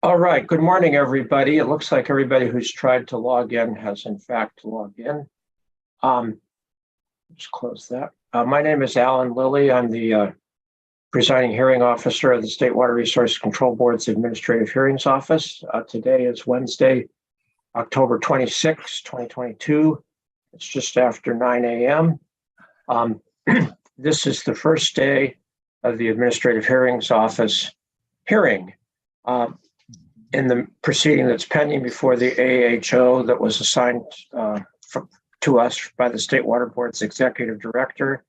All right, good morning, everybody. It looks like everybody who's tried to log in has in fact logged in. Just close that. My name is Alan Lilly. I'm the presiding hearing officer of the State Water Resources Control Board's Administrative Hearings Office. Today is Wednesday, October 26, 2022. It's just after 9 a.m. This is the first day of the Administrative Hearings Office hearing in the proceeding that's pending before the AHO that was assigned to us by the State Water Board's Executive Director.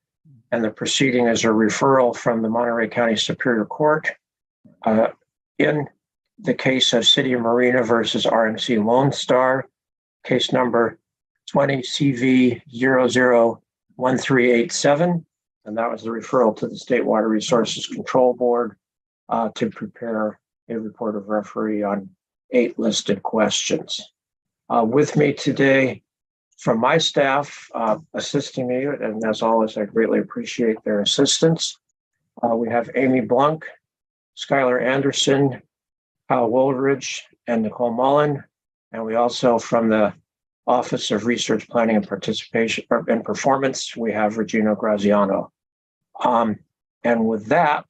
And the proceeding is a referral from the Monterey County Superior Court in the case of City of Marina versus RMC Lonestar, case number 20 CV 001387. And that was the referral to the State Water Resources Control Board to prepare a report of referee on 8 listed questions. With me today from my staff assisting me, and as always, I greatly appreciate their assistance. We have Amy Blunk, Skylar Anderson, Kyle Woolridge, and Nicole Mullen. And we also, from the Office of Research Planning and Participation and Performance, we have Regina Graziano. And with that,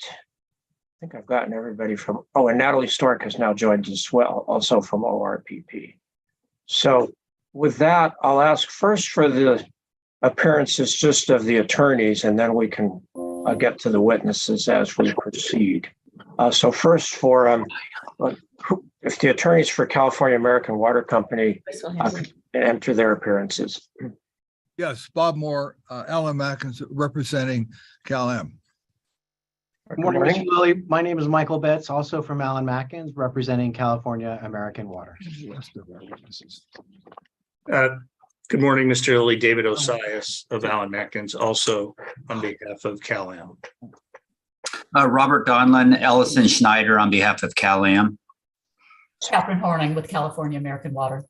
I think I've gotten everybody from, and Natalie Stork has now joined as well, also from ORPP. So with that, I'll ask first for the appearances just of the attorneys, and then we can get to the witnesses as we proceed. So first for, if the attorneys for California American Water Company enter their appearances. Yes, Bob Moore, Alan Mackins, representing Cal-Am. Good morning, Mr. Lilly. My name is Michael Betts, also from Alan Mackins, representing California American Water. Good morning, Mr. Lilly. David Osias of Alan Mackins, also on behalf of Cal-Am. Robert Donlin, Ellison Schneider on behalf of Cal-Am. Catherine Horning with California American Water.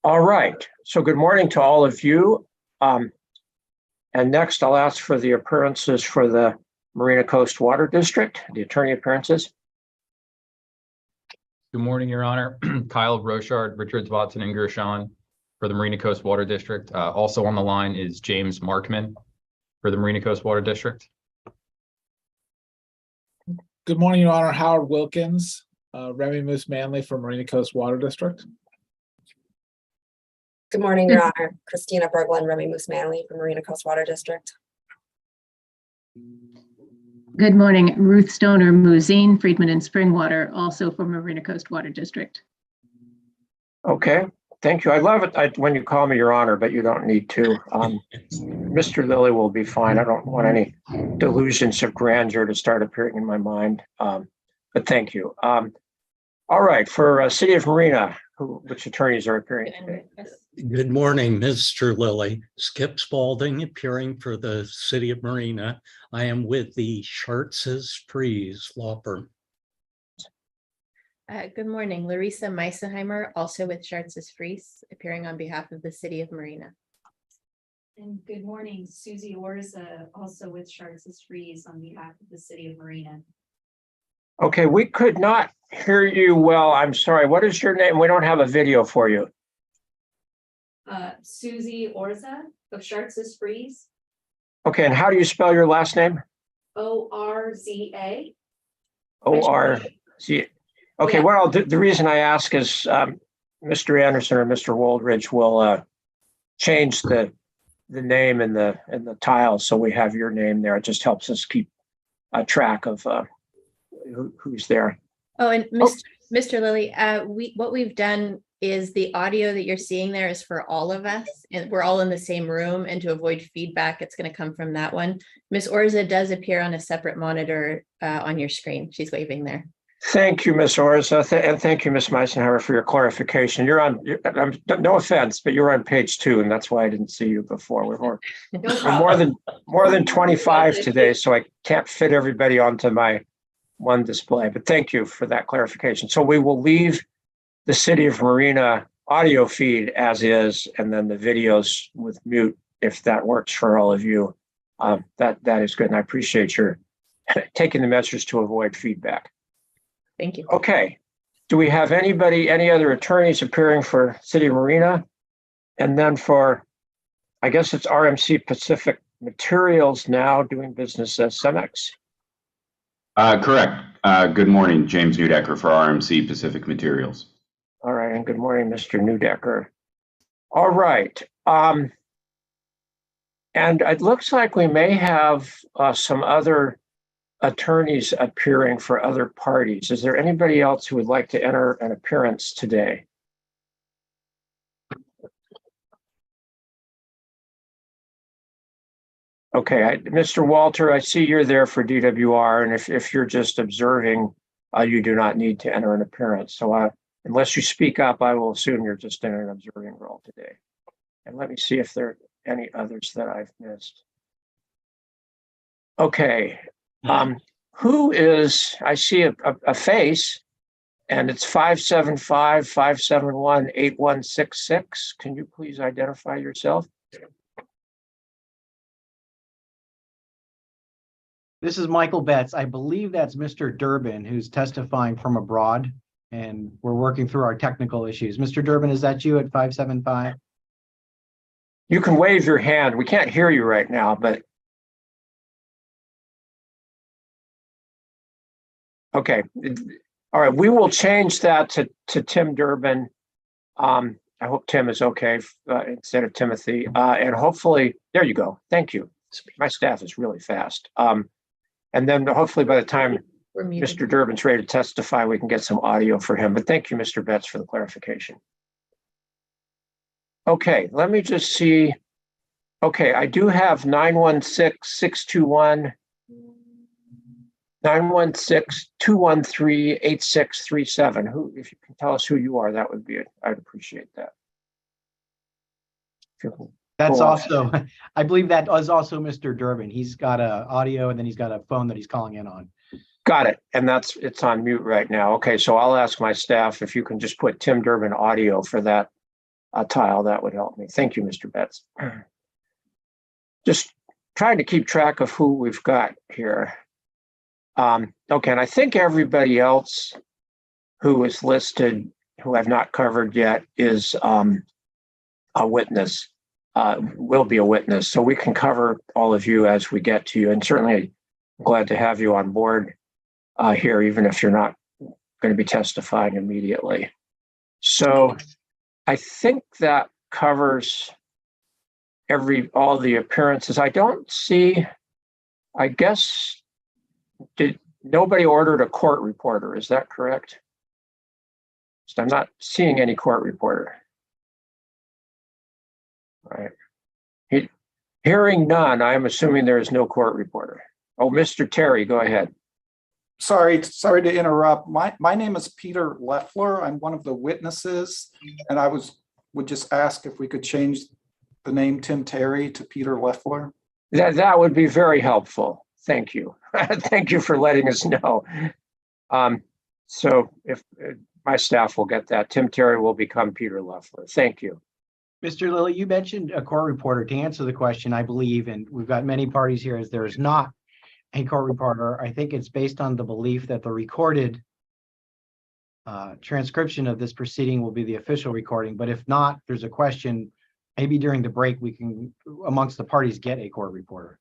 All right, so good morning to all of you. And next I'll ask for the appearances for the Marina Coast Water District, the attorney appearances. Good morning, Your Honor. Kyle Rochard, Richards, Watson, and Gershon for the Marina Coast Water District. Also on the line is James Markman for the Marina Coast Water District. Good morning, Your Honor. Howard Wilkins, Remy Moose Manley for Marina Coast Water District. Good morning, Your Honor. Christina Berglund, Remy Moose Manley from Marina Coast Water District. Good morning, Ruth Stoner Muzine, Friedman and Springwater, also from Marina Coast Water District. Okay, thank you. I love it when you call me Your Honor, but you don't need to. Mr. Lilly will be fine. I don't want any delusions of grandeur to start appearing in my mind, but thank you. All right, for City of Marina, which attorneys are appearing today? Good morning, Mr. Lilly. Skip Spalding, appearing for the City of Marina. I am with the Schartz's Freeze law firm. Good morning, Larissa Meisenheimer, also with Schartz's Freeze, appearing on behalf of the City of Marina. And good morning, Susie Orza, also with Schartz's Freeze on behalf of the City of Marina. Okay, we could not hear you well. I'm sorry. What is your name? We don't have a video for you. Susie Orza of Schartz's Freeze. Okay, and how do you spell your last name? O-R-Z-A. O-R-Z. Okay, Yeah. well, the reason I ask is Mr. Anderson or Mr. Woldridge will change the name in the tile, so we have your name there. It just helps us keep track of who's there. Oh, and Mr. Lilly, what we've done is the audio that you're seeing there is for all of us, and we're all in the same room, and to avoid feedback, it's going to come from that one. Ms. Orza does appear on a separate monitor on your screen. She's waving there. Thank you, Ms. Orza, and thank you, Ms. Meisenheimer, for your clarification. You're on, no offense, but you're on page 2, and that's why I didn't see you before. We're more than 25 today, so I can't fit everybody onto my one display, but thank you for that clarification. So we will leave the City of Marina audio feed as is, and then the videos with mute, if that works for all of you. That is good, and I appreciate your taking the measures to avoid feedback. Thank you. Okay. Do we have any other attorneys appearing for City of Marina? And then for, I guess it's RMC Pacific Materials now doing business as Cemex. Correct. Good morning, James Neudecker for RMC Pacific Materials. All right, and good morning, Mr. Neudecker. All right. And it looks like we may have some other attorneys appearing for other parties. Is there anybody else who would like to enter an appearance today? Okay, Mr. Walter, I see you're there for DWR, and if you're just observing, you do not need to enter an appearance. So unless you speak up, I will assume you're just in an observing role today. And let me see if there are any others that I've missed. Okay, who is, I see a face, and it's 575-571-8166. Can you please identify yourself? This is Michael Betts. I believe that's Mr. Durbin, who's testifying from abroad, and we're working through our technical issues. Mr. Durbin, is that you at 575? You can wave your hand. We can't hear you right now, but. Okay. All right. We will change that to Tim Durbin. I hope Tim is okay instead of Timothy. And hopefully, there you go. Thank you. My staff is really fast. And then hopefully by the time Mr. Durbin's ready to testify, we can get some audio for him. But thank you, Mr. Betts, for the clarification. Okay, let me just see. Okay, I do have 916-213-8637. Who, if you can tell us who you are, that would be it. I'd appreciate that. That's also, I believe that is also Mr. Durbin. He's got a audio and then he's got a phone that he's calling in on. Got it. And it's on mute right now. Okay, so I'll ask my staff if you can just put Tim Durbin audio for that tile. That would help me. Thank you, Mr. Betts. Just trying to keep track of who we've got here. Okay, and I think everybody else who is listed, who I've not covered yet, is a witness. Will be a witness, so we can cover all of you as we get to you, and certainly I'm glad to have you on board here, even if you're not going to be testifying immediately. So I think that covers all the appearances. I don't see, I guess, nobody ordered a court reporter, is that correct? So I'm not seeing any court reporter. Right. Hearing none, I am assuming there is no court reporter. Oh, Mr. Terry, go ahead. Sorry to interrupt. My name is Peter Leffler. I'm one of the witnesses, and I would just ask if we could change the name Tim Terry to Peter Leffler. That would be very helpful. Thank you. Thank you for letting us know. So if my staff will get that, Tim Terry will become Peter Leffler. Thank you. Mr. Lilly, you mentioned a court reporter. To answer the question, I believe, and we've got many parties here, as there is not a court reporter. I think it's based on the belief that the recorded transcription of this proceeding will be the official recording. But if not, there's a question, maybe during the break, we can, amongst the parties, get a court reporter.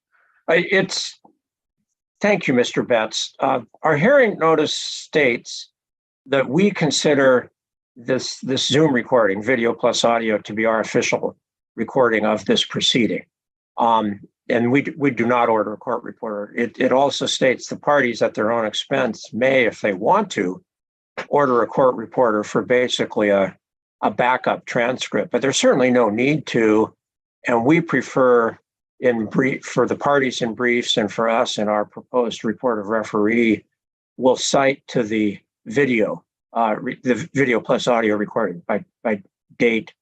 Thank you, Mr. Betts. Our hearing notice states that we consider this Zoom recording, video plus audio, to be our official recording of this proceeding. And we do not order a court reporter. It also states the parties at their own expense may, if they want to, order a court reporter for basically a backup transcript, but there's certainly no need to. And we prefer for the parties in briefs and for us in our proposed report of referee, we'll cite to the video plus audio recording by date,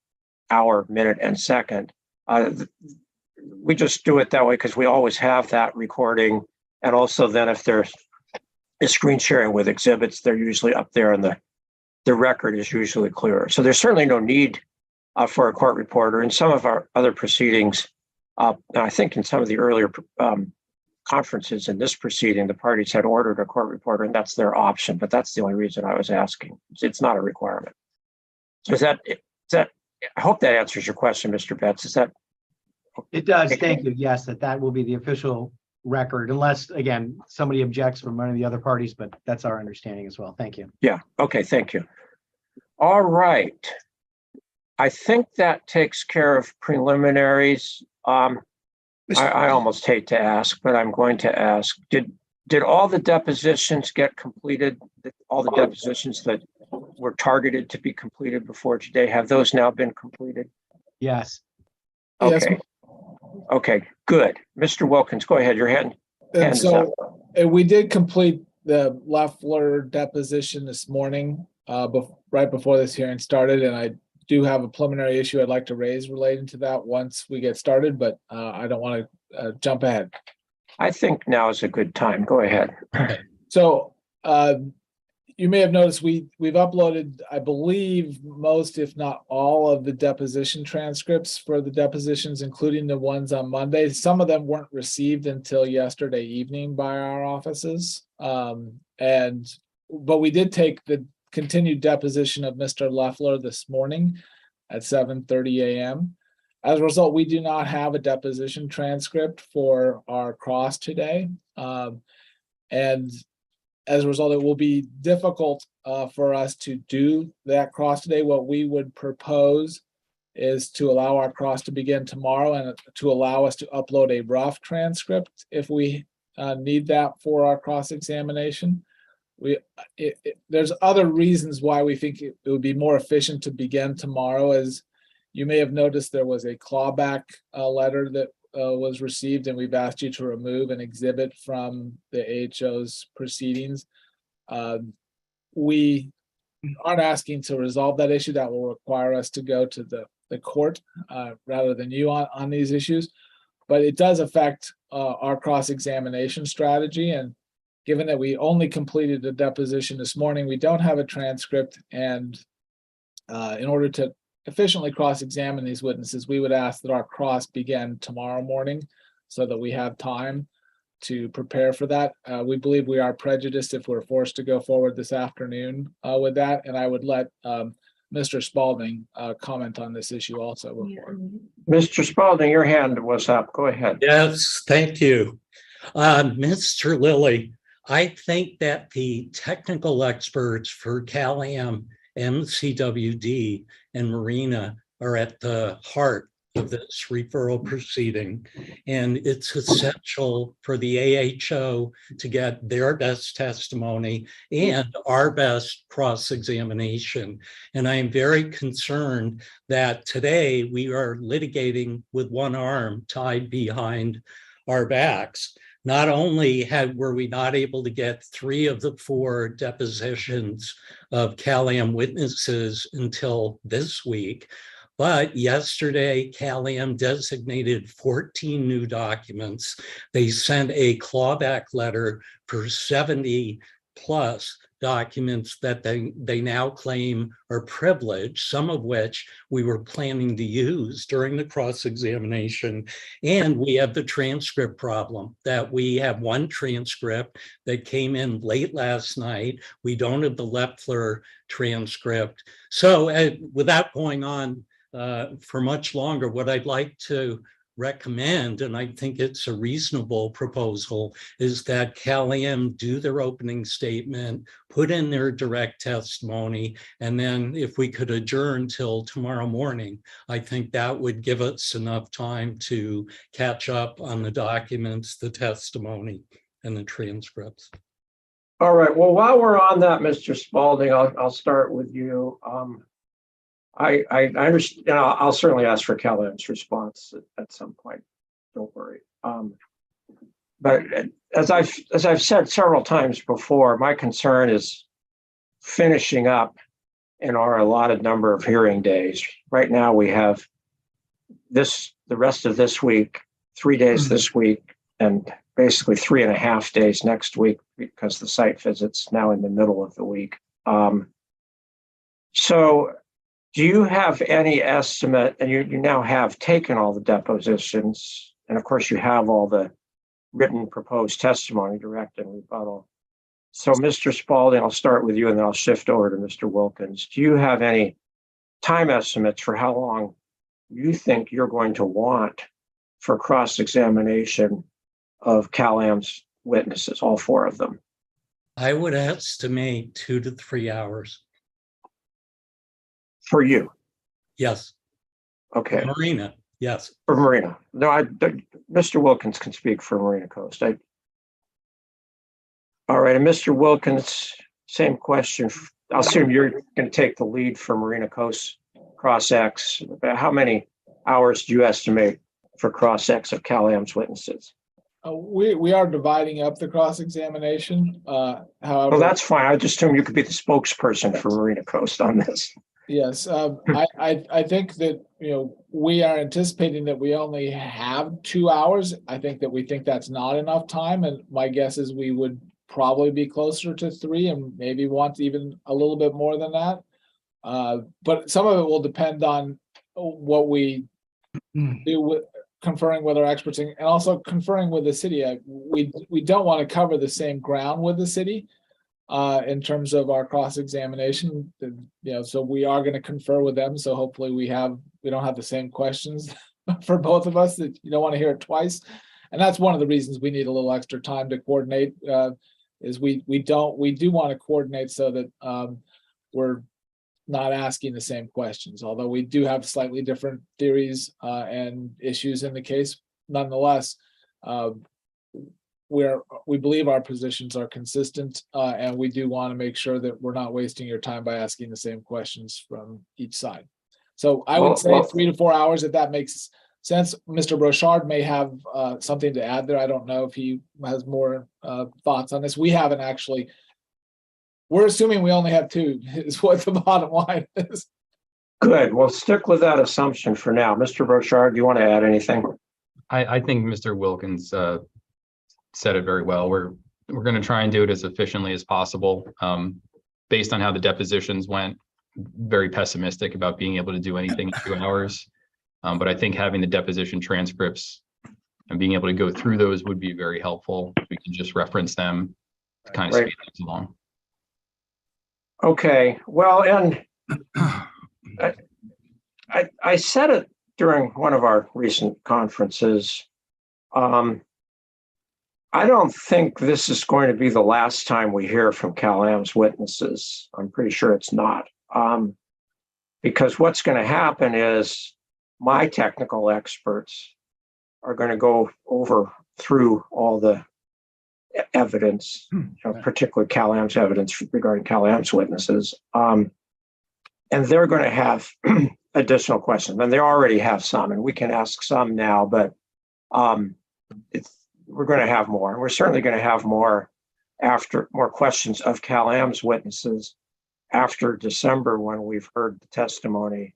hour, minute, and second. We just do it that way because we always have that recording. And also then if there's a screen sharing with exhibits, they're usually up there and the record is usually clearer. So there's certainly no need for a court reporter. In some of our other proceedings, and I think in some of the earlier conferences in this proceeding, the parties had ordered a court reporter, and that's their option, but that's the only reason I was asking. It's not a requirement. So is that, I hope that answers your question, Mr. Betts. Is that? It does. Thank you. Yes, that will be the official record unless, again, somebody objects from one of the other parties, but that's our understanding as well. Thank you. Yeah. Okay. Thank you. All right. I think that takes care of preliminaries. I almost hate to ask, but I'm going to ask, did all the depositions get completed? All the depositions that were targeted to be completed before today, have those now been completed? Yes. Okay. Yes. Okay, good. Mr. Wilkins, go ahead. Your hand is up. We did complete the Leffler deposition this morning, right before this hearing started, and I do have a preliminary issue I'd like to raise relating to that once we get started, but I don't want to jump ahead. I think now is a good time. Go ahead. So you may have noticed we've uploaded, I believe, most, if not all, of the deposition transcripts for the depositions, including the ones on Monday. Some of them weren't received until yesterday evening by our offices. But we did take the continued deposition of Mr. Leffler this morning at 7:30 a.m. As a result, we do not have a deposition transcript for our cross today. And as a result, it will be difficult for us to do that cross today. What we would propose is to allow our cross to begin tomorrow and to allow us to upload a rough transcript if we need that for our cross examination. There's other reasons why we think it would be more efficient to begin tomorrow. As you may have noticed, there was a clawback letter that was received, and we've asked you to remove an exhibit from the AHO's proceedings. We aren't asking to resolve that issue. That will require us to go to the court rather than you on these issues, but it does affect our cross-examination strategy. And given that we only completed the deposition this morning, we don't have a transcript, and in order to efficiently cross-examine these witnesses, we would ask that our cross begin tomorrow morning so that we have time to prepare for that. We believe we are prejudiced if we're forced to go forward this afternoon with that, and I would let Mr. Spalding comment on this issue also before. Mr. Spalding, your hand was up. Go ahead. Yes, thank you. Mr. Lilly, I think that the technical experts for CalAm, MCWD, and Marina are at the heart of this referral proceeding, and it's essential for the AHO to get their best testimony and our best cross-examination. And I am very concerned that today we are litigating with one arm tied behind our backs. Not only were we not able to get 3 of the 4 depositions of CalAm witnesses until this week, but yesterday CalAm designated 14 new documents. They sent a clawback letter for 70 plus documents that they now claim are privileged, some of which we were planning to use during the cross-examination. And we have the transcript problem, that we have one transcript that came in late last night. We don't have the Leffler transcript. So without going on for much longer, what I'd like to recommend, and I think it's a reasonable proposal, is that CalAm do their opening statement, put in their direct testimony, and then if we could adjourn till tomorrow morning, I think that would give us enough time to catch up on the documents, the testimony, and the transcripts. All right. Well, while we're on that, Mr. Spalding, I'll start with you. I understand. I'll certainly ask for CalAm's response at some point. Don't worry. But as I've said several times before, my concern is finishing up in our allotted number of hearing days. Right now, we have the rest of this week, 3 days this week, and basically 3.5 days next week because the site visit's now in the middle of the week. So. Do you have any estimate, and you now have taken all the depositions, and of course you have all the written proposed testimony, direct and rebuttal. So Mr. Spalding, I'll start with you and then I'll shift over to Mr. Wilkins. Do you have any time estimates for how long you think you're going to want for cross-examination of Cal-Am's witnesses, all four of them? I would estimate 2 to 3 hours. For you? Yes. Okay. Marina, yes. For Marina. No, Mr. Wilkins can speak for Marina Coast. All right, and Mr. Wilkins, same question. I'll assume you're going to take the lead for Marina Coast cross-ex. How many hours do you estimate for cross-ex of Cal-Am's witnesses? We are dividing up the cross-examination. However, Well, that's fine. I just assume you could be the spokesperson for Marina Coast on this. yes, I think that, we are anticipating that we only have 2 hours. I think that we think that's not enough time, and my guess is we would probably be closer to 3 and maybe want even a little bit more than that. But some of it will depend on what we do with conferring with our experts and also conferring with the city. We don't want to cover the same ground with the city in terms of our cross-examination. So we are going to confer with them. So hopefully we don't have the same questions for both of us, that you don't want to hear it twice. And that's one of the reasons we need a little extra time to coordinate. Is we do want to coordinate so that we're not asking the same questions, although we do have slightly different theories and issues in the case. Nonetheless, we believe our positions are consistent, and we do want to make sure that we're not wasting your time by asking the same questions from each side. So I would say 3 to 4 hours, if that makes sense. Mr. Brochard may have something to add there. I don't know if he has more thoughts on this. We haven't actually. We're assuming we only have 2 is what the bottom line is. Good. Well, stick with that assumption for now. Mr. Brochard, do you want to add anything? I think Mr. Wilkins said it very well. We're going to try and do it as efficiently as possible. Based on how the depositions went, very pessimistic about being able to do anything in 2 hours. But I think having the deposition transcripts and being able to go through those would be very helpful. We can just reference them to kind of speed things along. Okay, well, and I said it during one of our recent conferences. I don't think this is going to be the last time we hear from Cal-Am's witnesses. I'm pretty sure it's not. Because what's going to happen is my technical experts are going to go through all the evidence, particularly Cal-Am's evidence regarding Cal-Am's witnesses. And they're going to have additional questions. And they already have some, and we can ask some now, but we're going to have more. And we're certainly going to have more questions of Cal-Am's witnesses after December, when we've heard the testimony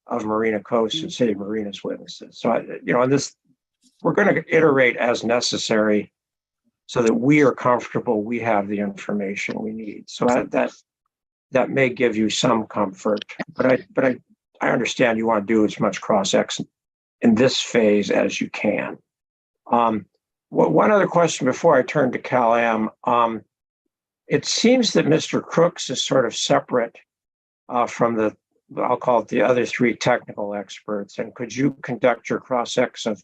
of Marina Coast and City of Marina's witnesses. So, and this, we're going to iterate as necessary so that we are comfortable we have the information we need. So that may give you some comfort, but I understand you want to do as much cross-ex in this phase as you can. One other question before I turn to Cal-Am. It seems that Mr. Crooks is sort of separate from I'll call it the other 3 technical experts. And could you conduct your cross-ex of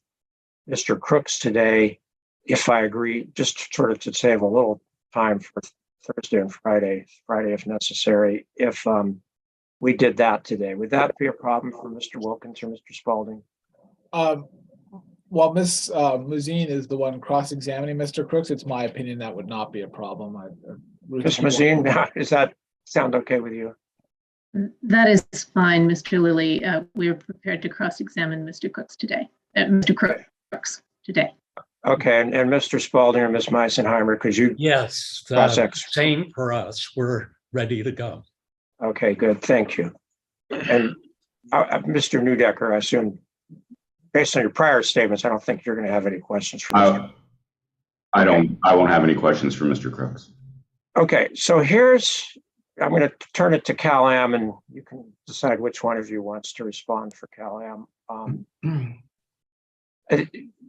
Mr. Crooks today, if I agree, just sort of to save a little time for Thursday and Friday if necessary, if we did that today? Would that be a problem for Mr. Wilkins or Mr. Spalding? Well, Ms. Muzine is the one cross-examining Mr. Crooks. It's my opinion that would not be a problem. Ms. Muzine, does that sound okay with you? That is fine, Mr. Lilly. We are prepared to cross-examine Mr. Crooks today. Mr. Crooks today. Okay, and Mr. Spalding or Ms. Meisenheimer, could you? Yes, same for us. We're ready to go. Okay, good. Thank you. And Mr. Newdecker, I assume, based on your prior statements, I don't think you're going to have any questions for Mr. I won't have any questions for Mr. Crooks. Okay, so I'm going to turn it to Cal-Am, and you can decide which one of you wants to respond for Cal-Am.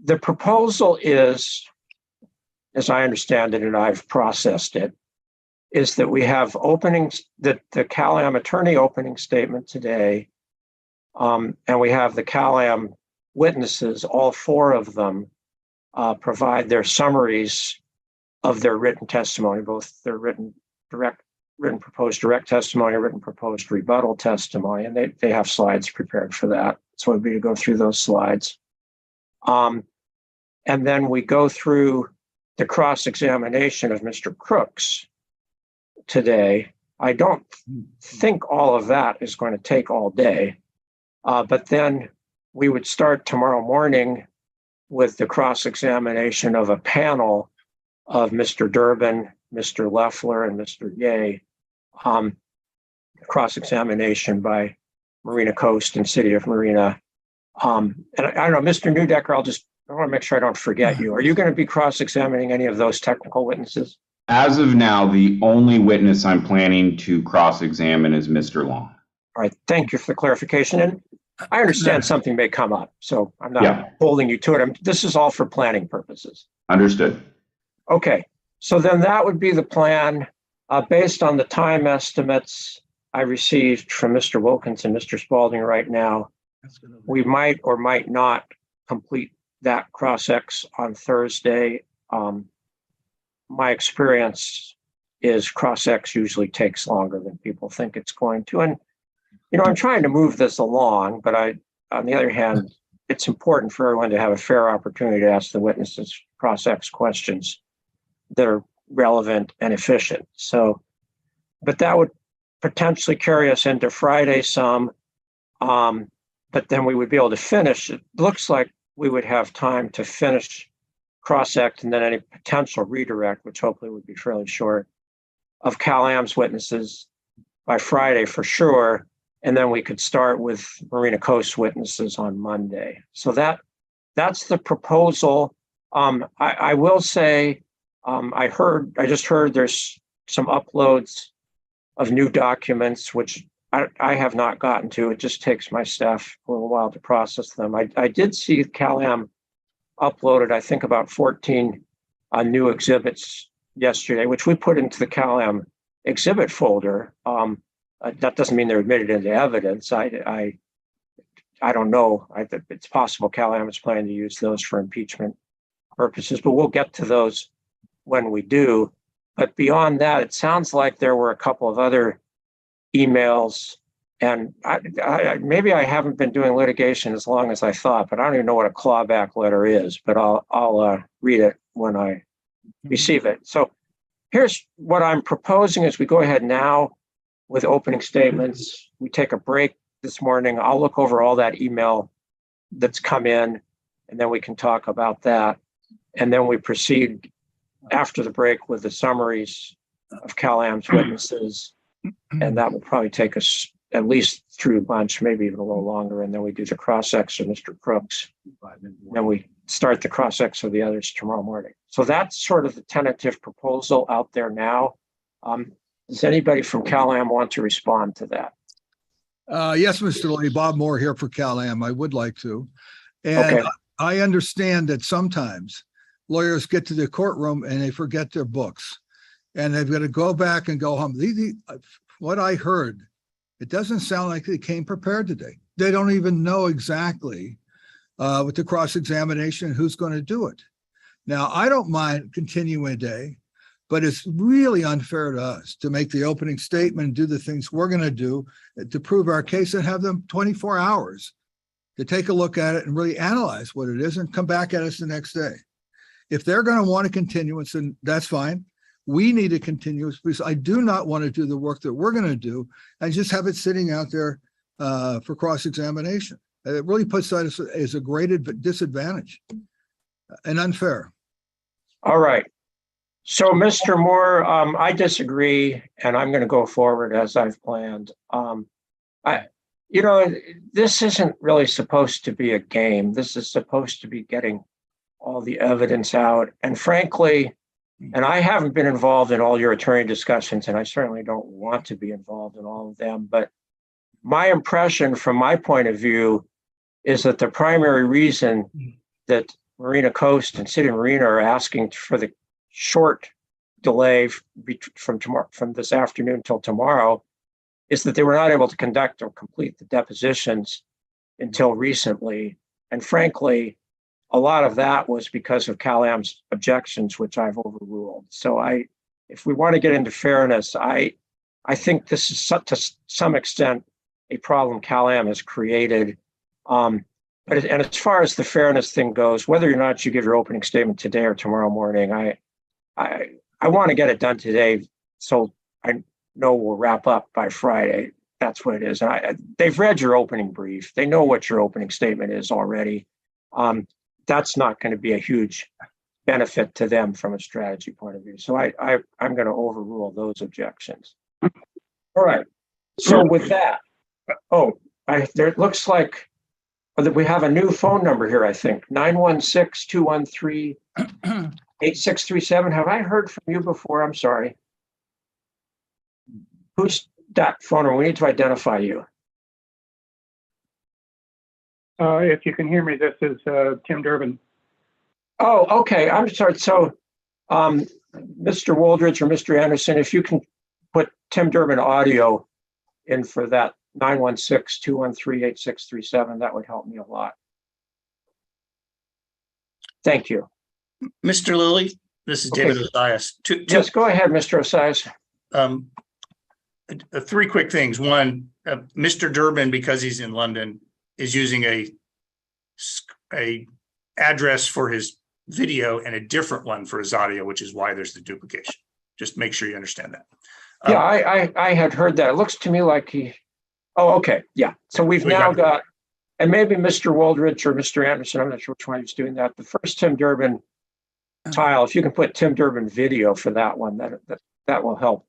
The proposal is as I understand it, and I've processed it, is that we have openings, that the CalAm attorney opening statement today, and we have the CalAm witnesses, all four of them provide their summaries of their written testimony, both their written proposed direct testimony, written proposed rebuttal testimony, and they have slides prepared for that. So it'd be to go through those slides. And then we go through the cross-examination of Mr. Crooks today. I don't think all of that is going to take all day, but then we would start tomorrow morning with the cross-examination of a panel of Mr. Durbin, Mr. Leffler, and Mr. Ye, cross-examination by Marina Coast and City of Marina. And I don't know, Mr. Newdecker, I want to make sure I don't forget you. Are you going to be cross-examining any of those technical witnesses? As of now, the only witness I'm planning to cross-examine is Mr. Long. All right, thank you for the clarification. And I understand something may come up, so I'm not holding you to it. This is all for planning purposes. Understood. Okay, so then that would be the plan based on the time estimates I received from Mr. Wilkins and Mr. Spalding right now. We might or might not complete that cross-ex on Thursday. My experience is cross-ex usually takes longer than people think it's going to. And, I'm trying to move this along, but on the other hand, it's important for everyone to have a fair opportunity to ask the witnesses cross-ex questions that are relevant and efficient. So, but that would potentially carry us into Friday some, but then we would be able to finish. It looks like we would have time to finish cross-ex and then any potential redirect, which hopefully would be fairly short, of CalAm's witnesses by Friday for sure. And then we could start with Marina Coast witnesses on Monday. So that's the proposal. I will say, I just heard there's some uploads of new documents, which I have not gotten to. It just takes my staff a little while to process them. I did see CalAm uploaded, I think, about 14 new exhibits yesterday, which we put into the CalAm exhibit folder. That doesn't mean they're admitted into evidence. I don't know. It's possible CalAm is planning to use those for impeachment purposes, but we'll get to those when we do. But beyond that, it sounds like there were a couple of other emails, and maybe I haven't been doing litigation as long as I thought, but I don't even know what a clawback letter is, but I'll read it when I receive it. So here's what I'm proposing is we go ahead now with opening statements. We take a break this morning. I'll look over all that email that's come in, and then we can talk about that. And then we proceed after the break with the summaries of CalAm's witnesses. And that will probably take us at least through lunch, maybe even a little longer. And then we do the cross-ex of Mr. Crooks. Then we start the cross-ex of the others tomorrow morning. So that's sort of the tentative proposal out there now. Does anybody from CalAm want to respond to that? Yes, Mr. Lee, Bob Moore here for CalAm. I would like to. And okay. I understand that sometimes lawyers get to the courtroom and they forget their books and they've got to go back and go home. What I heard, it doesn't sound like they came prepared today. They don't even know exactly with the cross-examination who's going to do it. Now, I don't mind continuing a day, but it's really unfair to us to make the opening statement and do the things we're going to do to prove our case and have them 24 hours to take a look at it and really analyze what it is and come back at us the next day. If they're going to want a continuance, then that's fine. We need a continuance because I do not want to do the work that we're going to do and just have it sitting out there for cross-examination. It really puts that as a great disadvantage and unfair. All right. So, Mr. Moore, I disagree, and I'm going to go forward as I've planned. This isn't really supposed to be a game. This is supposed to be getting all the evidence out. And frankly, and I haven't been involved in all your attorney discussions, and I certainly don't want to be involved in all of them. But my impression from my point of view is that the primary reason that Marina Coast and City of Marina are asking for the short delay from this afternoon till tomorrow is that they were not able to conduct or complete the depositions until recently. And frankly, a lot of that was because of Cal-Am's objections, which I've overruled. So if we want to get into fairness, I think this is to some extent a problem Cal-Am has created. And as far as the fairness thing goes, whether or not you give your opening statement today or tomorrow morning, I want to get it done today, so I know we'll wrap up by Friday. That's what it is. And they've read your opening brief. They know what your opening statement is already. That's not going to be a huge benefit to them from a strategy point of view. So I'm going to overrule those objections. All right. So with that, there it looks like that we have a new phone number here, I think, 916-213-8637. Have I heard from you before? I'm sorry. Who's that phone number? We need to identify you. If you can hear me, this is Tim Durbin. Oh, okay. I'm sorry. So, Mr. Woldridge or Mr. Anderson, if you can put Tim Durbin audio in for that 916-213-8637, that would help me a lot. Thank you. Mr. Lilly, this is David Osias. Yes, go ahead, Mr. Osias. Three quick things. One, Mr. Durbin, because he's in London, is using a address for his video and a different one for his audio, which is why there's the duplication. Just make sure you understand that. Yeah, I had heard that. It looks to me like he. Oh, okay. Yeah. So we've now got, and maybe Mr. Woldridge or Mr. Anderson, I'm not sure which one is doing that. The first Tim Durbin tile, if you can put Tim Durbin video for that one, that will help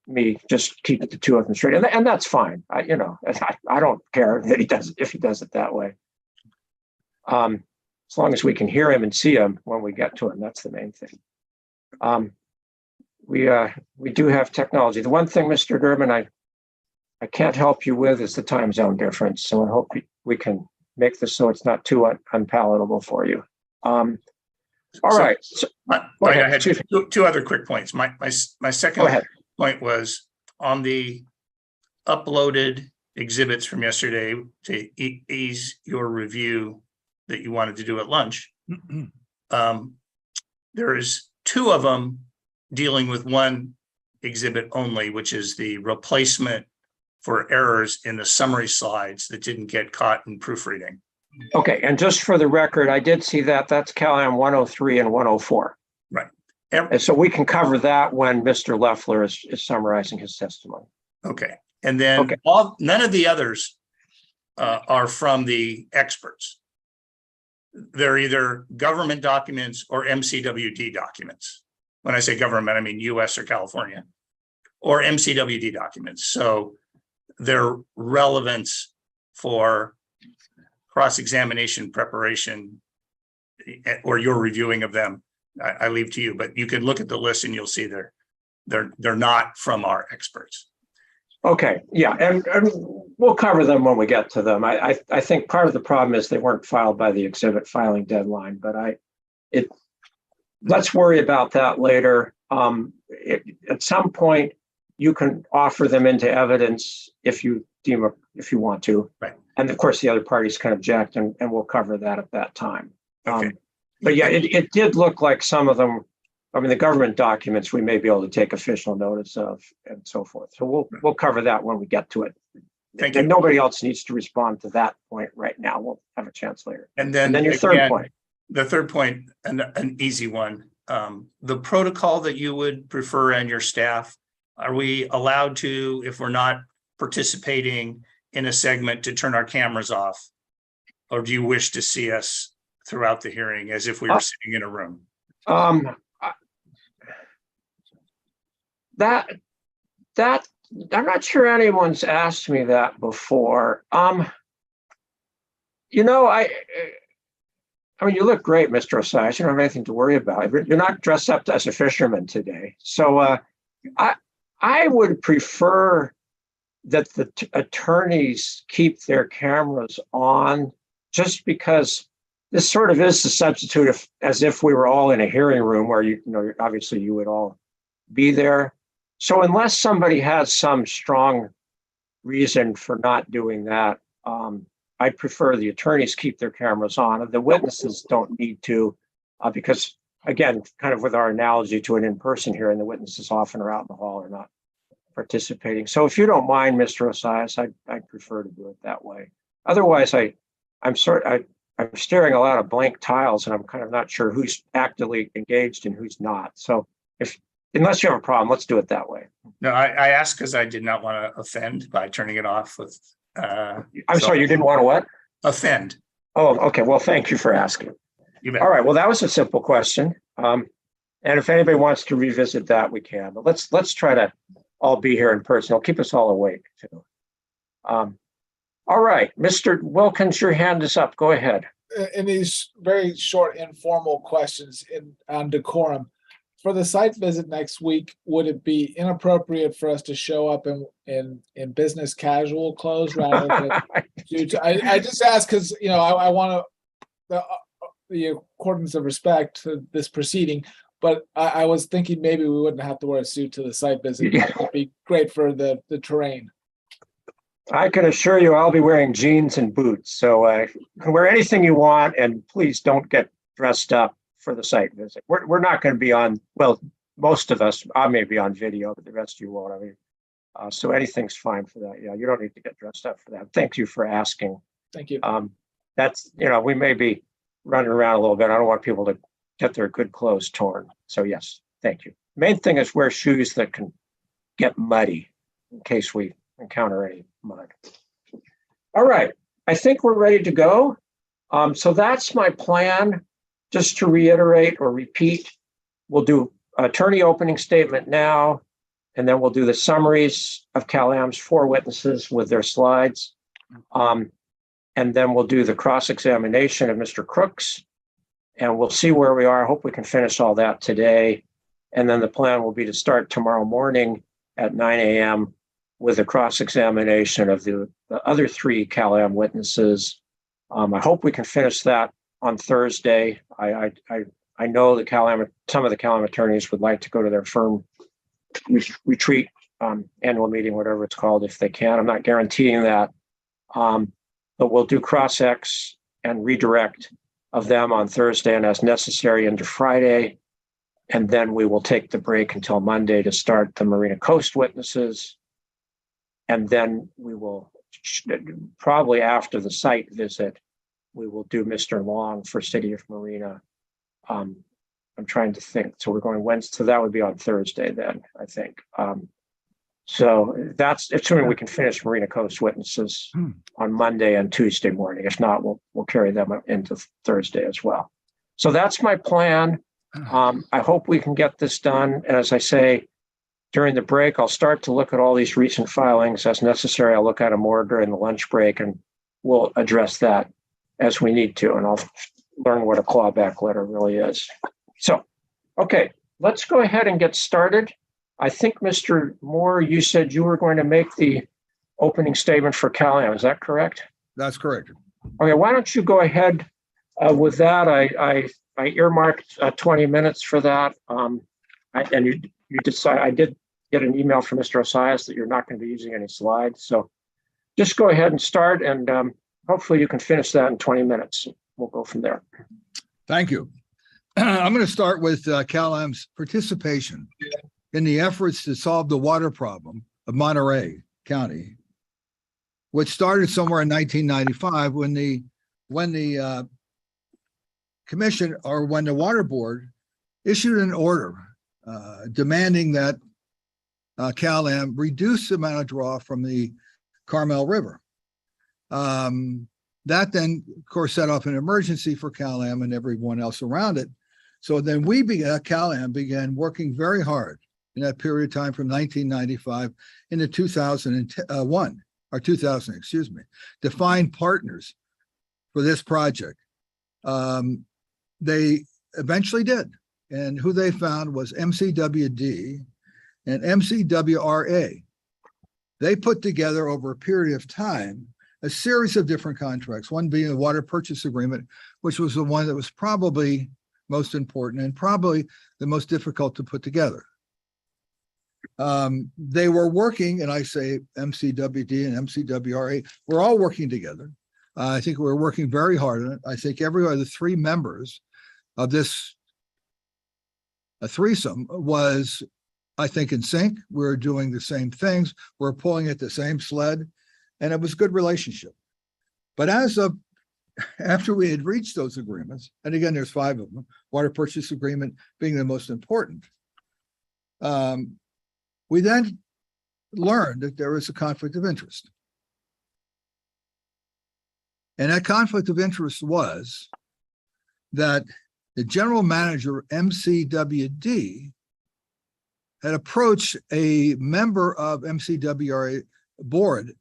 me just keep it the two of them straight. And that's fine. I don't care that he does if he does it that way. As long as we can hear him and see him when we get to him, that's the main thing. We do have technology. The one thing, Mr. Durbin, I can't help you with is the time zone difference. So I hope we can make this so it's not too unpalatable for you. All right. So, I had two other quick points. My second point was on the uploaded exhibits from yesterday to ease your review that you wanted to do at lunch. There is two of them dealing with one exhibit only, which is the replacement for errors in the summary slides that didn't get caught in proofreading. Okay, and just for the record, I did see that. That's Cal-Am 103 and 104. Right. And so we can cover that when Mr. Loeffler is summarizing his testimony. Okay. And then none of the others are from the experts. They're either government documents or MCWD documents. When I say government, I mean US or California, or MCWD documents. So their relevance for cross-examination preparation or your reviewing of them, I leave to you, but you can look at the list and you'll see they're not from our experts. Okay, yeah, and we'll cover them when we get to them. I think part of the problem is they weren't filed by the exhibit filing deadline, but let's worry about that later. At some point, you can offer them into evidence if you want to. Right. And of course, the other parties can object, and we'll cover that at that time. Okay. But yeah, it did look like some of them. I mean, the government documents we may be able to take official notice of, and so forth. So we'll cover that when we get to it. Thank you. And nobody else needs to respond to that point right now. We'll have a chance later. And then your third point. The third point, an easy one. The protocol that you would prefer and your staff, are we allowed to, if we're not participating in a segment, to turn our cameras off? Or do you wish to see us throughout the hearing as if we were sitting in a room? That I'm not sure anyone's asked me that before. I mean, you look great, Mr. Osias. You don't have anything to worry about. You're not dressed up as a fisherman today. So I would prefer that the attorneys keep their cameras on, just because this sort of is the substitute of, as if we were all in a hearing room where obviously you would all be there. So unless somebody has some strong reason for not doing that, I'd prefer the attorneys keep their cameras on. The witnesses don't need to, because again, kind of with our analogy to an in-person hearing, the witnesses often are out in the hall or not participating. So if you don't mind, Mr. Osias, I'd prefer to do it that way. Otherwise, I'm staring a lot of blank tiles and I'm kind of not sure who's actively engaged and who's not. So unless you have a problem, let's do it that way. No, I asked because I did not want to offend by turning it off with. I'm sorry, you didn't want to what? Offend. Oh, okay. Well, thank you for asking. You bet. All right. Well, that was a simple question. And if anybody wants to revisit that, we can. But let's try to all be here in person. It'll keep us all awake too. All right, Mr. Wilkins, your hand is up. Go ahead. In these very short informal questions on decorum, for the site visit next week, would it be inappropriate for us to show up in business casual clothes rather than I just ask because I want to the accordance of respect to this proceeding, but I was thinking maybe we wouldn't have to wear a suit to the site visit. It would be great for the terrain. I can assure you I'll be wearing jeans and boots. So you can wear anything you want, and please don't get dressed up for the site visit. We're not going to be on, well, most of us, I may be on video, but the rest of you won't. I mean, so anything's fine for that. Yeah, you don't need to get dressed up for that. Thank you for asking. Thank you. That's, we may be running around a little bit. I don't want people to get their good clothes torn. So yes, thank you. Main thing is wear shoes that can get muddy in case we encounter any mud. All right, I think we're ready to go. So that's my plan. Just to reiterate or repeat, we'll do attorney opening statement now, and then we'll do the summaries of Cal-Am's 4 witnesses with their slides. And then we'll do the cross-examination of Mr. Crooks, and we'll see where we are. I hope we can finish all that today. And then the plan will be to start tomorrow morning at 9 a.m. with a cross-examination of the other 3 Cal-Am witnesses. I hope we can finish that on Thursday. I know some of the Cal-Am attorneys would like to go to their firm retreat, annual meeting, whatever it's called, if they can. I'm not guaranteeing that, but we'll do cross-ex and redirect of them on Thursday and as necessary into Friday. And then we will take the break until Monday to start the Marina Coast witnesses. And then we will, probably after the site visit, we will do Mr. Long for City of Marina. I'm trying to think. So we're going Wednesday. So that would be on Thursday then, I think. So that's assuming we can finish Marina Coast witnesses on Monday and Tuesday morning. If not, we'll carry them into Thursday as well. So that's my plan. I hope we can get this done. And as I say, during the break, I'll start to look at all these recent filings. As necessary, I'll look at them more during the lunch break, and we'll address that as we need to. And I'll learn what a clawback letter really is. So, okay, let's go ahead and get started. I think, Mr. Moore, you said you were going to make the opening statement for Cal-Am. Is that correct? That's correct. Okay, why don't you go ahead with that? I earmarked 20 minutes for that. And you decide, I did get an email from Mr. Osias that you're not going to be using any slides. So just go ahead and start, and hopefully you can finish that in 20 minutes. We'll go from there. Thank you. I'm going to start with Cal-Am's participation in the efforts to solve the water problem of Monterey County, which started somewhere in 1995 when the commission, or when the water board issued an order demanding that Cal-Am reduce the amount of draw from the Carmel River. That then, of course, set off an emergency for Cal-Am and everyone else around it. So then Cal-Am began working very hard in that period of time from 1995 into 2001, or 2000, excuse me, to find partners for this project. They eventually did. And who they found was MCWD and MCWRA. They put together over a period of time a series of different contracts, one being a water purchase agreement which was the one that was probably most important and probably the most difficult to put together. They were working, and I say MCWD and MCWRA, we're all working together. I think we're working very hard on it. I think every one of the three members of this threesome was, I think, in sync. We're doing the same things. We're pulling at the same sled, and it was a good relationship. But after we had reached those agreements, and again, there's 5 of them, water purchase agreement being the most important, we then learned that there was a conflict of interest. And that conflict of interest was that the general manager, MCWD, had approached a member of MCWRA board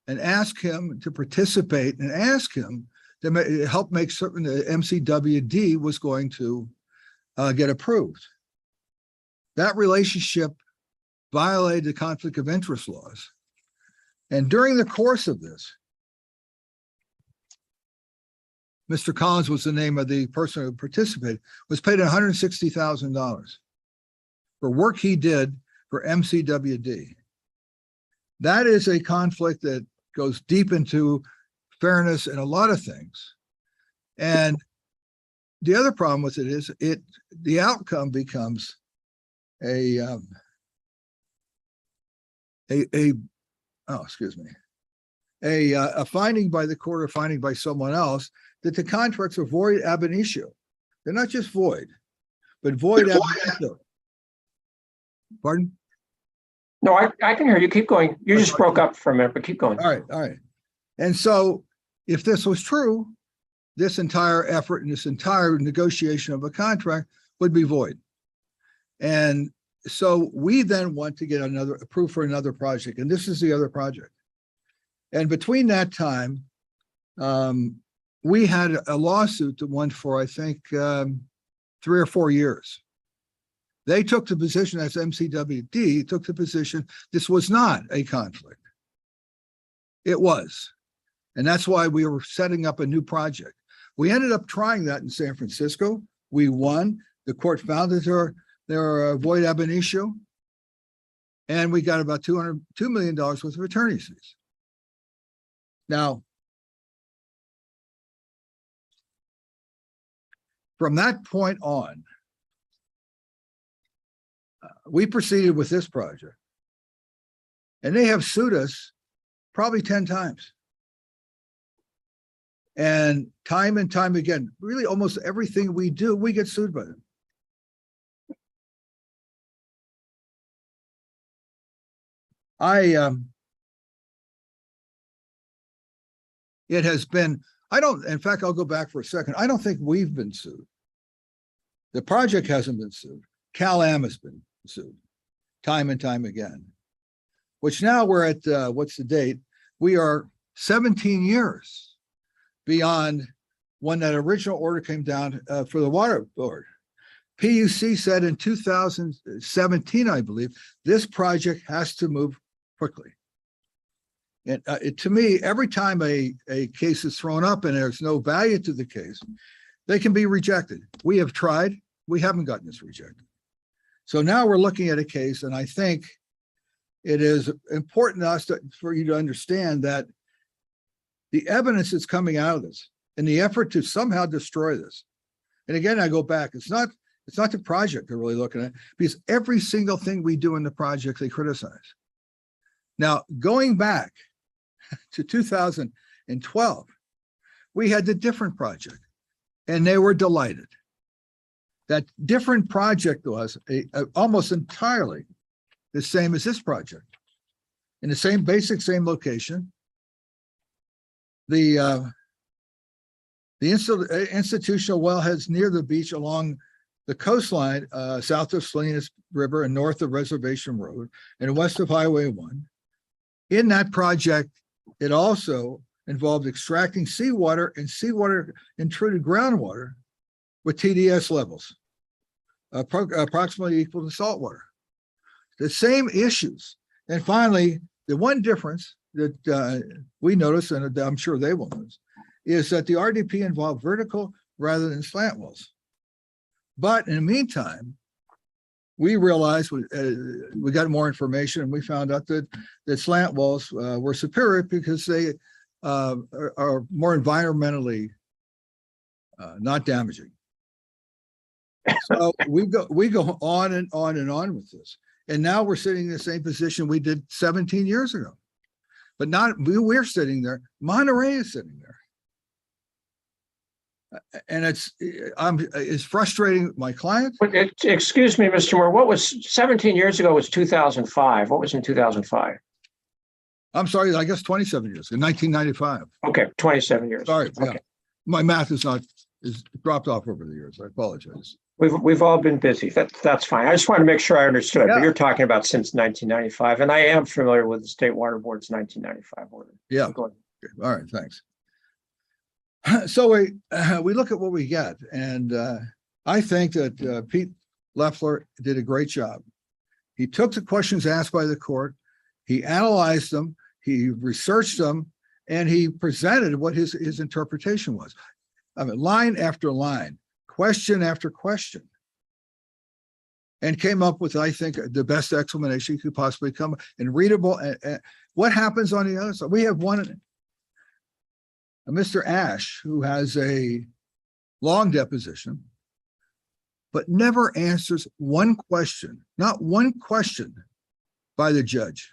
and asked him to participate and ask him to help make certain that MCWD was going to get approved. That relationship violated the conflict of interest laws. And during the course of this, Mr. Collins was the name of the person who participated, was paid $160,000 for work he did for MCWD. That is a conflict that goes deep into fairness and a lot of things. And the other problem with it is the outcome becomes a finding by the court or finding by someone else that the contracts are void ab initio. They're not just void, but void ab initio. Pardon? No, I can hear you. Keep going. You just broke up for a minute, but keep going. All right. And so if this was true, this entire effort and this entire negotiation of a contract would be void. And so we then want to get approved for another project. And this is the other project. And between that time, we had a lawsuit that went for, I think, 3 or 4 years. They took the position, as MCWD took the position, this was not a conflict. It was. And that's why we were setting up a new project. We ended up trying that in San Francisco. We won. The court found that there are void ab initio. And we got about $2 million worth of attorney's fees. Now, from that point on, we proceeded with this project. And they have sued us probably 10 times. And time again, really almost everything we do, we get sued by them. It has been, in fact, I'll go back for a second. I don't think we've been sued. The project hasn't been sued. Cal-Am has been sued time and time again, which now we're at, what's the date? We are 17 years beyond when that original order came down for the water board. PUC said in 2017, I believe, this project has to move quickly. And to me, every time a case is thrown up and there's no value to the case, they can be rejected. We have tried, we haven't gotten this rejected. So now we're looking at a case, and I think it is important to us for you to understand that the evidence that's coming out of this and the effort to somehow destroy this. And again, I go back, it's not the project they're really looking at, because every single thing we do in the project, they criticize. Now, going back to 2012, we had the different project, and they were delighted. That different project was almost entirely the same as this project, in the same same location. The institutional wellheads near the beach along the coastline, south of Salinas River and north of Reservation Road and west of Highway 1. In that project, it also involved extracting seawater and seawater intruded groundwater with TDS levels, approximately equal to saltwater. The same issues. And finally, the one difference that we noticed, and I'm sure they will notice, is that the RDP involved vertical rather than slant walls. But in the meantime, we realized we got more information and we found out that slant walls were superior because they are more environmentally not damaging. So we go on and on and on with this. And now we're sitting in the same position we did 17 years ago. But not we're sitting there, Monterey is sitting there. And it's frustrating my clients. But excuse me, Mr. Moore, what was 17 years ago was 2005. What was in 2005? I'm sorry, I guess 27 years, in 1995. Okay, 27 years. Sorry, okay. Yeah. My math is dropped off over the years. I apologize. We've all been busy. That's fine. I just want to make sure I understood. Yeah. But you're talking about since 1995, and I am familiar with the State Water Board's 1995 order. Yeah. Go ahead. Okay. All right, thanks. So we look at what we get, and I think that Pete Leffler did a great job. He took the questions asked by the court, he analyzed them, he researched them, and he presented what his interpretation was. I mean, line after line, question after question, and came up with, I think, the best explanation he could possibly come and readable. What happens on the other side? We have one. Mr. Ash, who has a long deposition, but never answers one question, not one question by the judge.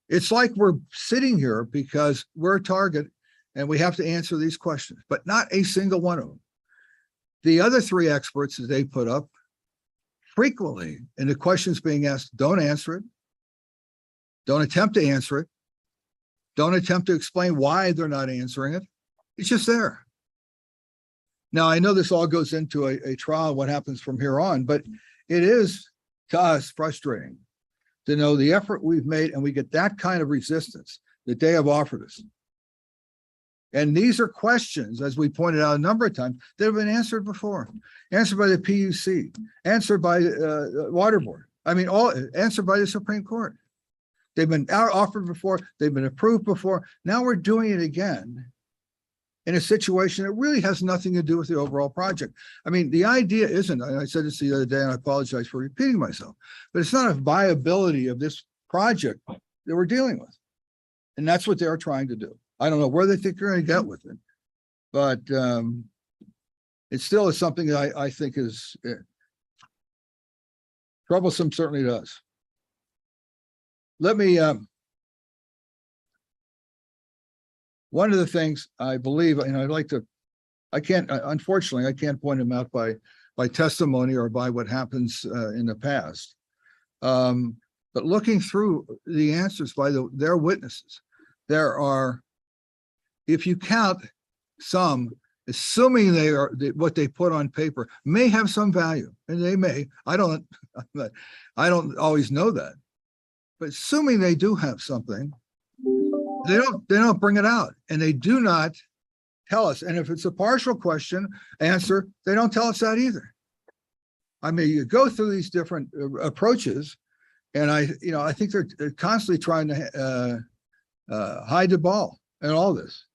It's like we're sitting here because we're a target and we have to answer these questions, but not a single one of them. The other three experts that they put up frequently, and the questions being asked, don't answer it, don't attempt to answer it, don't attempt to explain why they're not answering it. It's just there. Now, I know this all goes into a trial, what happens from here on, but it is to us frustrating to know the effort we've made and we get that kind of resistance that they have offered us. And these are questions, as we pointed out a number of times, that have been answered before, answered by the PUC, answered by the Water Board. I mean, all answered by the Supreme Court. They've been offered before, they've been approved before. Now we're doing it again in a situation that really has nothing to do with the overall project. I mean, the idea isn't, and I said this the other day, and I apologize for repeating myself, but it's not a viability of this project that we're dealing with. And that's what they're trying to do. I don't know where they think they're going to get with it, but it still is something that I think is troublesome, certainly to us. Let me, one of the things I believe, and I'd like to, unfortunately, I can't point them out by testimony or by what happens in the past. But looking through the answers by their witnesses, there are, if you count some, assuming they are what they put on paper may have some value, and they may. I don't always know that. But assuming they do have something, they don't bring it out, and they do not tell us. And if it's a partial question answer, they don't tell us that either. I mean, you go through these different approaches, and I think they're constantly trying to hide the ball in all this.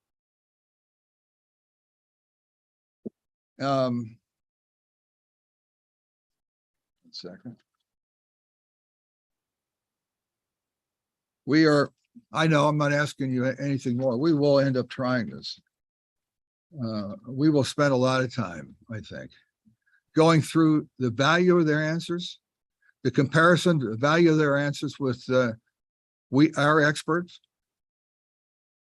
One second. I know I'm not asking you anything more. We will end up trying this. We will spend a lot of time, I think, going through the value of their answers, the comparison, the value of their answers with our experts.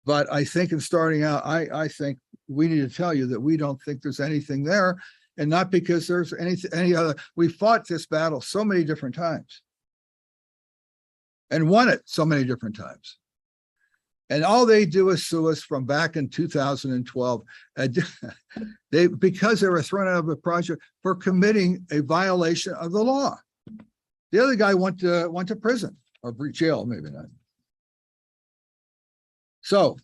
But I think in starting out, I think we need to tell you that we don't think there's anything there, and not because there's any other. We fought this battle so many different times and won it so many different times. And all they do is sue us from back in 2012. Because they were thrown out of a project for committing a violation of the law. The other guy went to prison or jail, maybe not. So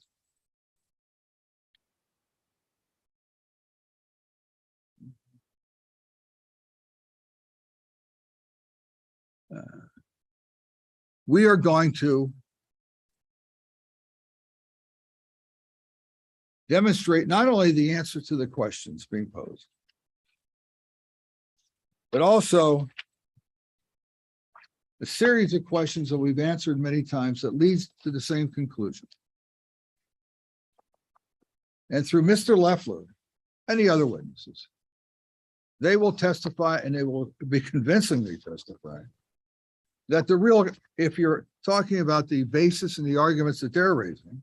we are going to demonstrate not only the answer to the questions being posed, but also a series of questions that we've answered many times that leads to the same conclusion. And through Mr. Leffler and the other witnesses, they will testify, and they will be convincingly testify that the real, if you're talking about the basis and the arguments that they're raising,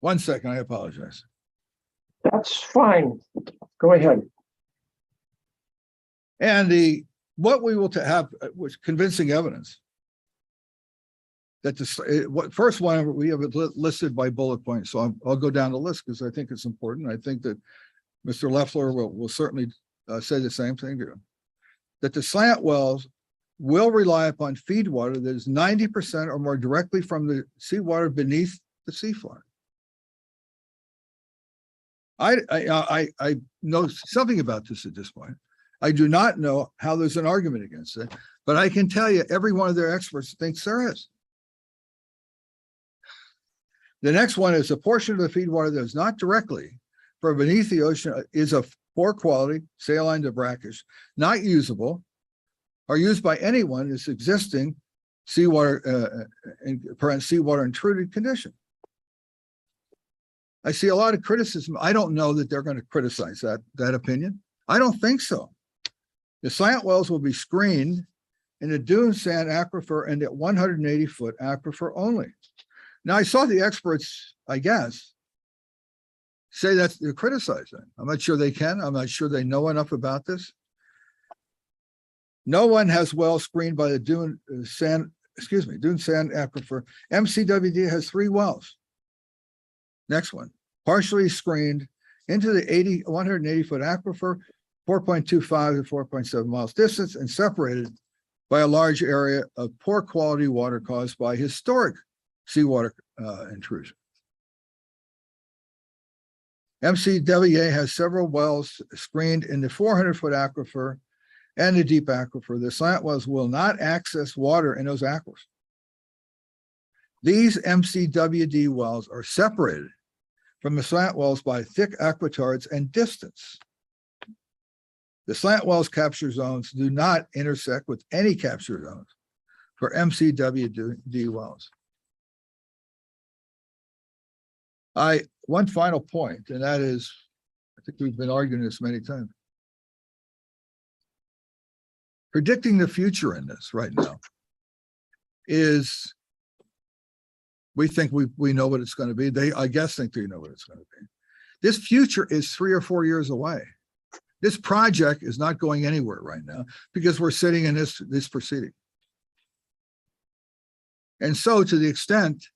one second, I apologize. That's fine. Go ahead. And what we will have was convincing evidence that the first one we have it listed by bullet points. So I'll go down the list because I think it's important. I think that Mr. Leffler will certainly say the same thing to you. That the slant wells will rely upon feed water that is 90% or more directly from the seawater beneath the seafloor. I know something about this at this point. I do not know how there's an argument against it, but I can tell you every one of their experts thinks there is. The next one is a portion of the feed water that is not directly from beneath the ocean is of poor quality, saline to brackish, not usable, or used by anyone that's existing seawater seawater intruded condition. I see a lot of criticism. I don't know that they're going to criticize that opinion. I don't think so. The slant wells will be screened in the dune sand aquifer and at 180-foot aquifer only. Now, I saw the experts, I guess, say that they're criticizing. I'm not sure they can. I'm not sure they know enough about this. No one has wells screened by the dune sand aquifer. MCWD has 3 wells. Next one, partially screened into the 180-foot aquifer, 4.25 to 4.7 miles distance, and separated by a large area of poor quality water caused by historic seawater intrusion. MCWA has several wells screened in the 400-foot aquifer and the deep aquifer. The slant wells will not access water in those aquifers. These MCWD wells are separated from the slant wells by thick aquatards and distance. The slant wells capture zones do not intersect with any capture zones for MCWD wells. One final point, and that is, I think we've been arguing this many times. Predicting the future in this right now is, we think we know what it's going to be. They, I guess, think they know what it's going to be. This future is 3 or 4 years away. This project is not going anywhere right now because we're sitting in this proceeding. And so, to the extent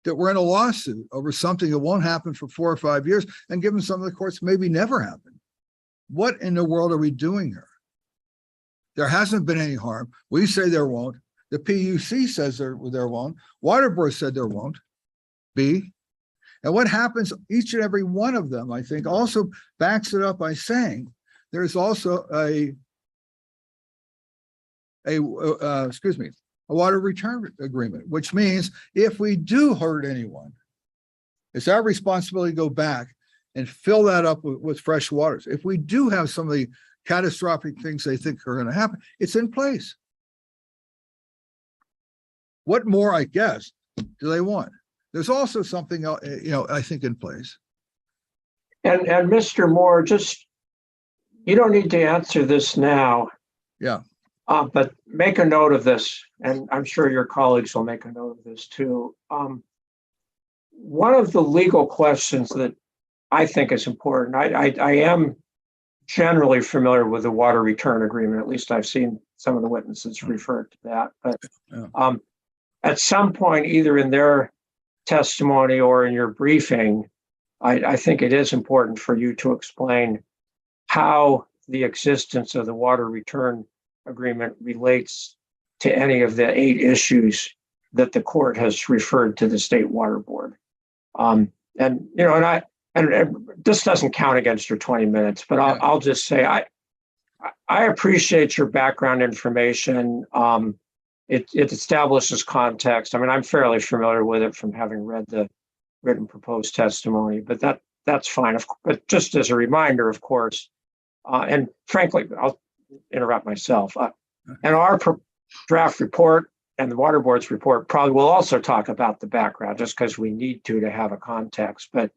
that we're in a lawsuit over something that won't happen for 4 or 5 years, and given some of the courts maybe never happen, what in the world are we doing here? There hasn't been any harm. We say there won't. The PUC says there won't. Water Board said there won't be. And what happens, each and every one of them, I think, also backs it up by saying there's also a water return agreement, which means if we do hurt anyone, it's our responsibility to go back and fill that up with fresh waters. If we do have some of the catastrophic things they think are going to happen, it's in place. What more, I guess, do they want? There's also something else, I think, in place. And Mr. Moore, just, you don't need to answer this now. Yeah. But make a note of this, and I'm sure your colleagues will make a note of this too. One of the legal questions that I think is important, I am generally familiar with the water return agreement, at least I've seen some of the witnesses refer to that, but at some point, either in their testimony or in your briefing, I think it is important for you to explain how the existence of the water return agreement relates to any of the 8 issues that the court has referred to the State Water Board. And and this doesn't count against your 20 minutes, but I'll just say, I appreciate your background information. It establishes context. I mean, I'm fairly familiar with it from having read the written proposed testimony, but that's fine. But just as a reminder, of course, and frankly, I'll interrupt myself. And our draft report and the Water Board's report probably will also talk about the background, just because we need to have a context. But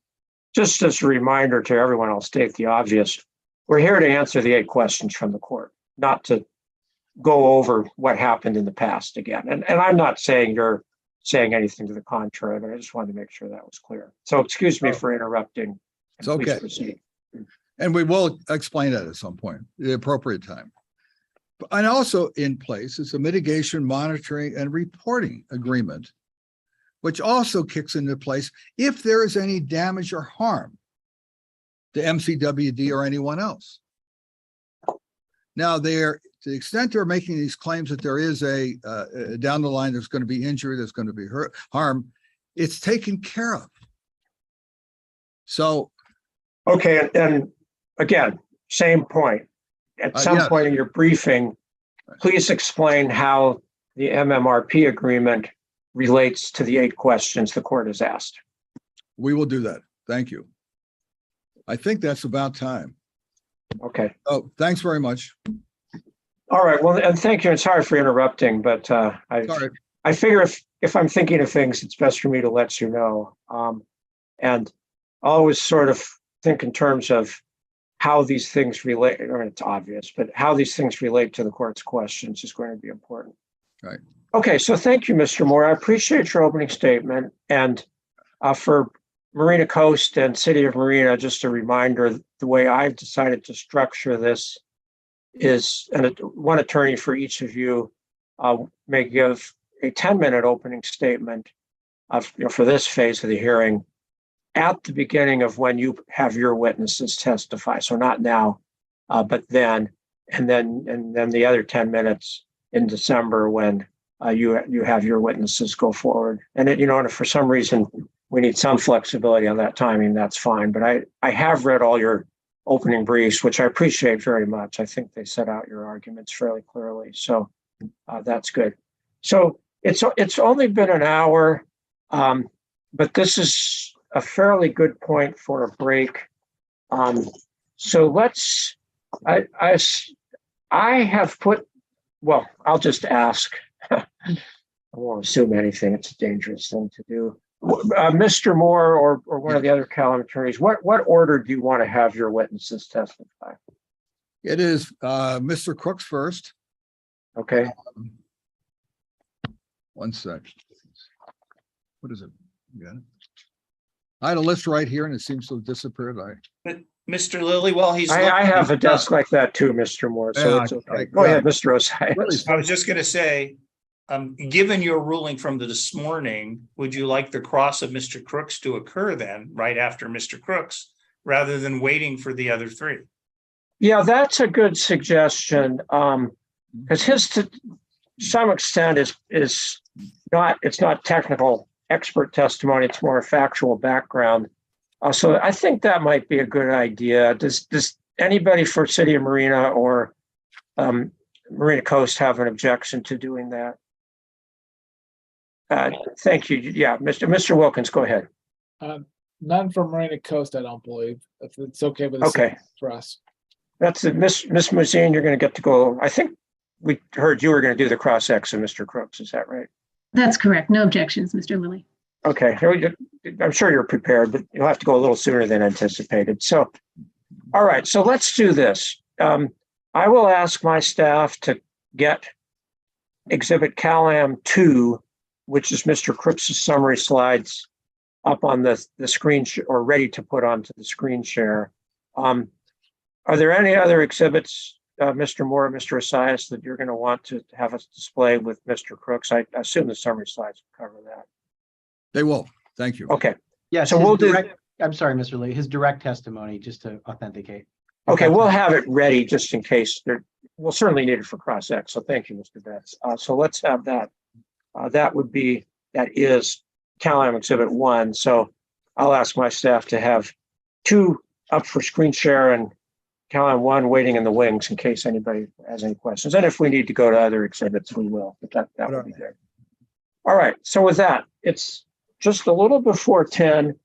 just as a reminder to everyone, I'll state the obvious. We're here to answer the 8 questions from the court, not to go over what happened in the past again. And I'm not saying you're saying anything to the contrary, but I just wanted to make sure that was clear. So excuse me for interrupting. It's okay. Proceed. And we will explain that at some point, the appropriate time. And also in place is a mitigation, monitoring, and reporting agreement, which also kicks into place if there is any damage or harm to MCWD or anyone else. Now, to the extent they're making these claims that there is a down the line, there's going to be injury, there's going to be harm, it's taken care of. So, okay, and again, same point. At some point in your briefing, please explain how the MMRP agreement relates to the 8 questions the court has asked. We will do that. Thank you. I think that's about time. Okay. Oh, thanks very much. All right. Well, and thank you. And sorry for interrupting, but I figure if I'm thinking of things, it's best for me to let you know. And I always sort of think in terms of how these things relate. I mean, it's obvious, but how these things relate to the court's questions is going to be important. Right. Okay. So thank you, Mr. Moore. I appreciate your opening statement. And for Marina Coast and City of Marina, just a reminder, the way I've decided to structure this is, and one attorney for each of you may give a 10-minute opening statement for this phase of the hearing at the beginning of when you have your witnesses testify. So not now, but then, and then the other 10 minutes in December when you have your witnesses go forward. And and if for some reason we need some flexibility on that timing, that's fine. But I have read all your opening briefs, which I appreciate very much. I think they set out your arguments fairly clearly. So that's good. So it's only been an hour, but this is a fairly good point for a break. So let's, I have put, well, I'll just ask. I won't assume anything. It's a dangerous thing to do. Mr. Moore or one of the other Calum attorneys, what order do you want to have your witnesses testify? It is Mr. Crooks first. Okay. One sec. What is it? You got it? I had a list right here and it seems to have disappeared. Mr. Lilly, while he's I have a desk like that too, Mr. Moore. So it's okay. Go ahead, Mr. Osias. I was just going to say, given your ruling from this morning, would you like the cross of Mr. Crooks to occur then, right after Mr. Crooks, rather than waiting for the other 3? Yeah, that's a good suggestion. Because his, to some extent, is not technical expert testimony. It's more a factual background. So I think that might be a good idea. Does anybody for City of Marina or Marina Coast have an objection to doing that? Thank you. Yeah, Mr. Wilkins, go ahead. None from Marina Coast, I don't believe. If it's okay with for us. That's it. Miss Muzine, you're going to get to go. I think we heard you were going to do the cross-ex of Mr. Crooks. Is that right? That's correct. No objections, Mr. Lilly. Okay. I'm sure you're prepared, but you'll have to go a little sooner than anticipated. So, all right. So let's do this. I will ask my staff to get Exhibit CalAm 2, which is Mr. Crooks' summary slides, up on the screen or ready to put onto the screen share. Are there any other exhibits, Mr. Moore, Mr. Osias, that you're going to want to have us display with Mr. Crooks? I assume the summary slides will cover that. They will. Thank you. Okay. Yes. So we'll do. I'm sorry, Mr. Lee, his direct testimony, just to authenticate. Okay, we'll have it ready just in case. We'll certainly need it for cross-ex. So thank you, Mr. Betts. So let's have that. That is CalAm Exhibit 1. So I'll ask my staff to have two up for screen share and Callahan one waiting in the wings in case anybody has any questions. And if we need to go to other exhibits, we will, but that would be there. All right, so with that, it's just a little before 10.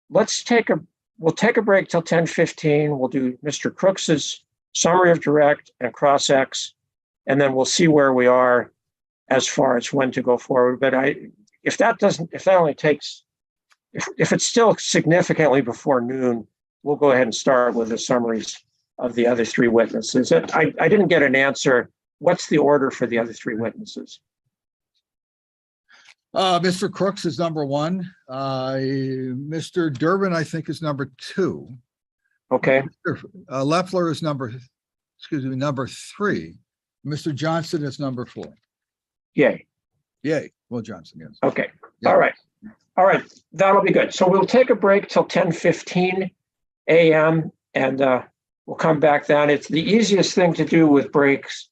We'll take a break till 10:15. We'll do Mr. Crooks's summary of direct and cross-ex, and then we'll see where we are as far as when to go forward. But if it's still significantly before noon, we'll go ahead and start with the summaries of the other three witnesses. I didn't get an answer. What's the order for the other three witnesses? Mr. Crooks is number one. Mr. Durbin, I think, is number two. Okay. Mr. Leffler is number three. Mr. Johnson is number four. Yay. Yay. Will Johnson, yes. Okay. Yeah. All right. That'll be good. So we'll take a break till 10:15 a.m. and we'll come back then. It's the easiest thing to do with breaks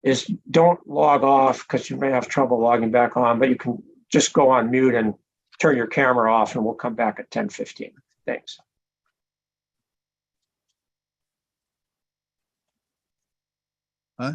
is don't log off because you may have trouble logging back on, but you can just go on mute and turn your camera off and we'll come back at 10:15. Thanks. Huh?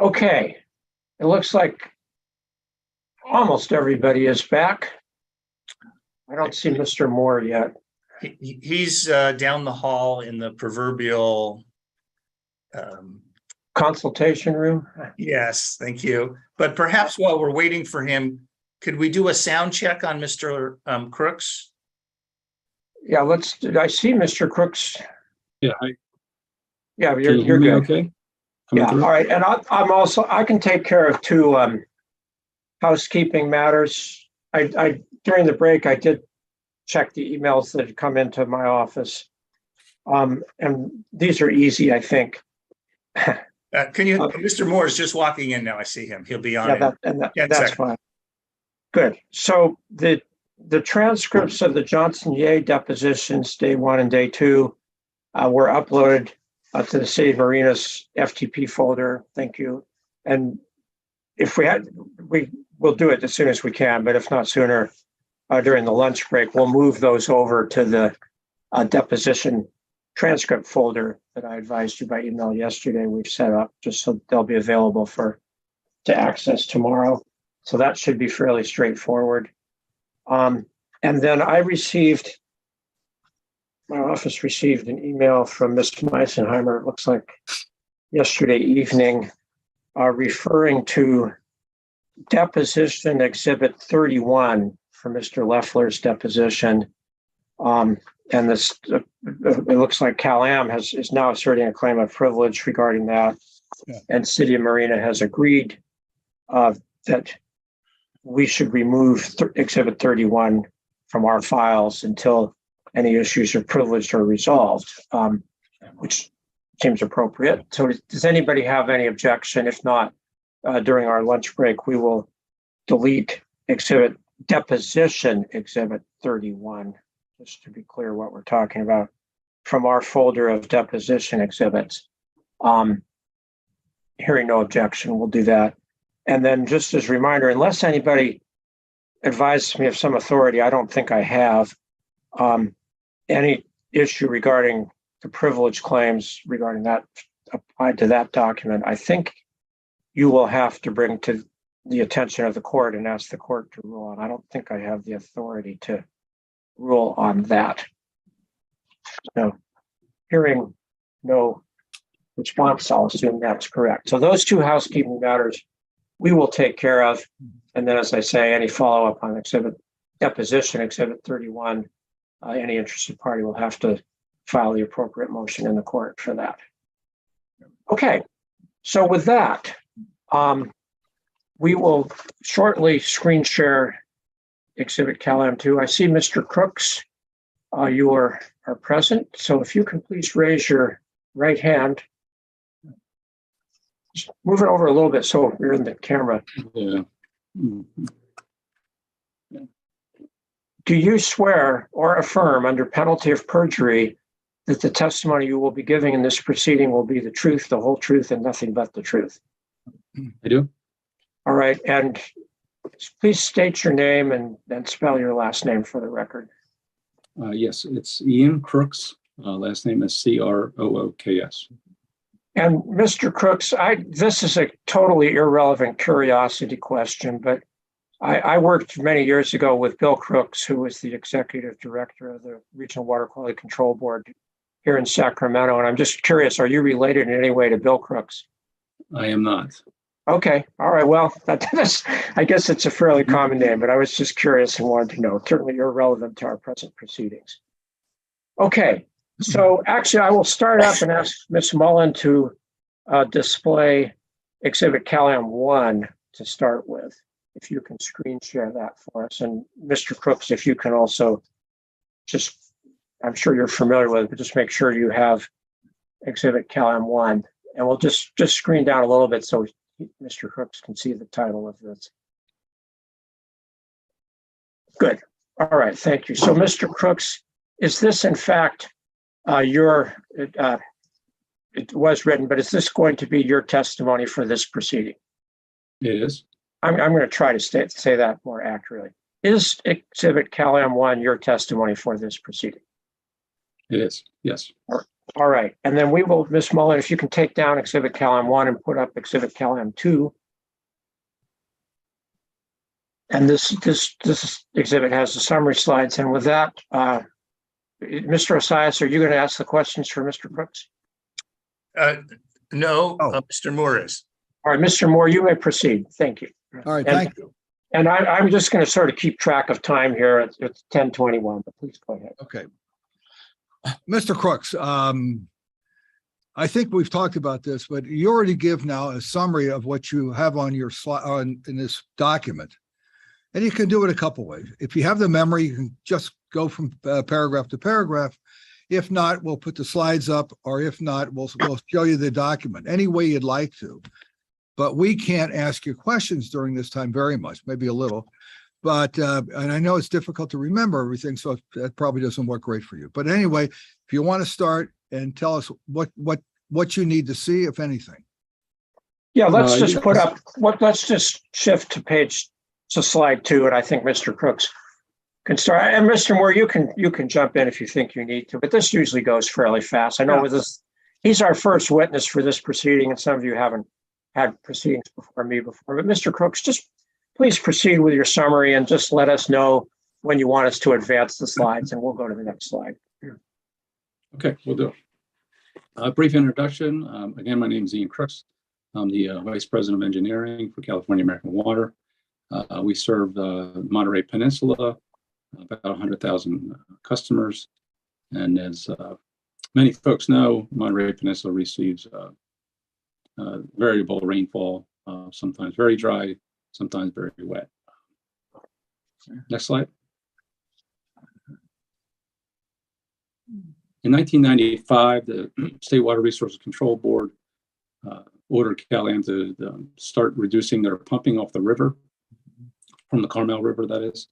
Okay, it looks like almost everybody is back. I don't see Mr. Moore yet. He's down the hall in the proverbial consultation room. Yes, thank you. But perhaps while we're waiting for him, could we do a sound check on Mr. Crooks? Yeah, I see Mr. Crooks. Yeah. Yeah, you're good. Okay. Yeah. All right. And I can take care of two housekeeping matters. I during the break, I did check the emails that had come into my office. And these are easy, I think. Can you, Mr. Moore is just walking in now. I see him. He'll be on. Yeah, that's fine. Good. So the transcripts of the Johnson Ye depositions, day 1 and day 2, were uploaded to the City of Marina's FTP folder. Thank you. And if we'll do it as soon as we can, but if not sooner, during the lunch break, we'll move those over to the deposition transcript folder that I advised you by email yesterday. We've set up just so they'll be available to access tomorrow. So that should be fairly straightforward. And then my office received an email from Mr. Meisenheimer, it looks like yesterday evening, referring to deposition exhibit 31 for Mr. Leffler's deposition. And this, it looks like Cal-Am is now asserting a claim of privilege regarding that. Yeah. And City of Marina has agreed that we should remove exhibit 31 from our files until any issues of privilege are resolved, which seems appropriate. So does anybody have any objection? If not, during our lunch break, we will delete deposition exhibit 31, just to be clear what we're talking about, from our folder of deposition exhibits. Hearing no objection, we'll do that. And then just as a reminder, unless anybody advises me of some authority, I don't think I have, any issue regarding the privilege claims regarding that applied to that document, I think you will have to bring to the attention of the court and ask the court to rule on. I don't think I have the authority to rule on that. So hearing no response, I'll assume that's correct. So those two housekeeping matters we will take care of. And then, as I say, any follow-up on deposition exhibit 31, any interested party will have to file the appropriate motion in the court for that. Okay, so with that, we will shortly screen share exhibit Cal-Am 2. I see Mr. Crooks, you are present. So if you can please raise your right hand. Just move it over a little bit so you're in the camera. Yeah. Do you swear or affirm under penalty of perjury that the testimony you will be giving in this proceeding will be the truth, the whole truth, and nothing but the truth? I do. All right. And please state your name and spell your last name for the record. Yes, it's Ian Crooks. Last name is Crooks. And Mr. Crooks, this is a totally irrelevant curiosity question, but I worked many years ago with Bill Crooks, who was the executive director of the Regional Water Quality Control Board here in Sacramento. And I'm just curious, are you related in any way to Bill Crooks? I am not. Okay. All right. Well, I guess it's a fairly common name, but I was just curious and wanted to know. Certainly irrelevant to our present proceedings. Okay. So actually, I will start up and ask Ms. Mullen to display exhibit Cal-Am 1 to start with. If you can screen share that for us. And Mr. Crooks, if you can also just, I'm sure you're familiar with it, but just make sure you have exhibit Cal-Am 1. And we'll just screen down a little bit so Mr. Crooks can see the title of this. Good. All right, thank you. So, Mr. Crooks, is this in fact it was written, but is this going to be your testimony for this proceeding? It is. I'm going to try to say that more accurately. Is Exhibit CalAm 1 your testimony for this proceeding? It is, yes. All right, and then we will, Ms. Mullen, if you can take down Exhibit CalAm 1 and put up Exhibit CalAm 2. And this exhibit has the summary slides. And with that, Mr. Osias, are you going to ask the questions for Mr. Crooks? No, Mr. Moore is. All right, Mr. Moore, you may proceed. Thank you. All right, thank you. And I'm just going to sort of keep track of time here. It's 10:21, but please go ahead. Okay. Mr. Crooks, I think we've talked about this, but you already give now a summary of what you have on your slide in this document. And you can do it a couple ways. If you have the memory, you can just go from paragraph to paragraph. If not, we'll put the slides up, or if not, we'll show you the document any way you'd like to. But we can't ask you questions during this time very much, maybe a little. But and I know it's difficult to remember everything, so that probably doesn't work great for you. But anyway, if you want to start and tell us what you need to see, if anything. Yeah, let's just put up let's just shift to slide 2, and I think Mr. Crooks can start. And Mr. Moore, you can jump in if you think you need to, but this usually goes fairly fast. I know with this, he's our first witness for this proceeding, and some of you haven't had proceedings before me before. But Mr. Crooks, just please proceed with your summary and just let us know when you want us to advance the slides, and we'll go to the next slide. Okay, we'll do. A brief introduction. Again, my name is Ian Crooks. I'm the Vice President of Engineering for California American Water. We serve the Monterey Peninsula, about 100,000 customers. And as many folks know, Monterey Peninsula receives variable rainfall, sometimes very dry, sometimes very wet. Next slide. In 1995, the State Water Resources Control Board ordered CalAm to start reducing their pumping off the river, from the Carmel River, that is,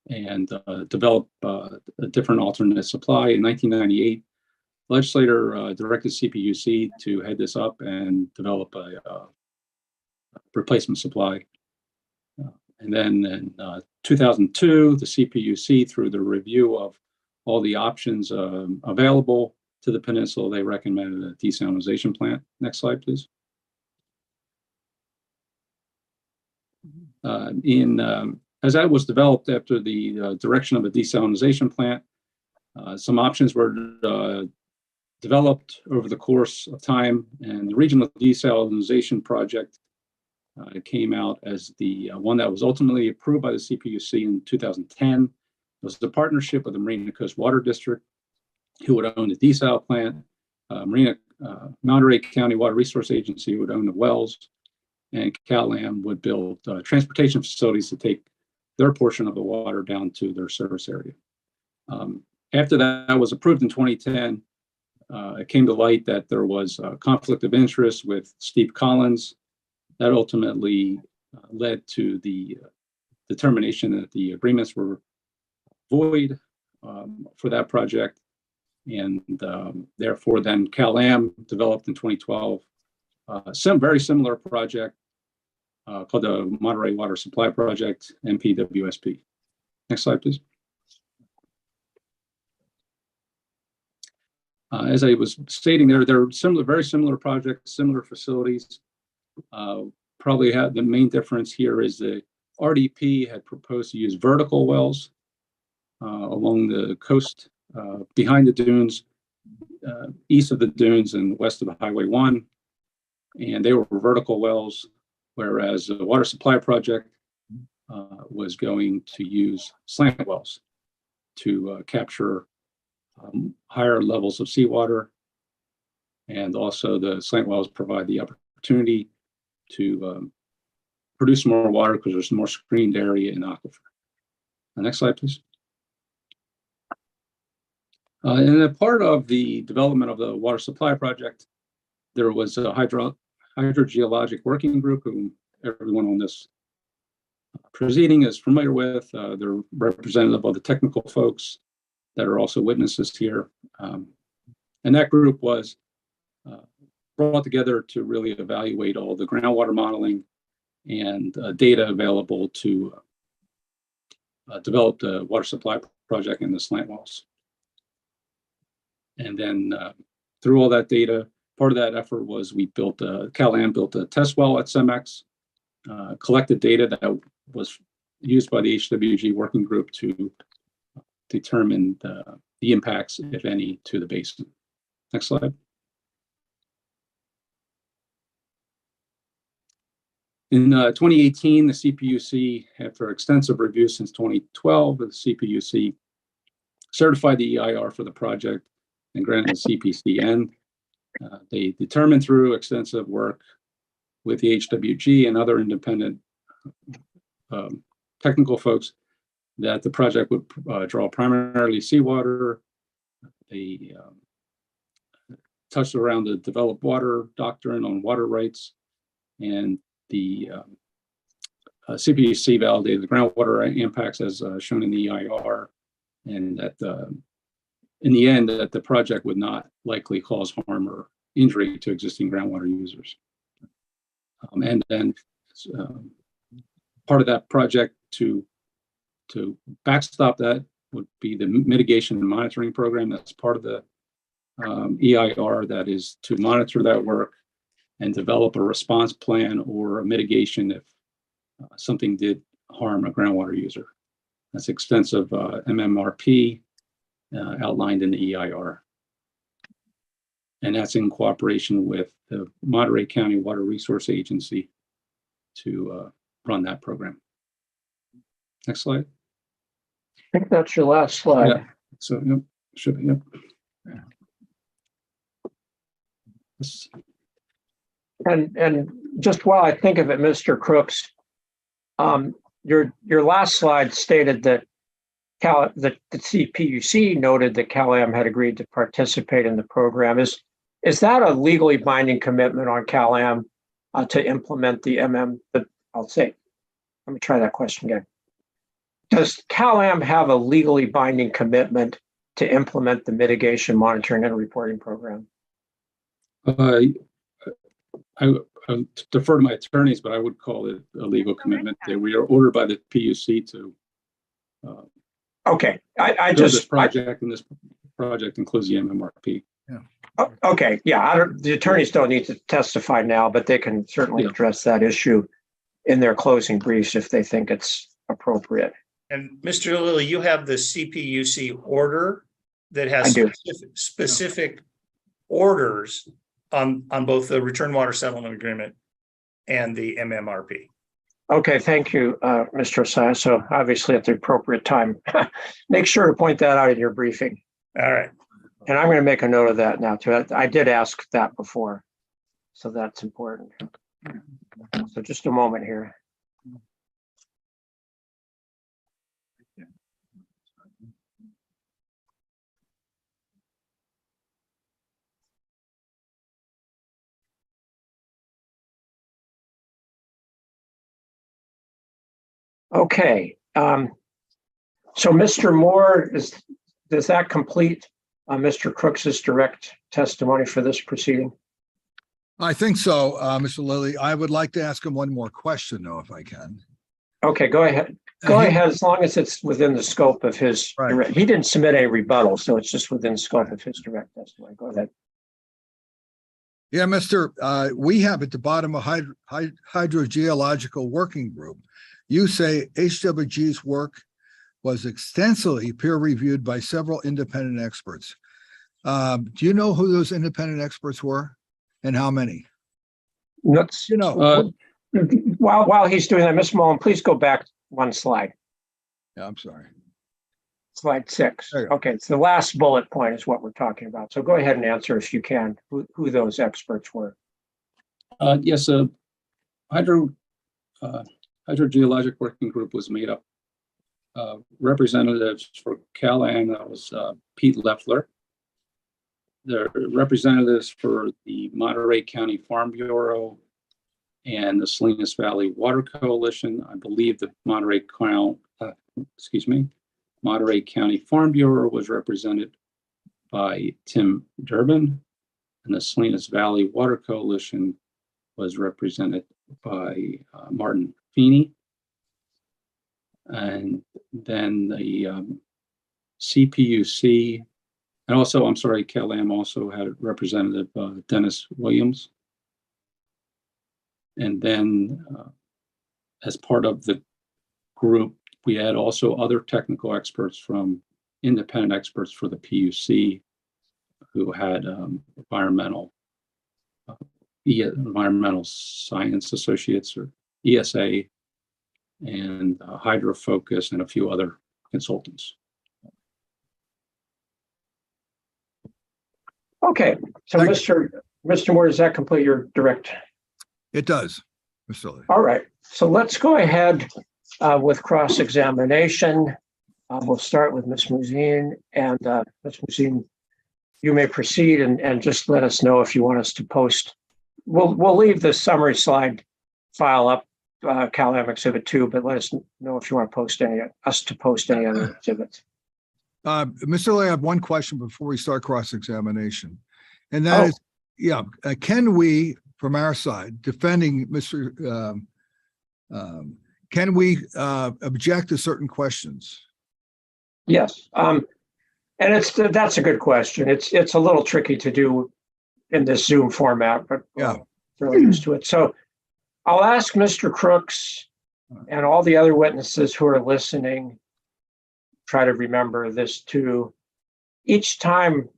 and develop a different alternate supply. In 1998, the legislator directed CPUC to head this up and develop a replacement supply. And then in 2002, the CPUC, through the review of all the options available to the peninsula, they recommended a desalination plant. Next slide, please. As that was developed after the direction of a desalination plant, some options were developed over the course of time, and the regional desalination project came out as the one that was ultimately approved by the CPUC in 2010. It was the partnership with the Marina Coast Water District, who would own the desal plant, Monterey County Water Resource Agency would own the wells, and CalAm would build transportation facilities to take their portion of the water down to their service area. After that was approved in 2010, it came to light that there was a conflict of interest with Steve Collins. That ultimately led to the determination that the agreements were void for that project. And therefore, then CalAm developed in 2012 some very similar project called the Monterey Water Supply Project, MPWSP. Next slide, please. As I was stating, there are very similar projects, similar facilities. Probably the main difference here is the RDP had proposed to use vertical wells along the coast, behind the dunes, east of the dunes and west of the Highway 1. And they were vertical wells, whereas the water supply project was going to use slant wells to capture higher levels of seawater. And also the slant wells provide the opportunity to produce more water because there's more screened area in aquifer. Next slide, please. And a part of the development of the water supply project, there was a hydrogeologic working group, whom everyone on this proceeding is familiar with. They're representative of the technical folks that are also witnesses here. And that group was brought together to really evaluate all the groundwater modeling and data available to develop the water supply project in the slant walls. And then through all that data, part of that effort was we built Cal-Am built a test well at CEMEX, collected data that was used by the HWG working group to determine the impacts, if any, to the basin. Next slide. In 2018, the CPUC, after extensive review since 2012, the CPUC certified the EIR for the project and granted the CPCN. They determined through extensive work with the HWG and other independent technical folks that the project would draw primarily seawater. They touched around the developed water doctrine on water rights, and the CPUC validated the groundwater impacts as shown in the EIR, and that in the end that the project would not likely cause harm or injury to existing groundwater users. And then part of that project to backstop that would be the mitigation and monitoring program. That's part of the EIR, that is to monitor that work and develop a response plan or a mitigation if something did harm a groundwater user. That's extensive MMRP outlined in the EIR. And that's in cooperation with the Monterey County Water Resource Agency to run that program. Next slide. I think that's your last slide. Yeah. So, yep, should be, yep. And just while I think of it, Mr. Crooks, your last slide stated that the CPUC noted that Cal-Am had agreed to participate in the program. Is that a legally binding commitment on Cal-Am to implement the I'll say, let me try that question again. Does Cal-Am have a legally binding commitment to implement the mitigation, monitoring, and reporting program? I defer to my attorneys, but I would call it a legal commitment. We are ordered by the PUC to. Okay, I just this project, and this project includes the MMRP. Yeah. Okay, yeah. The attorneys don't need to testify now, but they can certainly address that issue in their closing briefs if they think it's appropriate. And Mr. Lilly, you have the CPUC order that has specific orders on both the return water settlement agreement and the MMRP. Okay, thank you, Mr. Osai. So obviously at the appropriate time, make sure to point that out in your briefing. All right. And I'm going to make a note of that now too. I did ask that before, so that's important. So just a moment here. Okay, so Mr. Moore, does that complete Mr. Crooks's direct testimony for this proceeding? I think so, Mr. Lilly. I would like to ask him one more question, though, if I can. Okay, go ahead. Go ahead, as long as it's within the scope of his. Right. He didn't submit a rebuttal, so it's just within the scope of his direct testimony. Go ahead. Yeah, we have at the bottom a hydrogeological working group. You say HWG's work was extensively peer-reviewed by several independent experts. Do you know who those independent experts were and how many? Let's, while he's doing that, Ms. Mullen, please go back one slide. Yeah, I'm sorry. Slide 6. Okay, it's the last bullet point is what we're talking about. So go ahead and answer if you can who those experts were. Yes, hydrogeologic working group was made up representatives for Cal-Am. That was Pete Leffler. The representatives for the Monterey County Farm Bureau and the Salinas Valley Water Coalition. I believe the Monterey County Farm Bureau was represented by Tim Durbin, and the Salinas Valley Water Coalition was represented by Martin Feeney. And then the CPUC, and also, I'm sorry, CalAm also had a representative, Dennis Williams. And then as part of the group, we had also other technical experts from independent experts for the PUC who had environmental science associates, or ESA, and Hydro Focus, and a few other consultants. Okay, so Mr. Moore, does that complete your direct? It does, Mr. Lee. All right, so let's go ahead with cross-examination. We'll start with Ms. Muzine, and Ms. Muzine, you may proceed and just let us know if you want us to post. We'll leave the summary slide file up, CalAm Exhibit 2, but let us know if you want to post any other exhibits. Mr. Lee, I have one question before we start cross-examination. And that is, can we, from our side, defending Mr. Can we object to certain questions? Yes, and that's a good question. It's a little tricky to do in this Zoom format, but we're used to it. So I'll ask Mr. Crooks and all the other witnesses who are listening, try to remember this too. Each time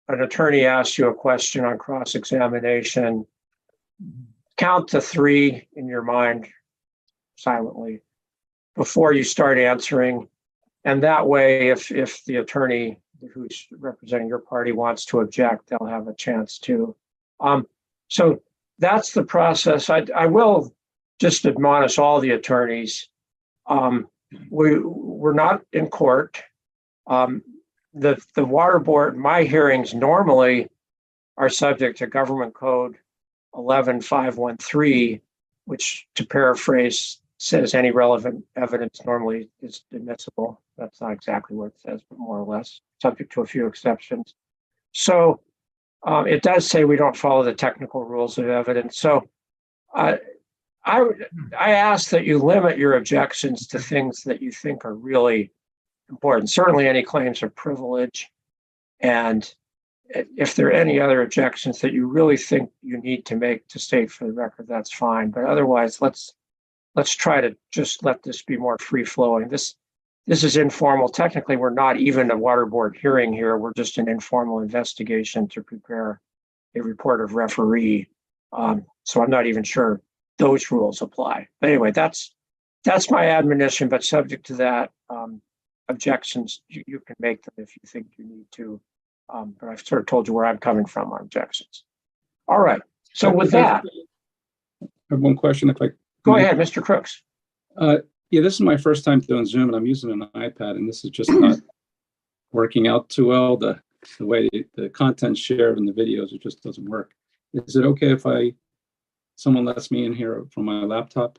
an attorney asks you a question on cross-examination, count to 3 in your mind silently before you start answering. And that way, if the attorney who's representing your party wants to object, they'll have a chance to. So that's the process. I will just admonish all the attorneys. We're not in court. The water board, my hearings normally are subject to Government Code 11513, which, to paraphrase, says any relevant evidence normally is admissible. That's not exactly what it says, but more or less, subject to a few exceptions. So it does say we don't follow the technical rules of evidence. So I ask that you limit your objections to things that you think are really important. Certainly any claims of privilege. And if there are any other objections that you really think you need to make to state for the record, that's fine. But otherwise, let's try to just let this be more free flowing. This is informal. Technically, we're not even a water board hearing here. We're just an informal investigation to prepare a report of referee. So I'm not even sure those rules apply. But anyway, that's my admonition, but subject to that, objections, you can make them if you think you need to. But I've sort of told you where I'm coming from on objections. All right, so with that. I have one question if I Go ahead, Mr. Crooks. Yeah, this is my first time doing Zoom, and I'm using an iPad, and this is just not working out too well. The way the content's shared and the videos, it just doesn't work. Is it okay if someone lets me in here from my laptop?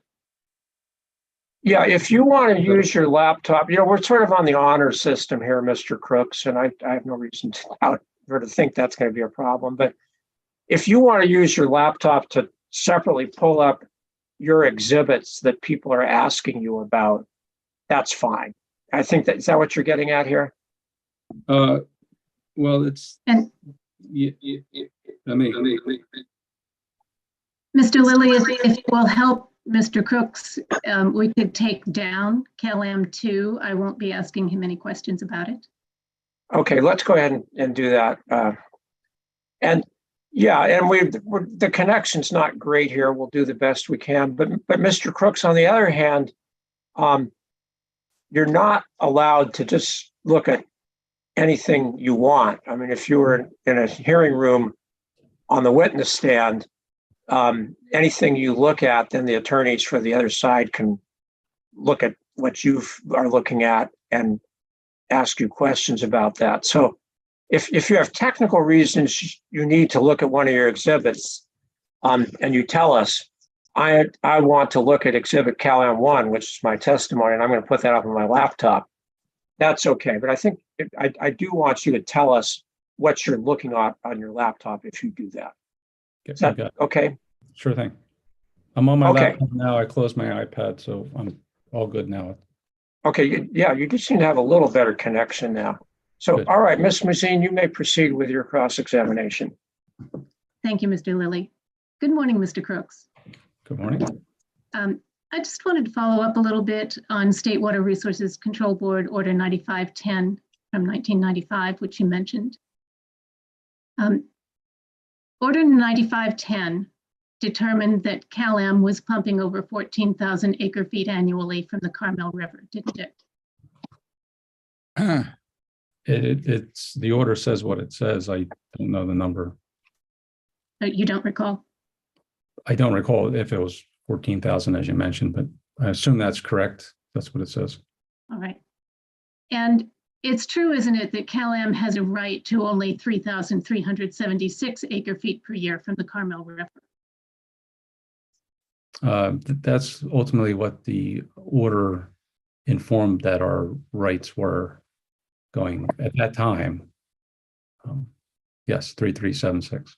Yeah, if you want to use your laptop, we're sort of on the honor system here, Mr. Crooks, and I have no reason to think that's going to be a problem. But if you want to use your laptop to separately pull up your exhibits that people are asking you about, that's fine. I think is that what you're getting at here? Well, it's. And Mr. Lilly, if it will help Mr. Crooks, we could take down CalAm 2. I won't be asking him any questions about it. Okay, let's go ahead and do that. And the connection's not great here. We'll do the best we can. But Mr. Crooks, on the other hand, you're not allowed to just look at anything you want. I mean, if you were in a hearing room on the witness stand, anything you look at, then the attorneys for the other side can look at what you are looking at and ask you questions about that. So if you have technical reasons you need to look at one of your exhibits, and you tell us, I want to look at Exhibit CalAm 1, which is my testimony, and I'm going to put that up on my laptop. That's okay. But I think I do want you to tell us what you're looking at on your laptop if you do that. Is that okay? Sure thing. I'm on my Okay. laptop now. I closed my iPad, so I'm all good now. Okay. Yeah, you just seem to have a little better connection now. So, Good. all right, Ms. Mazine, you may proceed with your cross-examination. Thank you, Mr. Lilly. Good morning, Mr. Crooks. Good morning. I just wanted to follow up a little bit on State Water Resources Control Board Order 9510 from 1995, which you mentioned. Order 9510 determined that CalAm was pumping over 14,000 acre feet annually from the Carmel River, didn't it? It's the order says what it says. I don't know the number. You don't recall? I don't recall if it was 14,000 as you mentioned, but I assume that's correct. That's what it says. All right. And it's true, isn't it, that CalAm has a right to only 3,376 acre feet per year from the Carmel River? That's ultimately what the order informed that our rights were going at that time. Yes, 3,376.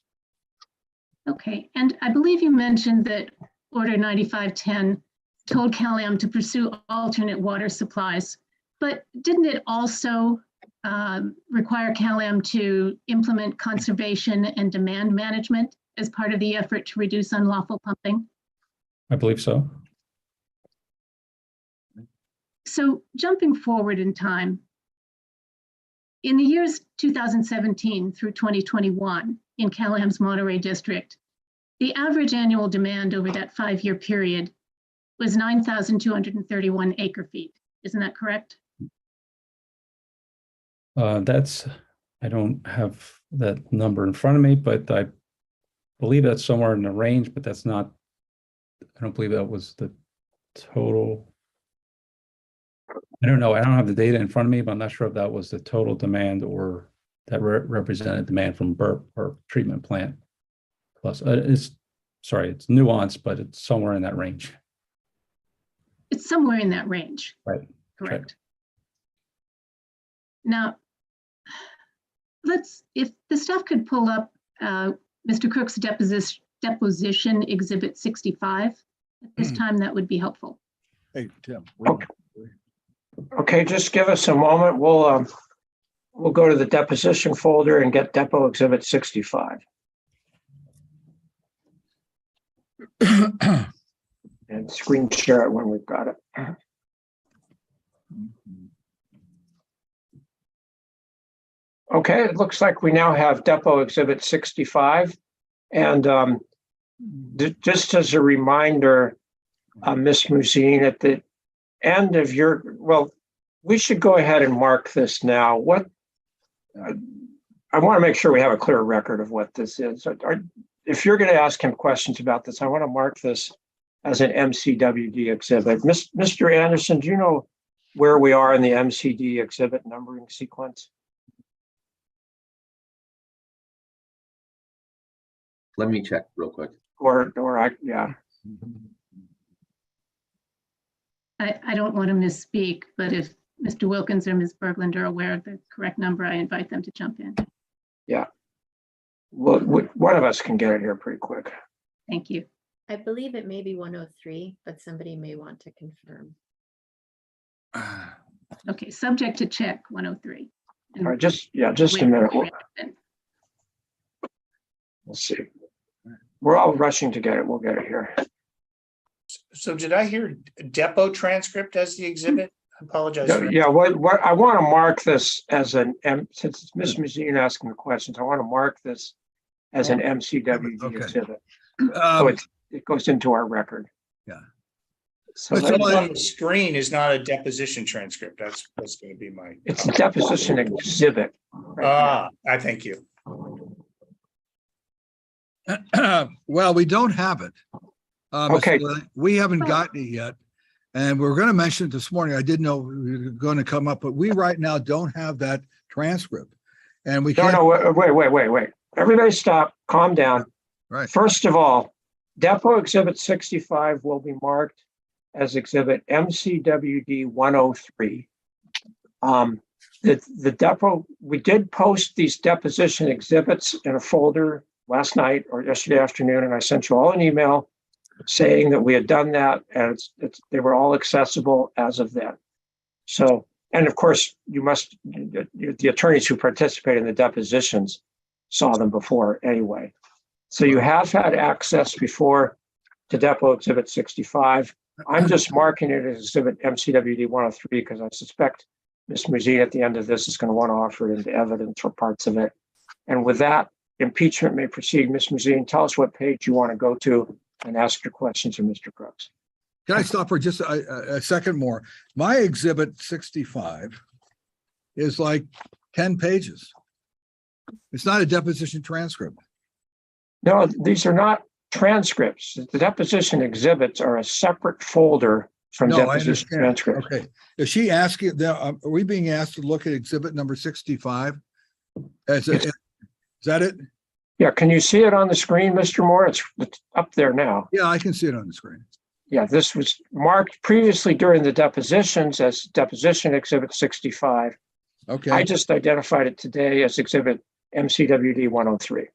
Okay, and I believe you mentioned that Order 9510 told CalAm to pursue alternate water supplies, but didn't it also require CalAm to implement conservation and demand management as part of the effort to reduce unlawful pumping? I believe so. So jumping forward in time, in the years 2017 through 2021 in CalAm's Monterey district, the average annual demand over that 5-year period was 9,231 acre feet. Isn't that correct? I don't have that number in front of me, but I believe that's somewhere in the range, but that's not, I don't believe that was the total. I don't know. I don't have the data in front of me, but I'm not sure if that was the total demand or that represented demand from burp or treatment plant. Plus, it's nuanced, but it's somewhere in that range. It's somewhere in that range. Right. Correct. Right. Now, if the staff could pull up Mr. Crook's deposition exhibit 65 at this time, that would be helpful. Hey, Tim. Okay, just give us a moment. We'll go to the deposition folder and get Depo Exhibit 65. And screen share it when we've got it. Okay, it looks like we now have Depo Exhibit 65. And just as a reminder, Ms. Musine, at the end of we should go ahead and mark this now. I want to make sure we have a clear record of what this is. If you're going to ask him questions about this, I want to mark this as an MCWD exhibit. Mr. Anderson, do you know where we are in the MCD exhibit numbering sequence? Let me check real quick. Yeah. I don't want to misspeak, but if Mr. Wilkins or Ms. Berglund are aware of the correct number, I invite them to jump in. Yeah. Well, one of us can get it here pretty quick. Thank you. I believe it may be 103, but somebody may want to confirm. Okay, subject to check 103. All right, just a minute. We'll see. We're all rushing to get it. We'll get it here. So did I hear Depo transcript as the exhibit? I apologize. Yeah, what I want to mark this as since it's Ms. Mazine asking the questions, I want to mark this as an MCWD exhibit. So it goes into our record. Yeah. So what's on the screen is not a deposition transcript. That's going to be my. It's a deposition exhibit. I thank you. Well, we don't have it. Okay. We haven't gotten it yet. And we're going to mention it this morning. I didn't know we were going to come up, but we right now don't have that transcript. And we can't. No, wait. Everybody stop, calm down. Right. First of all, Depot Exhibit 65 will be marked as Exhibit MCWD 103. The depot, we did post these deposition exhibits in a folder last night or yesterday afternoon, and I sent you all an email saying that we had done that, and they were all accessible as of then. So, and of course, the attorneys who participate in the depositions saw them before anyway. So you have had access before to Depot Exhibit 65. I'm just marking it as Exhibit MCWD 103 because I suspect Ms. Muzine at the end of this is going to want to offer it into evidence or parts of it. And with that, impeachment may proceed. Ms. Muzine, tell us what page you want to go to and ask your questions of Mr. Crooks. Can I stop for just a second more? My Exhibit 65 is like 10 pages. It's not a deposition transcript. No, these are not transcripts. The deposition exhibits are a separate folder from deposition transcripts. Okay. Is she asking, are we being asked to look at exhibit number 65? Is that it? Yeah. Can you see it on the screen, Mr. Moore? It's up there now. Yeah, I can see it on the screen. Yeah, this was marked previously during the depositions as deposition exhibit 65. Okay. I just identified it today as exhibit MCWD 103.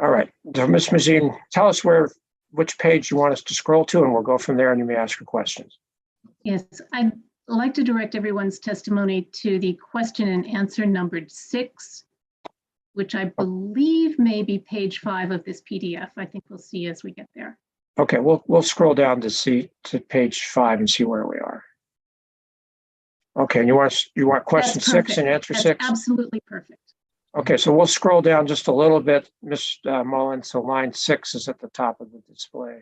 All right, so Ms. Muzine, tell us which page you want us to scroll to, and we'll go from there and you may ask your questions. Yes, I'd like to direct everyone's testimony to the question and answer numbered 6, which I believe may be page 5 of this PDF. I think we'll see as we get there. Okay, we'll scroll down to page 5 and see where we are. Okay, and you want question 6 and answer 6? Absolutely perfect. Okay, so we'll scroll down just a little bit, Ms. Mullen. So line 6 is at the top of the display.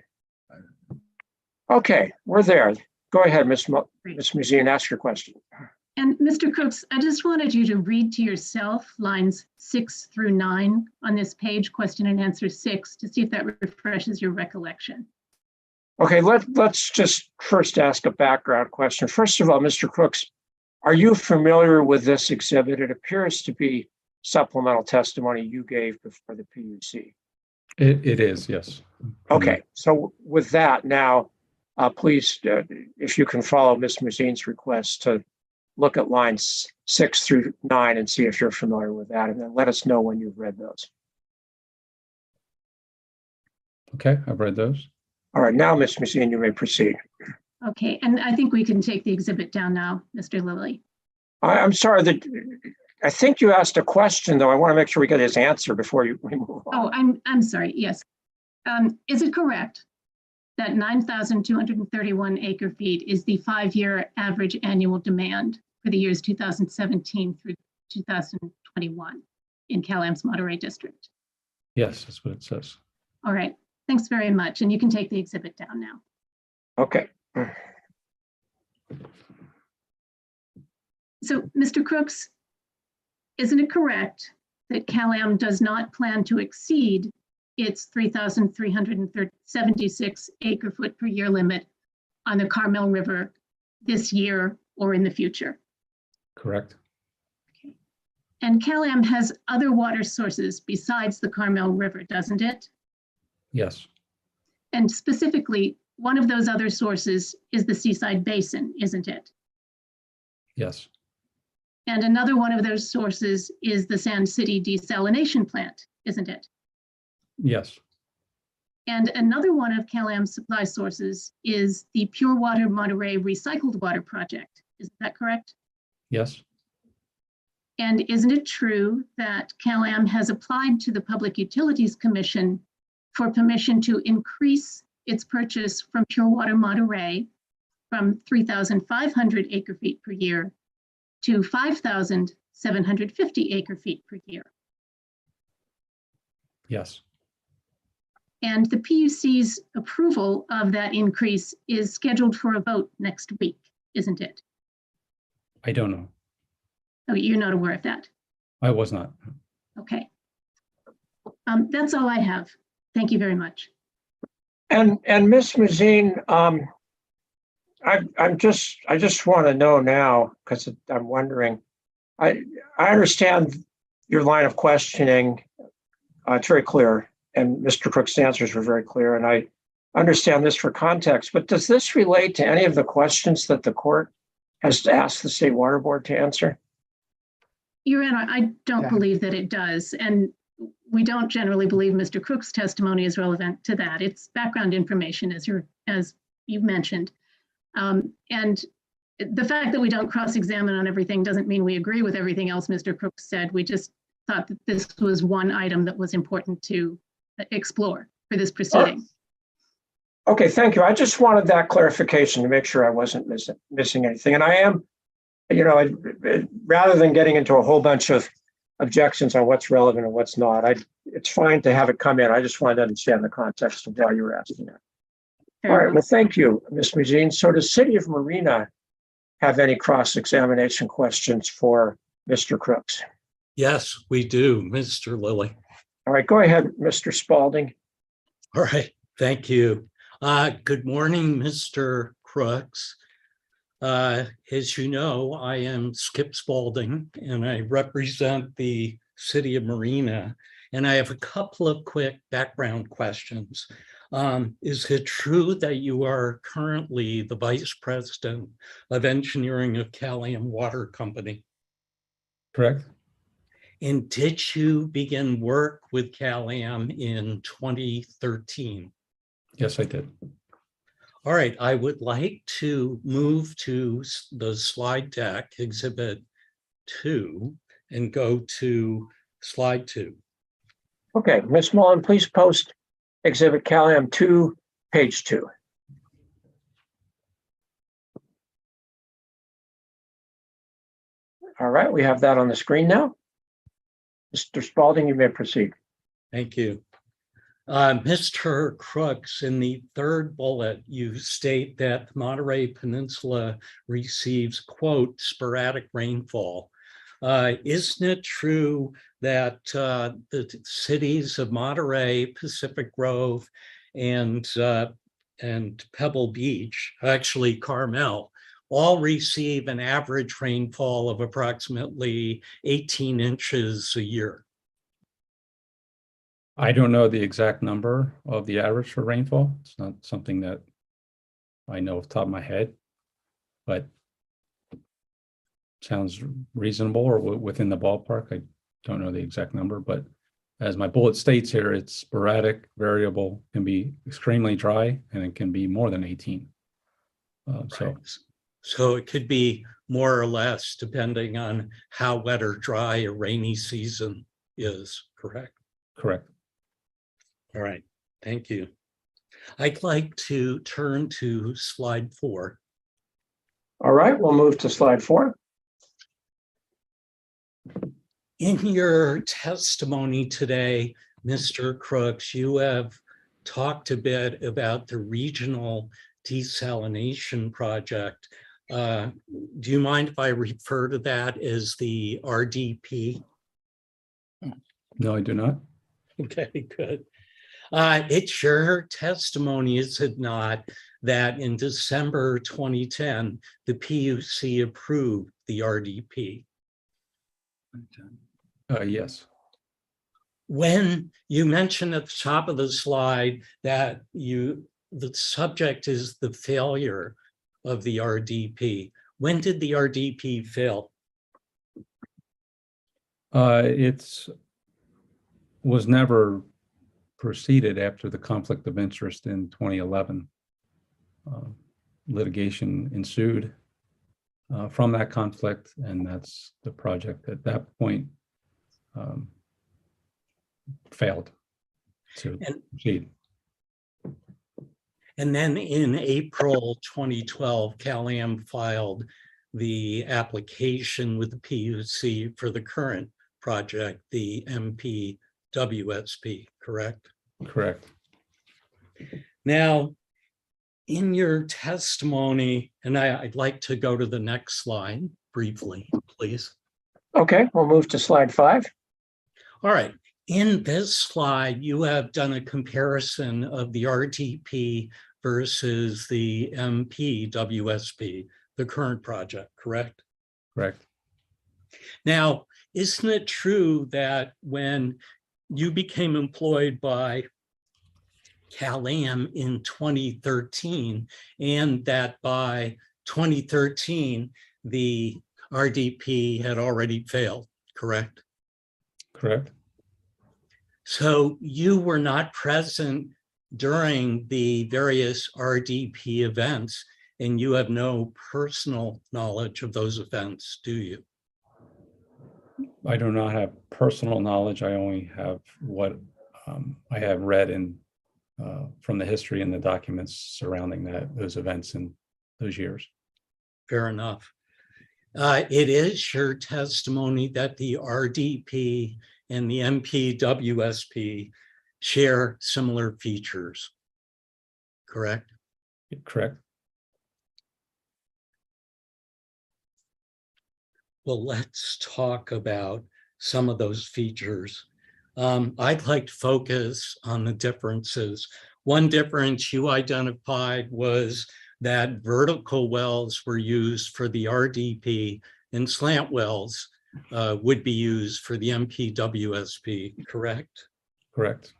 Okay, we're there. Go ahead, Ms. Muzine, ask your question. And Mr. Crooks, I just wanted you to read to yourself lines 6 through 9 on this page, question and answer 6, to see if that refreshes your recollection. Okay, let's just first ask a background question. First of all, Mr. Crooks, are you familiar with this exhibit? It appears to be supplemental testimony you gave before the PUC. It is, yes. Okay, so with that now, please, if you can follow Ms. Muzine's request to look at lines 6 through 9 and see if you're familiar with that, and then let us know when you've read those. Okay, I've read those. All right, now, Ms. Muzine, you may proceed. Okay, and I think we can take the exhibit down now, Mr. Lilly. I'm sorry that I think you asked a question, though. I want to make sure we get his answer before we move on. Oh, I'm sorry. Yes. Is it correct that 9,231 acre feet is the 5-year average annual demand for the years 2017 through 2021 in Cal-Am's Monterey District? Yes, that's what it says. All right. Thanks very much. And you can take the exhibit down now. Okay. So, Mr. Crooks, isn't it correct that Cal-Am does not plan to exceed its 3,376 acre foot per year limit on the Carmel River this year or in the future? Correct. Okay. And Cal-Am has other water sources besides the Carmel River, doesn't it? Yes. And specifically, one of those other sources is the Seaside Basin, isn't it? Yes. And another one of those sources is the Sand City desalination plant, isn't it? Yes. And another one of Cal-Am's supply sources is the Pure Water Monterey Recycled Water Project. Is that correct? Yes. And isn't it true that Cal-Am has applied to the Public Utilities Commission for permission to increase its purchase from Pure Water Monterey from 3,500 acre feet per year to 5,750 acre feet per year? Yes. And the PUC's approval of that increase is scheduled for a vote next week, isn't it? I don't know. Oh, you're not aware of that? I was not. Okay. That's all I have. Thank you very much. And Ms. Muzine, I just want to know now, because I'm wondering, I understand your line of questioning. It's very clear. and Mr. Crook's answers were very clear, and I understand this for context, but does this relate to any of the questions that the court has asked the State Water Board to answer? Your Honor, I don't believe that it does. And we don't generally believe Mr. Crook's testimony is relevant to that. It's background information, as you mentioned. And the fact that we don't cross-examine on everything doesn't mean we agree with everything else Mr. Crook said. We just thought that this was one item that was important to explore for this proceeding. Okay, thank you. I just wanted that clarification to make sure I wasn't missing anything. And I am, rather than getting into a whole bunch of objections on what's relevant and what's not, it's fine to have it come in. I just wanted to understand the context of why you were asking that. All right, well, thank you, Ms. Mugine. So does City of Marina have any cross-examination questions for Mr. Crooks? Yes, we do, Mr. Lilly. All right, go ahead, Mr. Spalding. All right, thank you. Good morning, Mr. Crooks. As you know, I am Skip Spalding, and I represent the City of Marina, and I have a couple of quick background questions. Is it true that you are currently the Vice President of Engineering of Callium Water Company? Correct. And did you begin work with Callium in 2013? Yes, I did. All right, I would like to move to the slide deck, Exhibit 2, and go to slide 2. Okay, Ms. Mullen, please post Exhibit Callium 2, page 2. All right, we have that on the screen now. Mr. Spalding, you may proceed. Thank you. Mr. Crooks, in the third bullet, you state that the Monterey Peninsula receives, quote, sporadic rainfall. Isn't it true that the cities of Monterey, Pacific Grove, and Pebble Beach, actually Carmel, all receive an average rainfall of approximately 18 inches a year? I don't know the exact number of the average for rainfall. It's not something that I know off the top of my head, but sounds reasonable or within the ballpark. I don't know the exact number, but as my bullet states here, it's sporadic, variable, can be extremely dry, and it can be more than 18. So it could be more or less depending on how wet or dry a rainy season is, correct? Correct. All right, thank you. I'd like to turn to slide 4. All right, we'll move to slide 4. In your testimony today, Mr. Crooks, you have talked a bit about the regional desalination project. Do you mind if I refer to that as the RDP? No, I do not. Okay, good. It's your testimony, is it not, that in December 2010, the PUC approved the RDP? Yes. When you mentioned at the top of the slide that the subject is the failure of the RDP, when did the RDP fail? It was never proceeded after the conflict of interest in 2011. Litigation ensued from that conflict, and that's the project at that point failed to proceed. And then in April 2012, Callium filed the application with the PUC for the current project, the MPWSP, correct? Correct. Now, in your testimony, and I'd like to go to the next slide briefly, please. Okay, we'll move to slide 5. All right. In this slide, you have done a comparison of the RDP versus the MPWSP, the current project, correct? Correct. Now, isn't it true that when you became employed by Cal-Am in 2013, and that by 2013, the RDP had already failed, correct? Correct. So you were not present during the various RDP events, and you have no personal knowledge of those events, do you? I do not have personal knowledge. I only have what I have read in from the history and the documents surrounding those events in those years. Fair enough. It is your testimony that the RDP and the MPWSP share similar features, correct? Correct. Well, let's talk about some of those features. I'd like to focus on the differences. One difference you identified was that vertical wells were used for the RDP and slant wells would be used for the MPWSP, correct? Correct.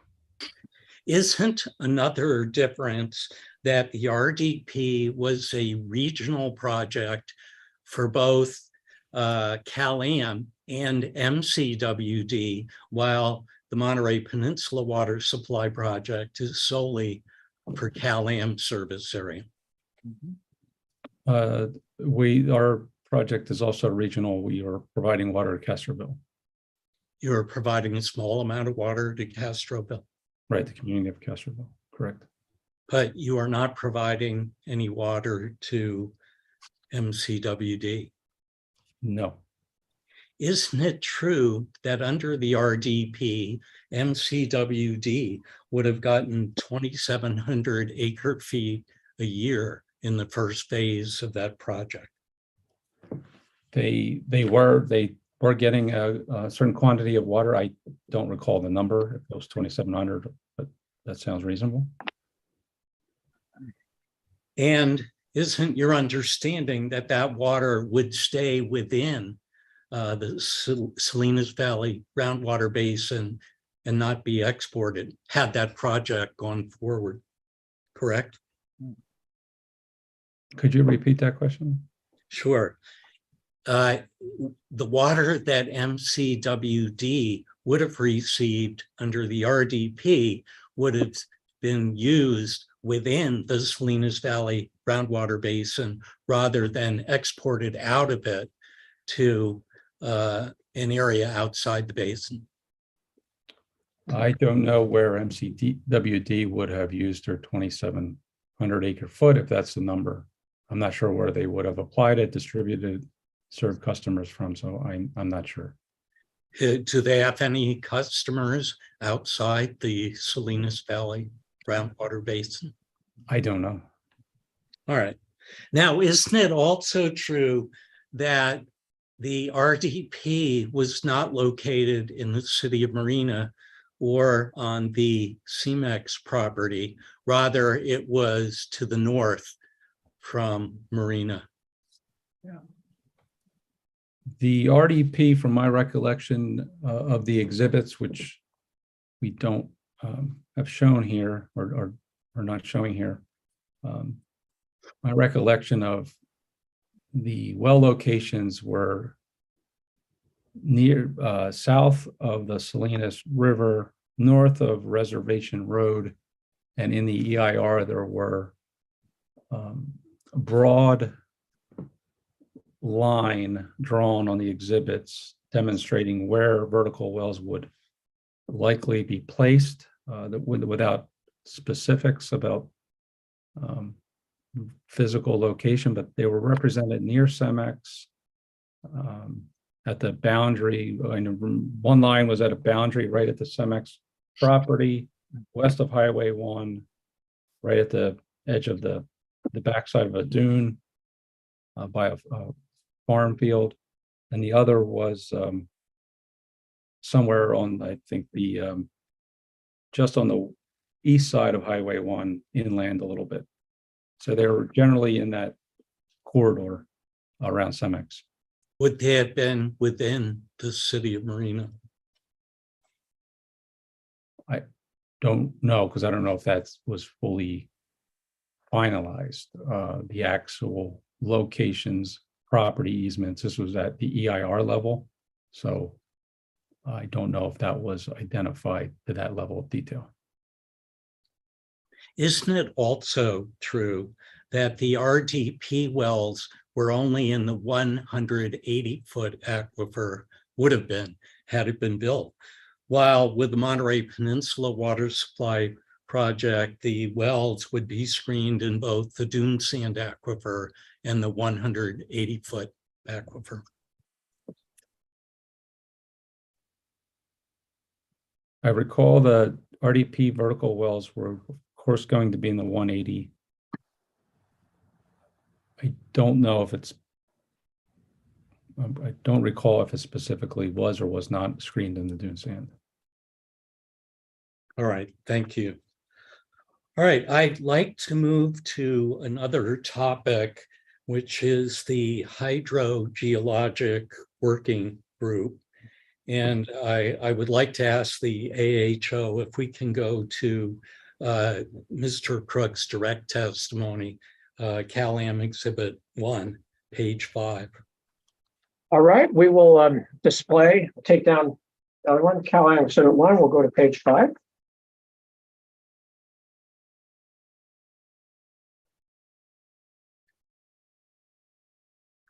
Isn't another difference that the RDP was a regional project for both Cal-Am and MCWD, while the Monterey Peninsula Water Supply Project is solely for Cal-Am service area? Our project is also regional. We are providing water to Castroville. You're providing a small amount of water to Castroville. Right, the community of Castroville, correct. But you are not providing any water to MCWD. No. Isn't it true that under the RDP, MCWD would have gotten 2,700 acre feet a year in the first phase of that project? They were getting a certain quantity of water. I don't recall the number, if it was 2,700, but that sounds reasonable. And isn't your understanding that that water would stay within the Salinas Valley groundwater basin and not be exported had that project gone forward, correct? Could you repeat that question? Sure. The water that MCWD would have received under the RDP would have been used within the Salinas Valley groundwater basin rather than exported out of it to an area outside the basin. I don't know where MCWD would have used their 2,700 acre foot, if that's the number. I'm not sure where they would have applied it, distributed, served customers from, so I'm not sure. Do they have any customers outside the Salinas Valley groundwater basin? I don't know. All right. Now, isn't it also true that the RDP was not located in the city of Marina or on the CMEX property? Rather, it was to the north from Marina. Yeah. The RDP, from my recollection of the exhibits, which we don't have shown here or not showing here, my recollection of the well locations were near south of the Salinas River, north of Reservation Road, and in the EIR there were a broad line drawn on the exhibits demonstrating where vertical wells would likely be placed, without specifics about physical location, but they were represented near CEMEX, at the boundary. One line was at a boundary right at the CEMEX property, west of Highway 1, right at the edge of the backside of a dune by a farm field, and the other was somewhere on, I think, the just on the east side of Highway 1, inland a little bit. So they were generally in that corridor around CEMEX. Would they have been within the city of Marina? Don't know, because I don't know if that was fully finalized. The actual locations, property easements, this was at the EIR level. So I don't know if that was identified to that level of detail. Isn't it also true that the RDP wells were only in the 180-foot aquifer, would have been, had it been built? While with the Monterey Peninsula Water Supply Project, the wells would be screened in both the dune sand aquifer and the 180-foot aquifer. I recall the RDP vertical wells were, of course, going to be in the 180. I don't know if it's, I don't recall if it specifically was or was not screened in the dune sand. All right, thank you. All right, I'd like to move to another topic, which is the hydrogeologic working group. And I would like to ask the AHO if we can go to Mr. Crook's direct testimony, Cal-Am Exhibit 1, page 5. All right, we will display, take down the other one, Cal-Am Exhibit 1. We'll go to page 5.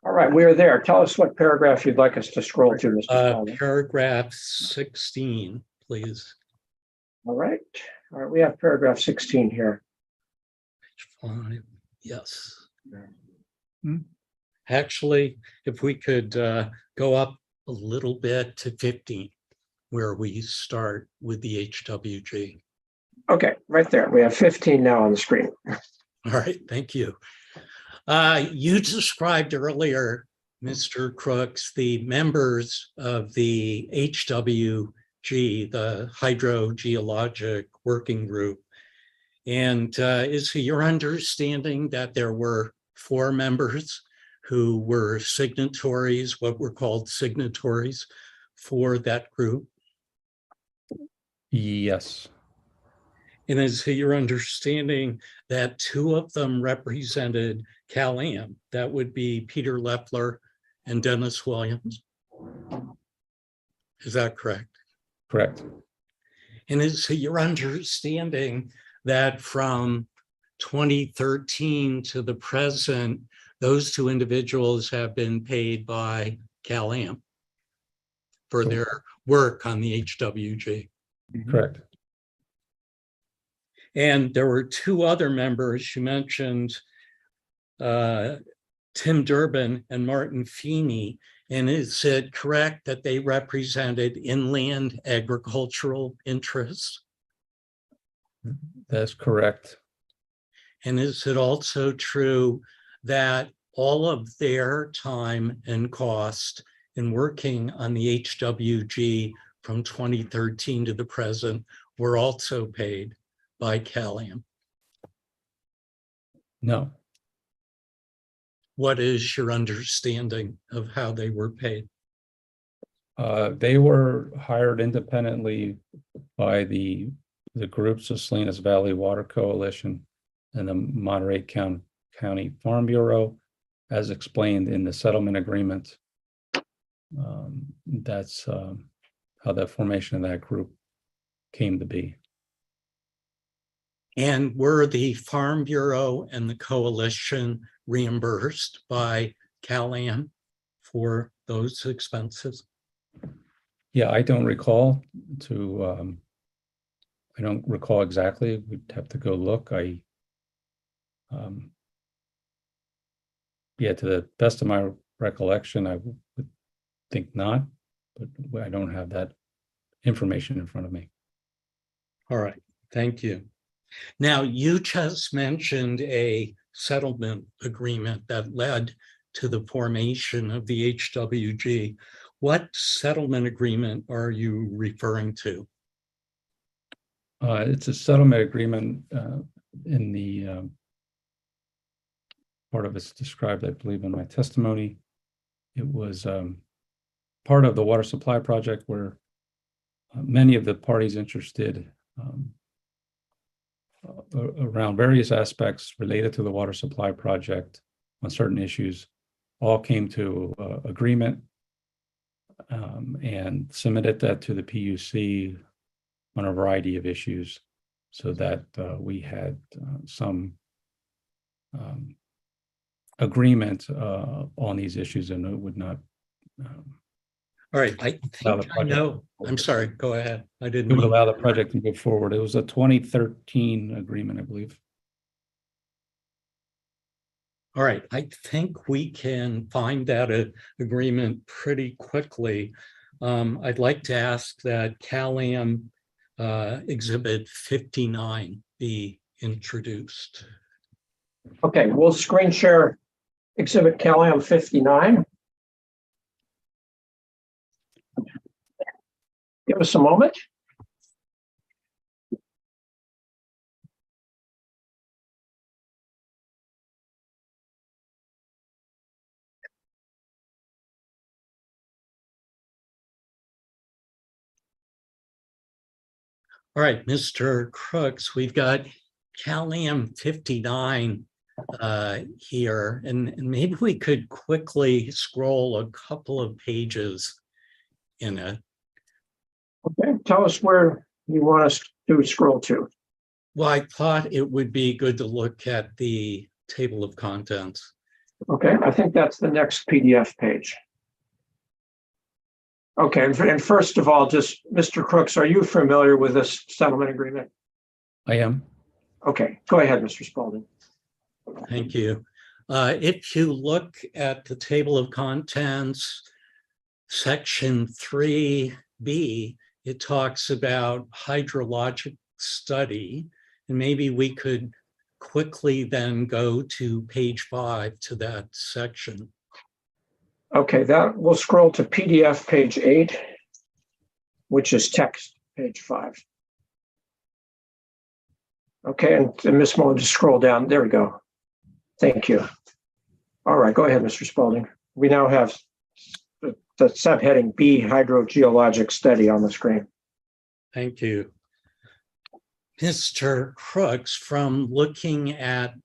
All right, we are there. Tell us what paragraph you'd like us to scroll to, Mr. Spalding. Paragraph 16, please. All right, we have paragraph 16 here. 5, yes. Actually, if we could go up a little bit to 15, where we start with the HWG. Okay, right there. We have 15 now on the screen. All right, thank you. You described earlier, Mr. Crooks, the members of the HWG, the Hydrogeologic Working Group. And is it your understanding that there were 4 members who were signatories, what were called signatories for that group? Yes. And is it your understanding that 2 of them represented Cal-Am? That would be Peter Leffler and Dennis Williams. Is that correct? Correct. And is it your understanding that from 2013 to the present, those 2 individuals have been paid by Cal-Am for their work on the HWG? Correct. And there were 2 other members. You mentioned Tim Durbin and Martin Feeney. And is it correct that they represented inland agricultural interests? That's correct. And is it also true that all of their time and cost in working on the HWG from 2013 to the present were also paid by Cal-Am? No. What is your understanding of how they were paid? They were hired independently by the groups of Salinas Valley Water Coalition and the Monterey County Farm Bureau, as explained in the settlement agreement. That's how the formation of that group came to be. And were the Farm Bureau and the coalition reimbursed by Cal-Am for those expenses? Yeah, I don't recall I don't recall exactly. We'd have to go look. Yeah, to the best of my recollection, I would think not, but I don't have that information in front of me. All right, thank you. Now, you just mentioned a settlement agreement that led to the formation of the HWG. What settlement agreement are you referring to? It's a settlement agreement in the part of it's described, I believe, in my testimony. It was part of the water supply project where many of the parties interested around various aspects related to the water supply project on certain issues, all came to agreement and submitted that to the PUC on a variety of issues so that we had some agreement on these issues and it would not. All right, I think I know. I'm sorry, go ahead. I didn't. It would allow the project to move forward. It was a 2013 agreement, I believe. All right, I think we can find that agreement pretty quickly. I'd like to ask that CalAm Exhibit 59 be introduced. Okay, we'll screen share Exhibit CalAm 59. Give us a moment. All right, Mr. Crooks, we've got CalAm 59 here, and maybe we could quickly scroll a couple of pages in it. Okay, tell us where you want us to scroll to. Well, I thought it would be good to look at the table of contents. Okay, I think that's the next PDF page. Okay, and first of all, just Mr. Crooks, are you familiar with this settlement agreement? I am. Okay, go ahead, Mr. Spalding. Thank you. If you look at the table of contents, section 3B, it talks about hydrologic study, and maybe we could quickly then go to page 5 to that section. Okay, that we'll scroll to PDF page 8, which is text page 5. Okay, and Ms. Mullen, just scroll down. There we go. Thank you. All right, go ahead, Mr. Spalding. We now have the subheading B, hydrogeologic study on the screen. Thank you. Mr. Crooks, from looking at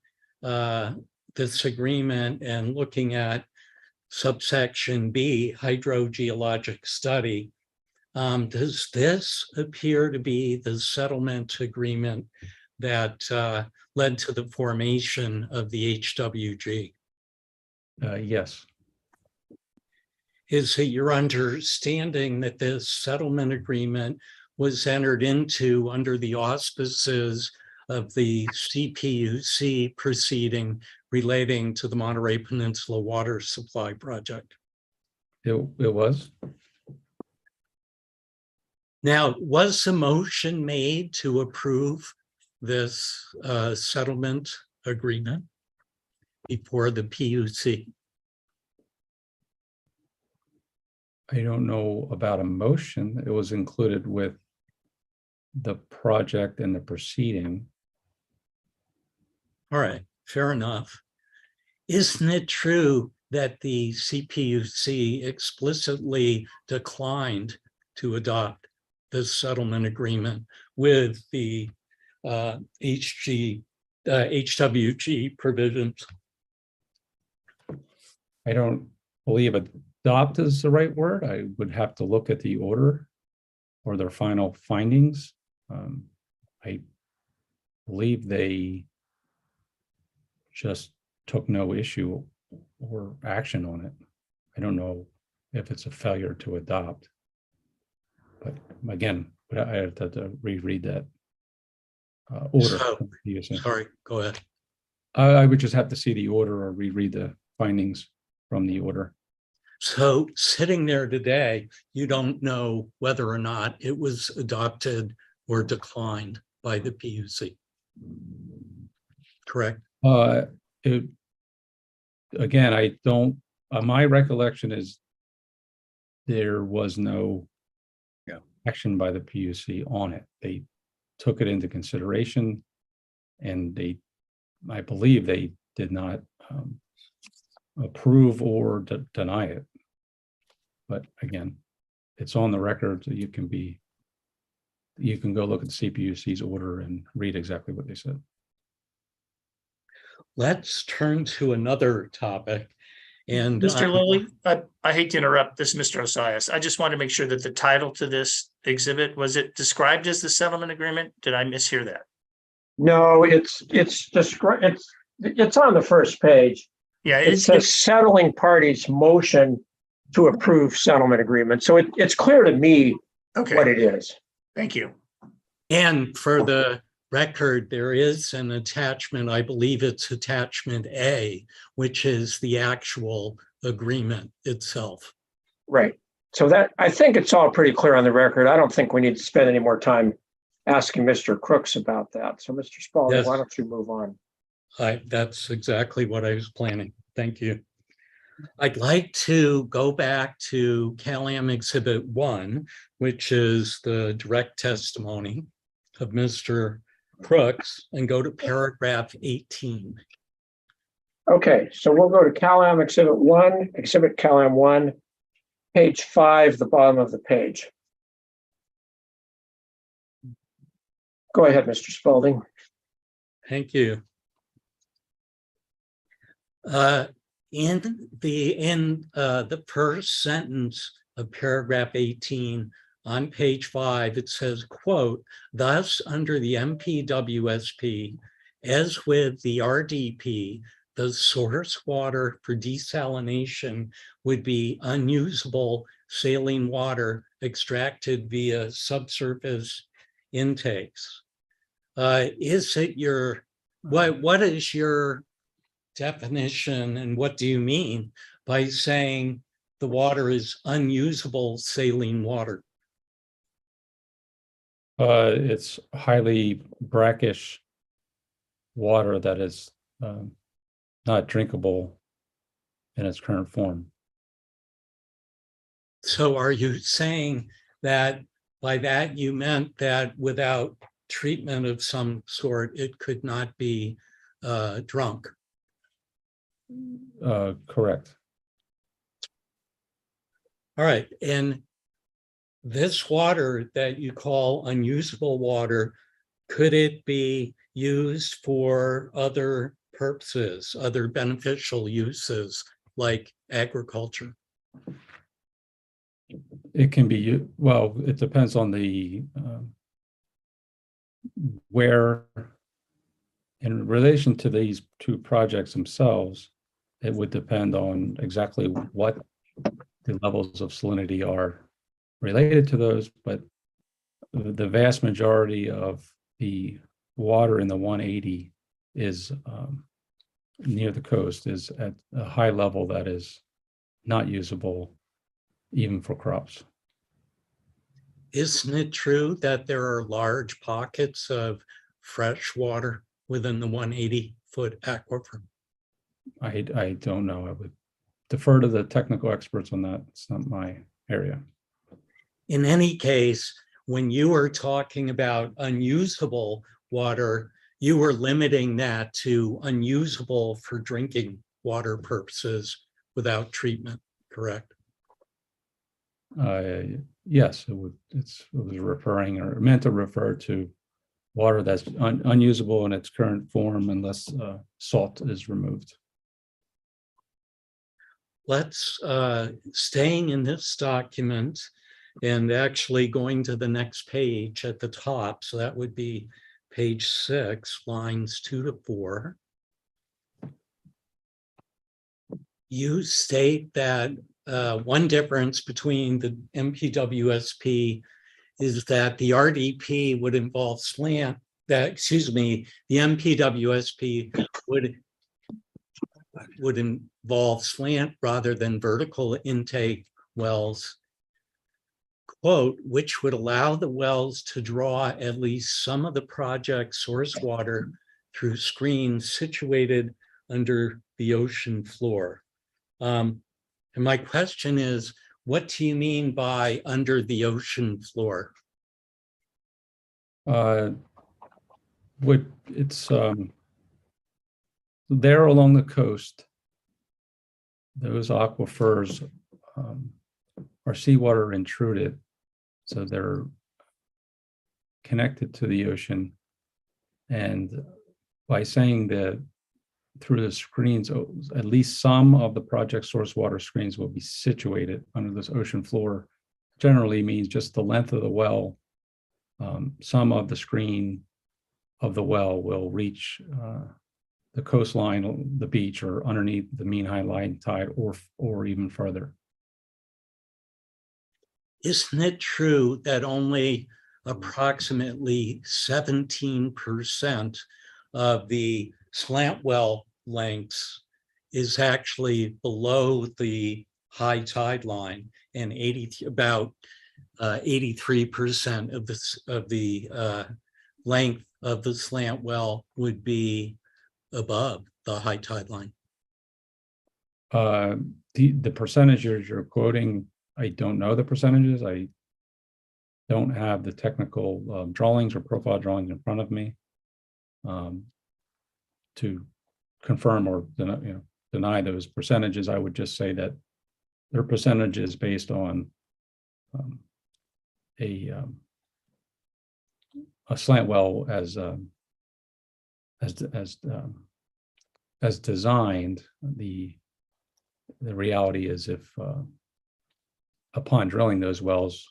this agreement and looking at subsection B, hydrogeologic study, does this appear to be the settlement agreement that led to the formation of the HWG? Yes. Is it your understanding that this settlement agreement was entered into under the auspices of the CPUC proceeding relating to the Monterey Peninsula Water Supply Project? It was. Now, was a motion made to approve this settlement agreement before the PUC? I don't know about a motion. It was included with the project and the proceeding. All right, fair enough. Isn't it true that the CPUC explicitly declined to adopt this settlement agreement with the HWG provisions? I don't believe adopt is the right word. I would have to look at the order or their final findings. I believe they just took no issue or action on it. I don't know if it's a failure to adopt. But again, I have to reread that order. Sorry, go ahead. I would just have to see the order or reread the findings from the order. So sitting there today, you don't know whether or not it was adopted or declined by the PUC, correct? Again, I don't, my recollection is there was no action by the PUC on it. They took it into consideration and I believe they did not approve or deny it. But again, it's on the record, so you can be you can go look at the CPUC's order and read exactly what they said. Let's turn to another topic. And Mr. Lilly, I hate to interrupt this, Mr. Osias. I just want to make sure that the title to this exhibit, was it described as the settlement agreement? Did I mishear that? No, it's on the first page. Yeah, It says settling parties motion to approve settlement agreement. So it's clear to me what it is. Thank you. And for the record, there is an attachment, I believe it's attachment A, which is the actual agreement itself. Right. So that, I think it's all pretty clear on the record. I don't think we need to spend any more time asking Mr. Crooks about that. So Mr. Spalding, Yes. why don't you move on? That's exactly what I was planning. Thank you. I'd like to go back to CalAm Exhibit 1, which is the direct testimony of Mr. Crooks, and go to paragraph 18. Okay, so we'll go to CalAm Exhibit 1, Exhibit CalAm 1, page 5, the bottom of the page. Go ahead, Mr. Spalding. Thank you. In the first sentence of paragraph 18 on page 5, it says, quote, thus under the MPWSP, as with the RDP, the source water for desalination would be unusable saline water extracted via subsurface intakes. Is it your, what is your definition, and what do you mean by saying the water is unusable saline water? It's highly brackish water that is not drinkable in its current form. So are you saying that by that you meant that without treatment of some sort, it could not be drunk? Correct. All right, and this water that you call unusable water, could it be used for other purposes, other beneficial uses like agriculture? It can be, well, it depends on the where, in relation to these two projects themselves, it would depend on exactly what the levels of salinity are related to those, but the vast majority of the water in the 180 is near the coast, is at a high level that is not usable even for crops. Isn't it true that there are large pockets of fresh water within the 180-foot aquifer? I don't know. I would defer to the technical experts on that. It's not my area. In any case, when you were talking about unusable water, you were limiting that to unusable for drinking water purposes without treatment, correct? Yes, it was referring or meant to refer to water that's unusable in its current form unless salt is removed. Let's, staying in this document and actually going to the next page at the top, so that would be page 6, lines 2 to 4. You state that one difference between the MPWSP is that the RDP would involve slant, the MPWSP would involve slant rather than vertical intake wells, quote, which would allow the wells to draw at least some of the project's source water through screens situated under the ocean floor. And my question is, what do you mean by under the ocean floor? It's there along the coast. Those aquifers are seawater intruded, so they're connected to the ocean. And by saying that through the screens, at least some of the project source water screens will be situated under this ocean floor, generally means just the length of the well. Some of the screen of the well will reach the coastline, the beach, or underneath the mean high line tide, or even further. Isn't it true that only approximately 17% of the slant well lengths is actually below the high tide line, and about 83% of the length of the slant well would be above the high tide line? The percentages you're quoting, I don't know the percentages. I don't have the technical drawings or profile drawings in front of me to confirm or deny those percentages. I would just say that their percentages based on a slant well as designed. The reality is, if upon drilling those wells,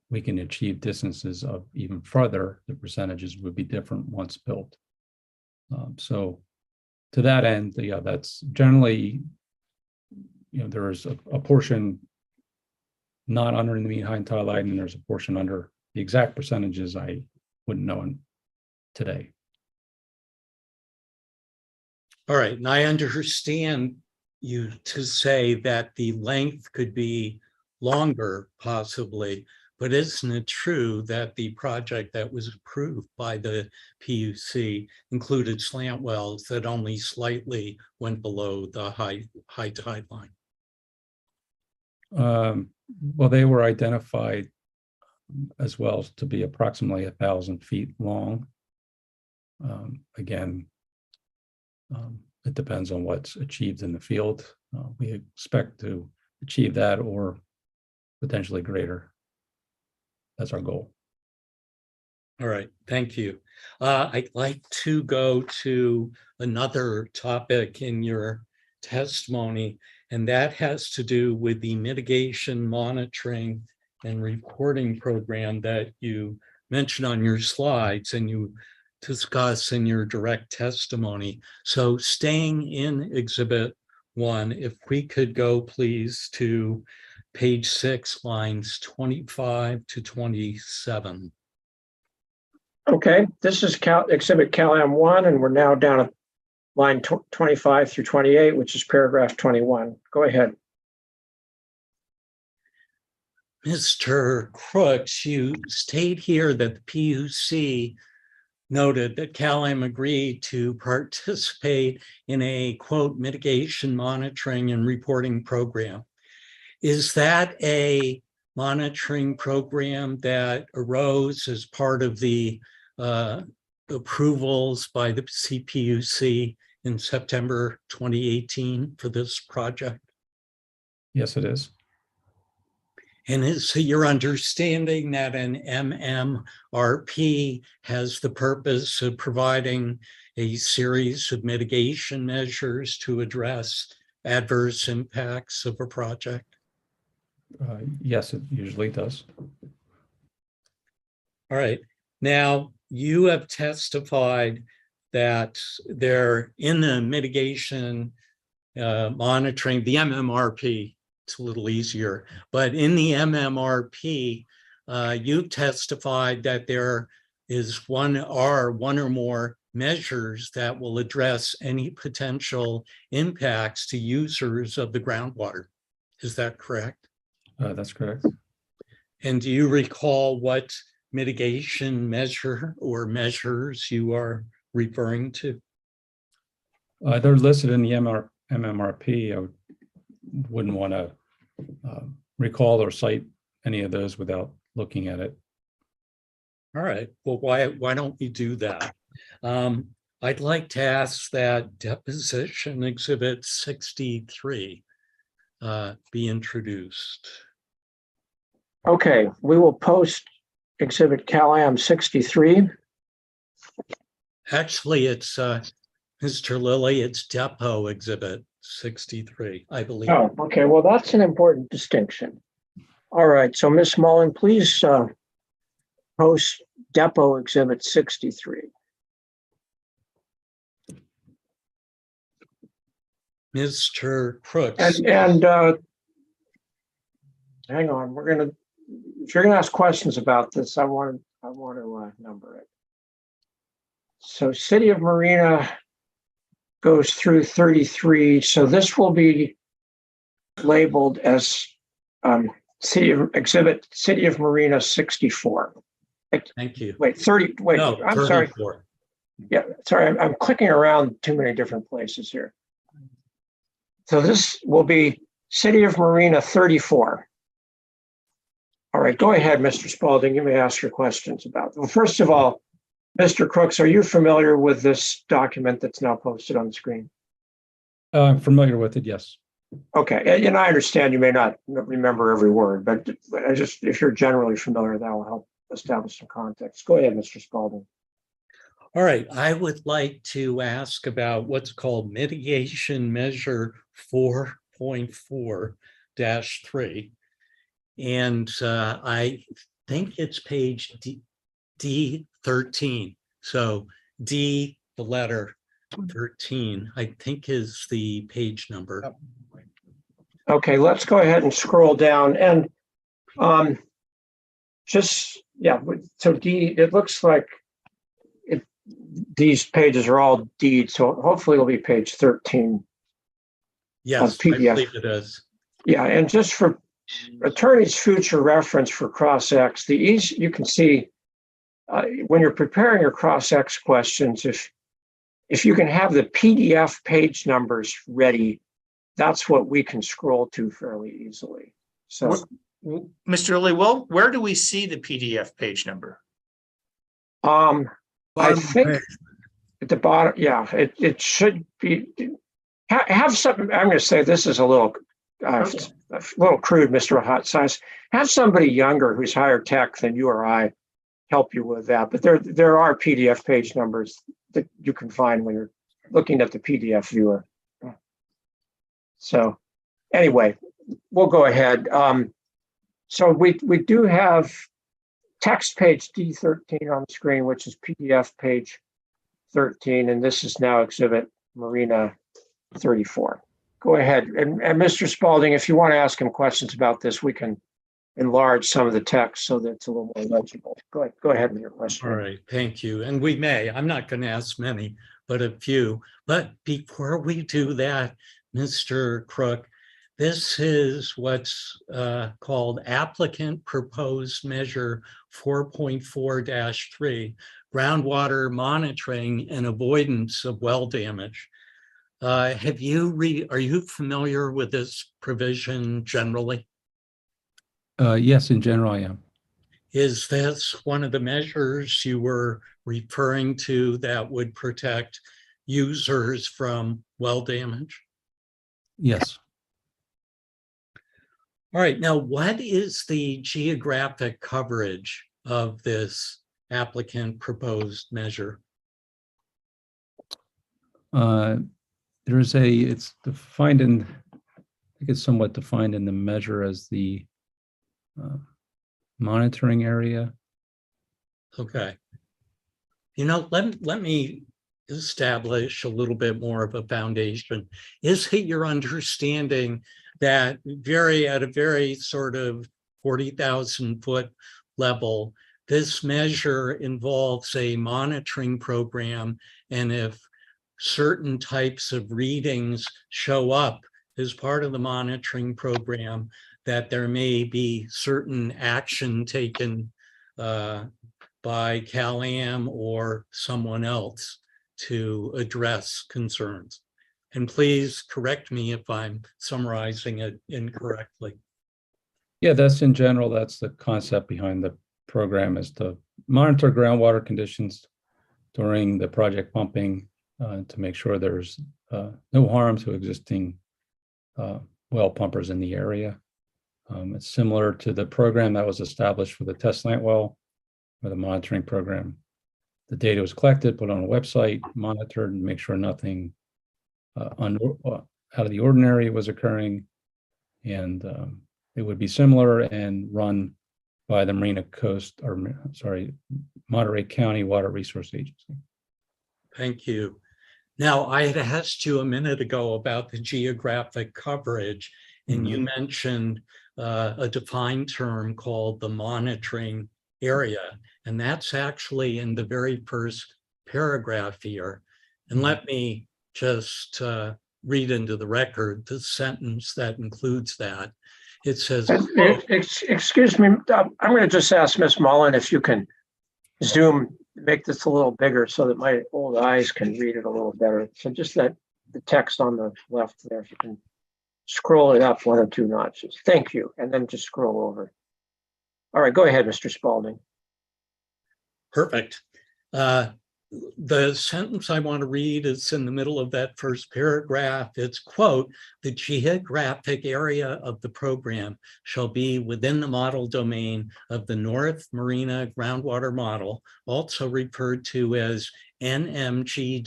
we can achieve distances of even further, the percentages would be different once built. So to that end, that's generally, there is a portion not under the mean high tide line, and there's a portion under. The exact percentages I wouldn't know today. All right, and I understand you to say that the length could be longer, possibly, but isn't it true that the project that was approved by the PUC included slant wells that only slightly went below the high tide line? Well, they were identified as well to be approximately 1,000 feet long. Again, it depends on what's achieved in the field. We expect to achieve that or potentially greater. That's our goal. All right, thank you. I'd like to go to another topic in your testimony, and that has to do with the mitigation monitoring and reporting program that you mentioned on your slides and you discuss in your direct testimony. So staying in Exhibit 1, if we could go please to page 6, lines 25 to 27. Okay, this is Exhibit CalAm 1, and we're now down at line 25 through 28, which is paragraph 21. Go ahead. Mr. Crooks, you state here that the PUC noted that CalAm agreed to participate in a, quote, mitigation monitoring and reporting program. Is that a monitoring program that arose as part of the approvals by the CPUC in September 2018 for this project? Yes, it is. And is your understanding that an MMRP has the purpose of providing a series of mitigation measures to address adverse impacts of a project? Yes, it usually does. All right. Now, you have testified that they're in the mitigation monitoring, the MMRP, it's a little easier, but in the MMRP, you testified that there is one or more measures that will address any potential impacts to users of the groundwater. Is that correct? That's correct. And do you recall what mitigation measure or measures you are referring to? They're listed in the MMRP. I wouldn't want to recall or cite any of those without looking at it. All right. Well, why don't we do that? I'd like to ask that deposition exhibit 63 be introduced. Okay, we will post exhibit Cal-Am 63. Actually, it's Mr. Lilly, it's Depot Exhibit 63, I believe. Oh, okay. Well, that's an important distinction. All right. So, Ms. Mullen, please post Depot Exhibit 63. Mr. Crooks. And hang on, if you're gonna ask questions about this, I want to number it. So City of Marina goes through 33. So this will be labeled as City of Marina 64. Thank you. Wait, 30. Wait, No, I'm 34. sorry. Yeah, sorry, I'm clicking around too many different places here. So this will be City of Marina 34. All right, go ahead, Mr. Spalding. You may ask your questions about it. Well, first of all, Mr. Crooks, are you familiar with this document that's now posted on the screen? I'm familiar with it, yes. Okay, and I understand you may not remember every word, but if you're generally familiar, that will help establish some context. Go ahead, Mr. Spalding. All right, I would like to ask about what's called mitigation measure 4.4-3. And I think it's page D13. So D, the letter 13, I think is the page number. Okay, let's go ahead and scroll down and so D, it looks like these pages are all D, so hopefully it'll be page 13. Yes, I believe it is. Yeah, and just for attorney's future reference for cross-ex, you can see when you're preparing your cross-ex questions, if you can have the PDF page numbers ready, that's what we can scroll to fairly easily. So, Mr. Lilly, well, where do we see the PDF page number? I think at the bottom, yeah, it should be. Have something. I'm going to say this is a little crude, Mr. Hot Sauce. Have somebody younger who's higher tech than you or I help you with that. But there are PDF page numbers that you can find when you're looking at the PDF viewer. So anyway, we'll go ahead. So we do have text page D13 on the screen, which is PDF page 13, and this is now exhibit Marina 34. Go ahead. And Mr. Spalding, if you want to ask him questions about this, we can enlarge some of the text so that it's a little more legible. Go ahead with your question. All right, thank you. And we may, I'm not going to ask many, but a few. But before we do that, Mr. Crook, this is what's called applicant proposed measure 4.4-3, groundwater monitoring and avoidance of well damage. Are you familiar with this provision generally? Yes, in general, I am. Is this one of the measures you were referring to that would protect users from well damage? Yes. All right, now what is the geographic coverage of this applicant proposed measure? It's defined in, I think it's somewhat defined in the measure as the monitoring area. Okay. You know, let me establish a little bit more of a foundation. Is it your understanding that at a very sort of 40,000 foot level, this measure involves a monitoring program, and if certain types of readings show up as part of the monitoring program, that there may be certain action taken by Cal-Am or someone else to address concerns? And please correct me if I'm summarizing it incorrectly. Yeah, that's in general, that's the concept behind the program, is to monitor groundwater conditions during the project pumping to make sure there's no harm to existing well pumpers in the area. It's similar to the program that was established for the test plant well with a monitoring program. The data was collected, put on a website, monitored, and make sure nothing out of the ordinary was occurring. And it would be similar and run by the Monterey County Water Resource Agency. Thank you. Now, I had asked you a minute ago about the geographic coverage, and you mentioned a defined term called the monitoring area. And that's actually in the very first paragraph here. And let me just read into the record the sentence that includes that. It says, Excuse me, I'm going to just ask Ms. Mullen if you can zoom, make this a little bigger so that my old eyes can read it a little better. So just that the text on the left there, if you can scroll it up 1 or 2 notches. Thank you. And then just scroll over. All right, go ahead, Mr. Spalding. Perfect. The sentence I want to read is in the middle of that first paragraph. It's, quote, "The geographic area of the program shall be within the model domain of the North Marina groundwater model, also referred to as NMGWM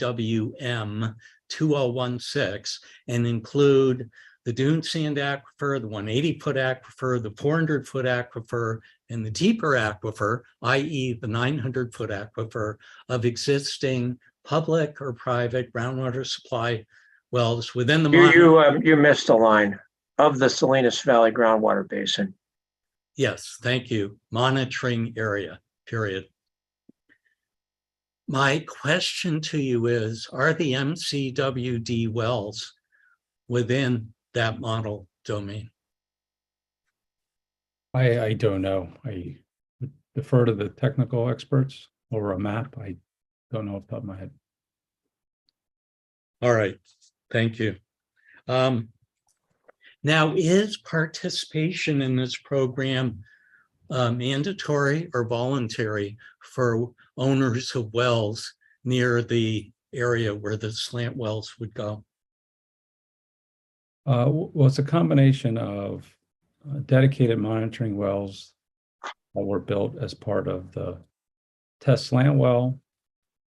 2016, and include the dune sand aquifer, the 180-foot aquifer, the 400-foot aquifer, and the deeper aquifer, i.e. the 900-foot aquifer of existing public or private groundwater supply wells within the You missed a line of the Salinas Valley groundwater basin. Yes, thank you. Monitoring area, period. My question to you is, are the MCWD wells within that model domain? I don't know. I would defer to the technical experts over a map. I don't know off the top of my head. All right, thank you. Now, is participation in this program mandatory or voluntary for owners of wells near the area where the slant wells would go? Well, it's a combination of dedicated monitoring wells that were built as part of the test slant well.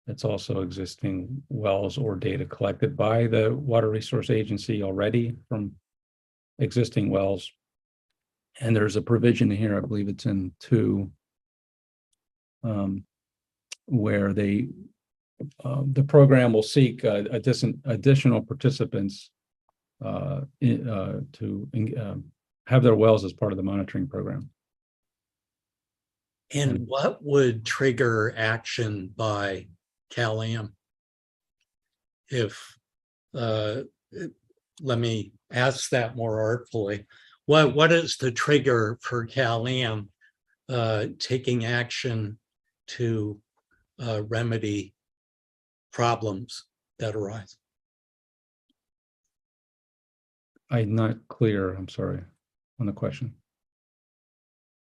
It's also existing wells or data collected by the Water Resource Agency already from existing wells. And there's a provision here, I believe it's in 2, where the program will seek additional participants to have their wells as part of the monitoring program. And what would trigger action by Cal-Am? If, let me ask that more artfully. What is the trigger for Cal-Am taking action to remedy problems that arise? I'm not clear, I'm sorry, on the question.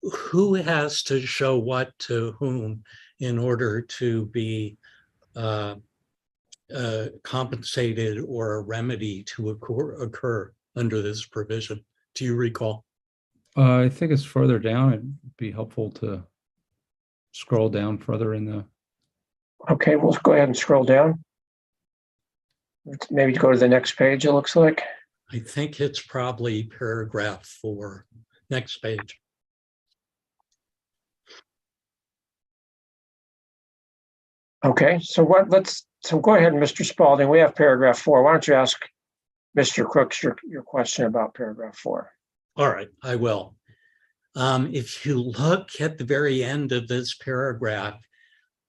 Who has to show what to whom in order to be compensated or a remedy to occur under this provision? Do you recall? I think it's further down. It'd be helpful to scroll down further in the. Okay, we'll go ahead and scroll down. Let's maybe go to the next page, it looks like. I think it's probably paragraph 4. Next page. Okay, so go ahead, Mr. Spalding. We have paragraph 4. Why don't you ask Mr. Crooks your question about paragraph 4? All right, I will. If you look at the very end of this paragraph,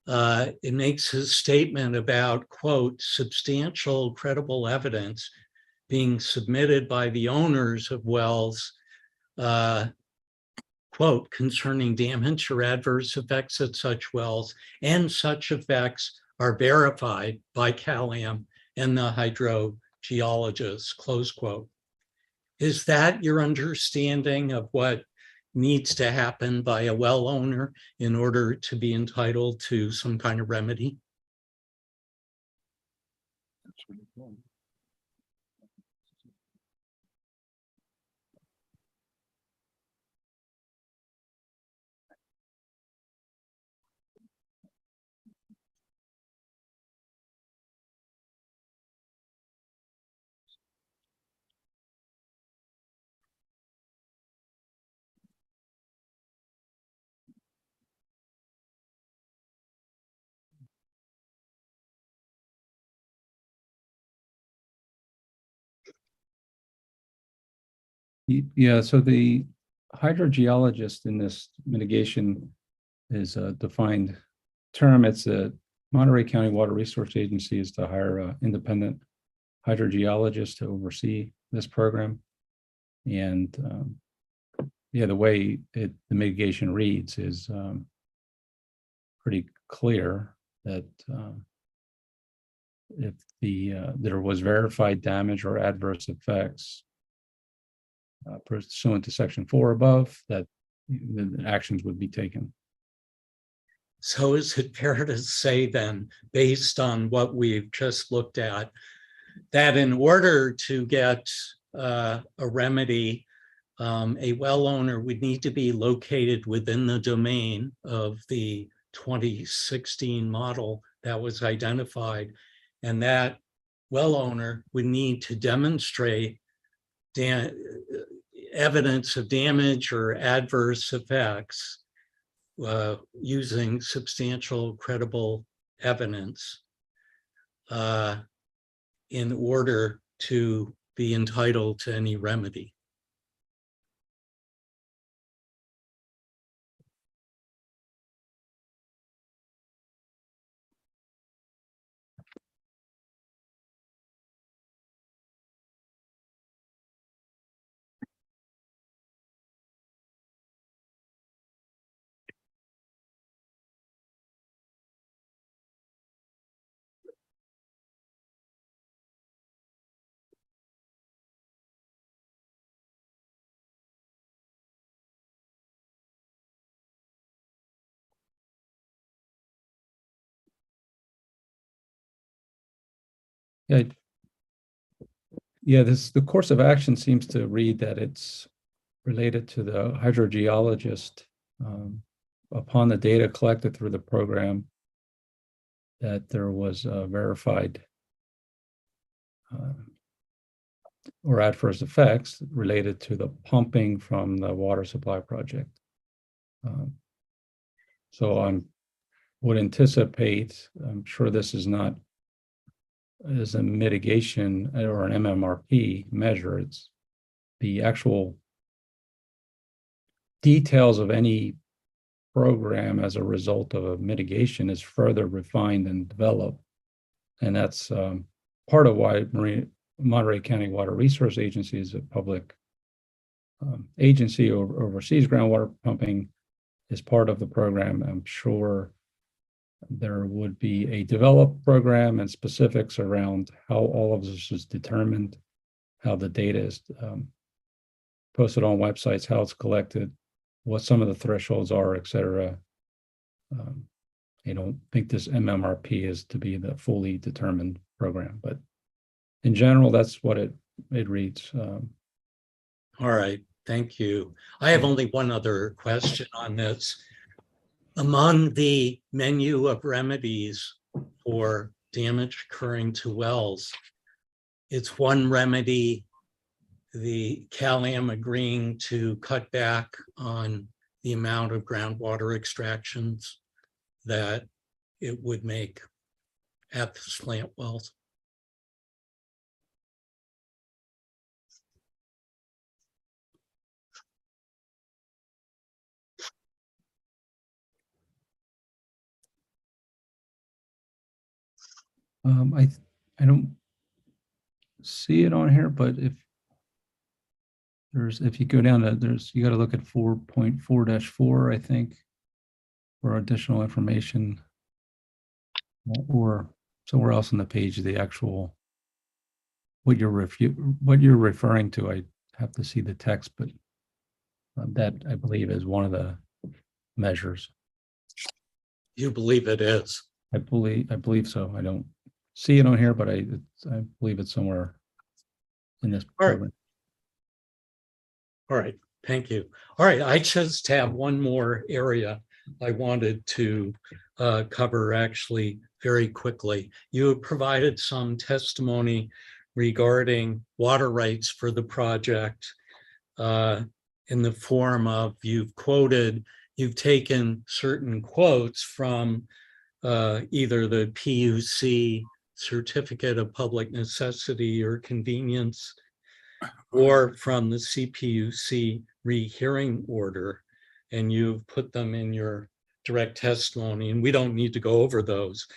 it makes a statement about, quote, substantial credible evidence being submitted by the owners of wells, quote, concerning damage or adverse effects at such wells, and such effects are verified by Cal-Am and the hydrogeologists, close quote. Is that your understanding of what needs to happen by a well owner in order to be entitled to some kind of remedy? Yeah, so the hydrogeologist in this mitigation is a defined term. It's a Monterey County Water Resource Agency is to hire an independent hydrogeologist to oversee this program. And yeah, the way the mitigation reads is pretty clear that if there was verified damage or adverse effects pursuant to section 4 above, that the actions would be taken. So is it fair to say then, based on what we've just looked at, that in order to get a remedy, a well owner would need to be located within the domain of the 2016 model that was identified, and that well owner would need to demonstrate evidence of damage or adverse effects using substantial credible evidence in order to be entitled to any remedy. Yeah, the course of action seems to read that it's related to the hydrogeologist upon the data collected through the program, that there was verified or adverse effects related to the pumping from the water supply project. So I would anticipate, I'm sure this is not as a mitigation or an MMRP measure, it's the actual details of any program as a result of a mitigation is further refined and developed. And that's part of why Monterey County Water Resource Agency is a public agency oversees groundwater pumping is part of the program. I'm sure there would be a developed program and specifics around how all of this is determined, how the data is posted on websites, how it's collected, what some of the thresholds are, et cetera. I don't think this MMRP is to be the fully determined program, but in general, that's what it reads. All right, thank you. I have only one other question on this. Among the menu of remedies for damage occurring to wells, it's one remedy, the Cal-Am agreeing to cut back on the amount of groundwater extractions that it would make at the slant wells. I don't see it on here, but if you go down to you got to look at 4.4-4, I think, for additional information, or somewhere else on the page, the actual what you're referring to. I have to see the text, but that I believe is one of the measures. You believe it is? I believe so. I don't see it on here, but I believe it's somewhere in this program. All right, thank you. All right, I just have one more area I wanted to cover actually very quickly. You have provided some testimony regarding water rights for the project in the form of you've taken certain quotes from either the PUC certificate of public necessity or convenience or from the CPUC rehearing order, and you've put them in your direct testimony, and we don't need to go over those.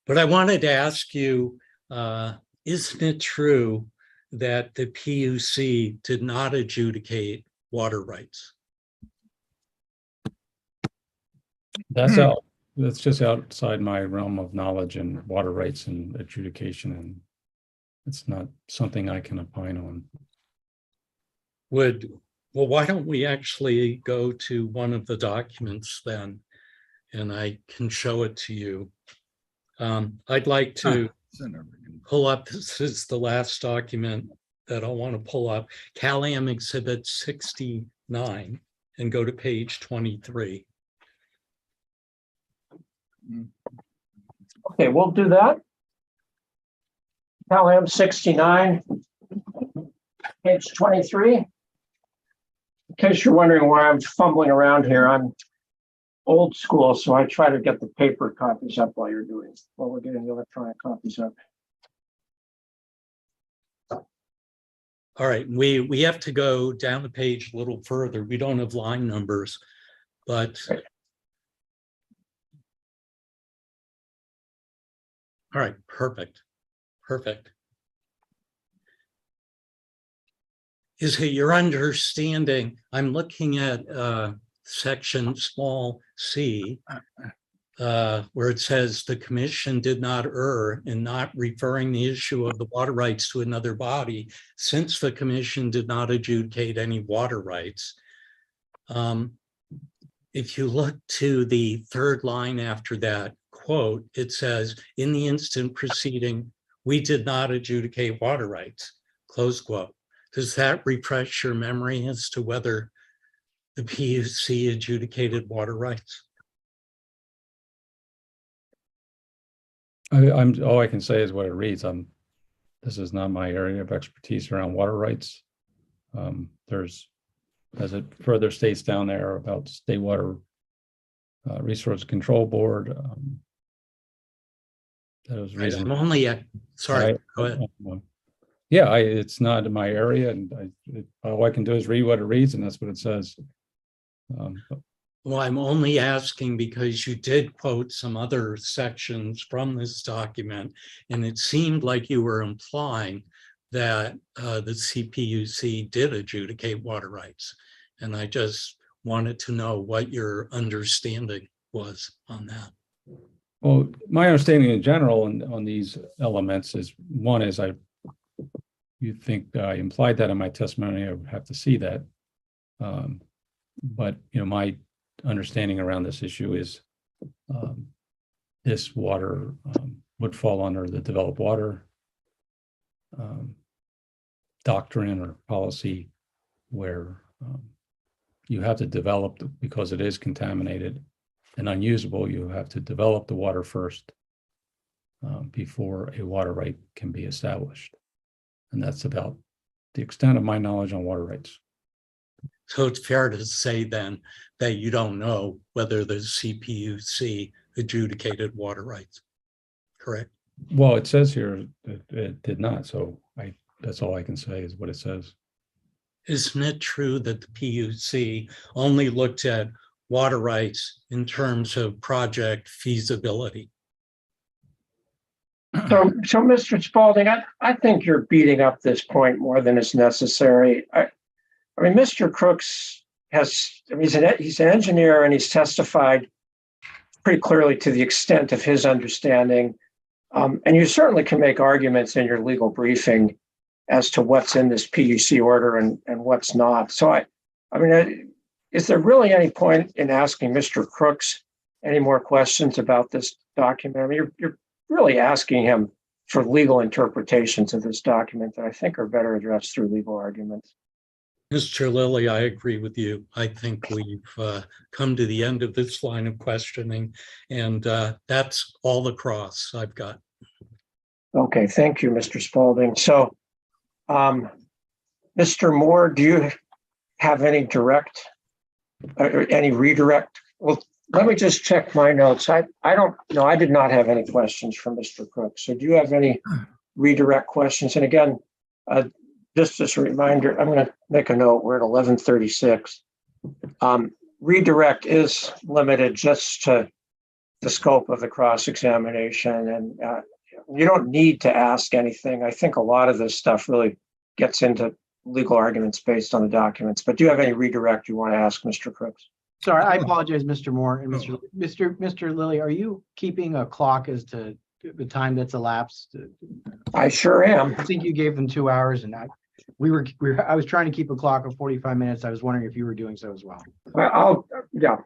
But I wanted to ask you, isn't it true that the PUC did not adjudicate water rights? That's just outside my realm of knowledge and water rights and adjudication, and it's not something I can opine on. Well, why don't we actually go to one of the documents then, and I can show it to you. I'd like to pull up, this is the last document that I want to pull up, Cal-Am Exhibit 69, and go to page 23. Okay, we'll do that. Cal-Am 69, page 23. In case you're wondering why I'm fumbling around here, I'm old school, so I try to get the paper copies up while we're getting the electronic copies up. All right, we have to go down the page a little further. We don't have line numbers, but all right, perfect. Is it your understanding, I'm looking at section small c, where it says the commission did not err in not referring the issue of the water rights to another body, since the commission did not adjudicate any water rights. If you look to the third line after that quote, it says, in the instant proceeding, we did not adjudicate water rights, close quote. Does that refresh your memory as to whether the PUC adjudicated water rights? All I can say is what it reads. This is not my area of expertise around water rights. There's, as it further states down there about State Water Resource Control Board. Those reasons. I'm only sorry. Go ahead. Yeah, it's not in my area, and all I can do is read what it reads, and that's what it says. Well, I'm only asking because you did quote some other sections from this document, and it seemed like you were implying that the CPUC did adjudicate water rights. And I just wanted to know what your understanding was on that. Well, my understanding in general on these elements is, one is you think I implied that in my testimony, I would have to see that. But my understanding around this issue is this water would fall under the developed water doctrine or policy, where you have to develop, because it is contaminated and unusable, you have to develop the water first before a water right can be established. And that's about the extent of my knowledge on water rights. So it's fair to say then that you don't know whether the CPUC adjudicated water rights, correct? Well, it says here that it did not, so that's all I can say is what it says. Isn't it true that the PUC only looked at water rights in terms of project feasibility? So Mr. Spalding, I think you're beating up this point more than is necessary. I mean, Mr. Crooks he's an engineer, and he's testified pretty clearly to the extent of his understanding. And you certainly can make arguments in your legal briefing as to what's in this PUC order and what's not. So I mean, is there really any point in asking Mr. Crooks any more questions about this document? I mean, you're really asking him for legal interpretations of this document that I think are better addressed through legal arguments. Mr. Lilly, I agree with you. I think we've come to the end of this line of questioning, and that's all across I've got. Okay, thank you, Mr. Spalding. So, Mr. Moore, do you have any redirect? Well, let me just check my notes. I don't know. I did not have any questions from Mr. Crooks. So do you have any redirect questions? And again, just as a reminder, I'm going to make a note. We're at 11:36. Redirect is limited just to the scope of the cross-examination, and you don't need to ask anything. I think a lot of this stuff really gets into legal arguments based on the documents. But do you have any redirect you want to ask, Mr. Crooks? Sorry, I apologize, Mr. Moore and Mr. Lilly, are you keeping a clock as to the time that's elapsed? I sure am. I think you gave them 2 hours, and I was trying to keep a clock of 45 minutes. I was wondering if you were doing so as well. Well,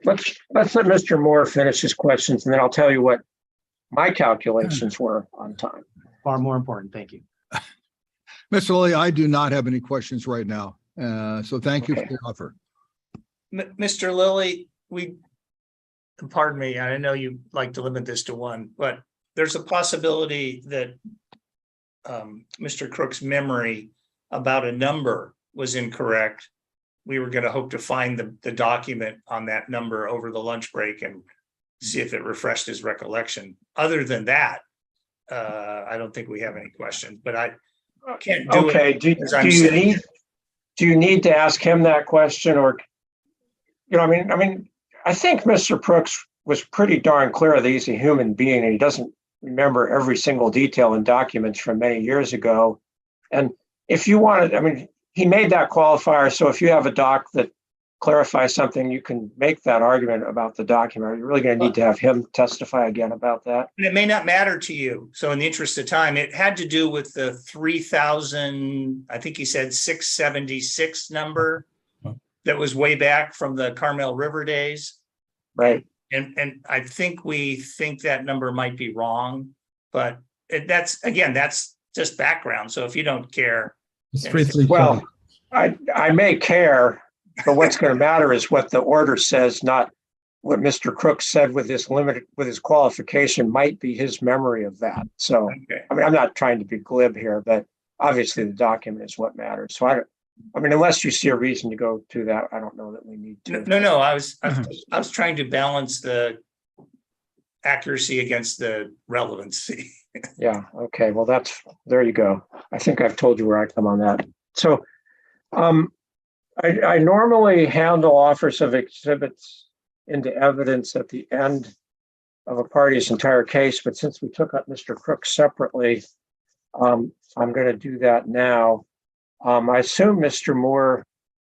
let's let Mr. Moore finish his questions, and then I'll tell you what my calculations were on time. Far more important. Thank you. Mr. Lilly, I do not have any questions right now. So thank you for the offer. Mr. Lilly, pardon me, I know you like to limit this to one, but there's a possibility that Mr. Crook's memory about a number was incorrect. We were going to hope to find the document on that number over the lunch break and see if it refreshed his recollection. Other than that, I don't think we have any questions, but I can't do it. Okay, do you need to ask him that question, or, you know, I mean, I think Mr. Crooks was pretty darn clear that he's a human being and he doesn't remember every single detail in documents from many years ago. And if you wanted, I mean, he made that qualifier. So if you have a doc that clarifies something, you can make that argument about the document. You're really going to need to have him testify again about that. And it may not matter to you. So in the interest of time, it had to do with the 3,000, I think he said 676 number that was way back from the Carmel River days. Right. And I think we think that number might be wrong, but that's just background. So if you don't care. Well, I may care, but what's going to matter is what the order says, not what Mr. Crooks said with his qualification might be his memory of that. So, okay. I mean, I'm not trying to be glib here, but obviously the document is what matters. So I mean, unless you see a reason to go to that, I don't know that we need to. No, I was trying to balance the accuracy against the relevancy. Yeah. Okay. Well, there you go. I think I've told you where I come on that. So, I normally handle offers of exhibits into evidence at the end of a party's entire case, but since we took up Mr. Crooks separately, I'm going to do that now. I assume, Mr. Moore,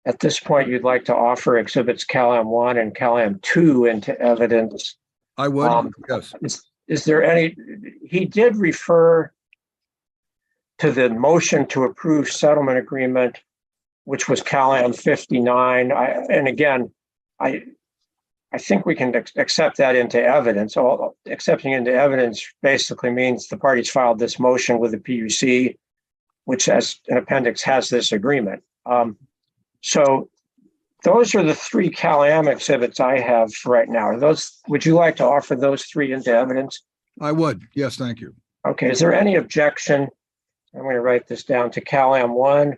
at this point, you'd like to offer exhibits CalAm 1 and CalAm 2 into evidence. I would, yes. Is there any, he did refer to the motion to approve settlement agreement, which was CalAm 59. And again, I think we can accept that into evidence. Accepting into evidence basically means the parties filed this motion with the PUC, which as an appendix has this agreement. So those are the three CalAm exhibits I have right now. Would you like to offer those three into evidence? I would. Yes, thank you. Okay. Is there any objection? I'm going to write this down to CalAm 1,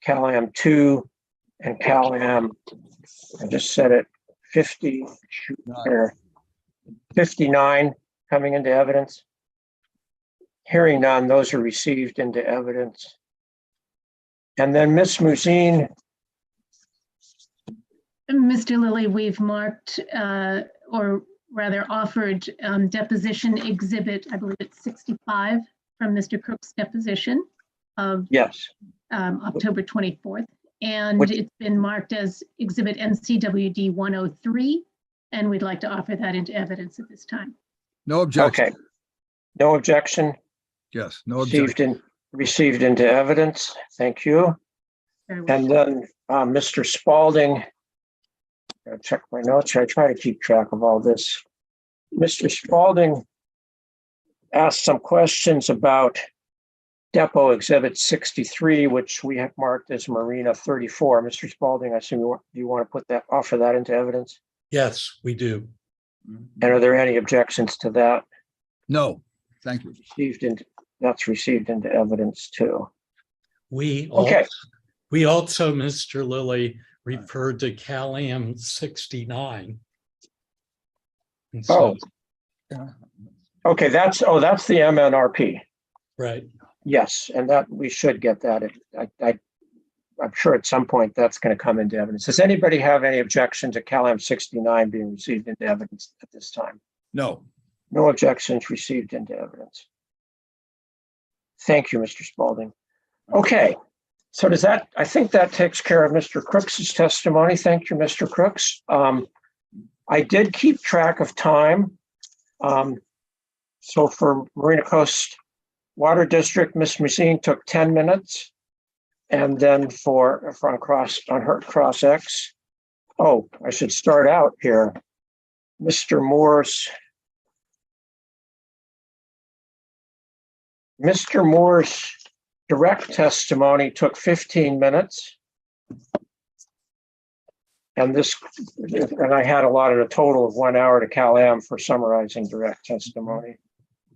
CalAm 2, and CalAm, I just said it, 59 coming into evidence. Hearing none, those are received into evidence. And then Ms. Muzine. Mr. Lilly, we've marked, or rather offered deposition exhibit, I believe it's 65 from Mr. Crook's deposition of October 24th. And it's been marked as exhibit NCWD 103. And we'd like to offer that into evidence at this time. No objection. Okay. No objection. Yes, no objection. Received into evidence. Thank you. And then Mr. Spalding, I'll check my notes. I try to keep track of all this. Mr. Spalding asked some questions about Depot Exhibit 63, which we have marked as Marina 34. Mr. Spalding, I assume you want to offer that into evidence? Yes, we do. And are there any objections to that? No, thank you. That's received into evidence too. We also, Mr. Lilly, referred to CalAm 69. Okay, that's the MNRP. Right. Yes, and that we should get that. I'm sure at some point that's going to come into evidence. Does anybody have any objection to CalAm 69 being received into evidence at this time? No. No objections received into evidence. Thank you, Mr. Spalding. Okay, so does that, I think that takes care of Mr. Crooks's testimony. Thank you, Mr. Crooks. I did keep track of time. So for Marina Coast Water District, Ms. Messine took 10 minutes. And then for on her cross X. Oh, I should start out here. Mr. Moore's direct testimony took 15 minutes. And I had allotted a total of 1 hour to CalAm for summarizing direct testimony.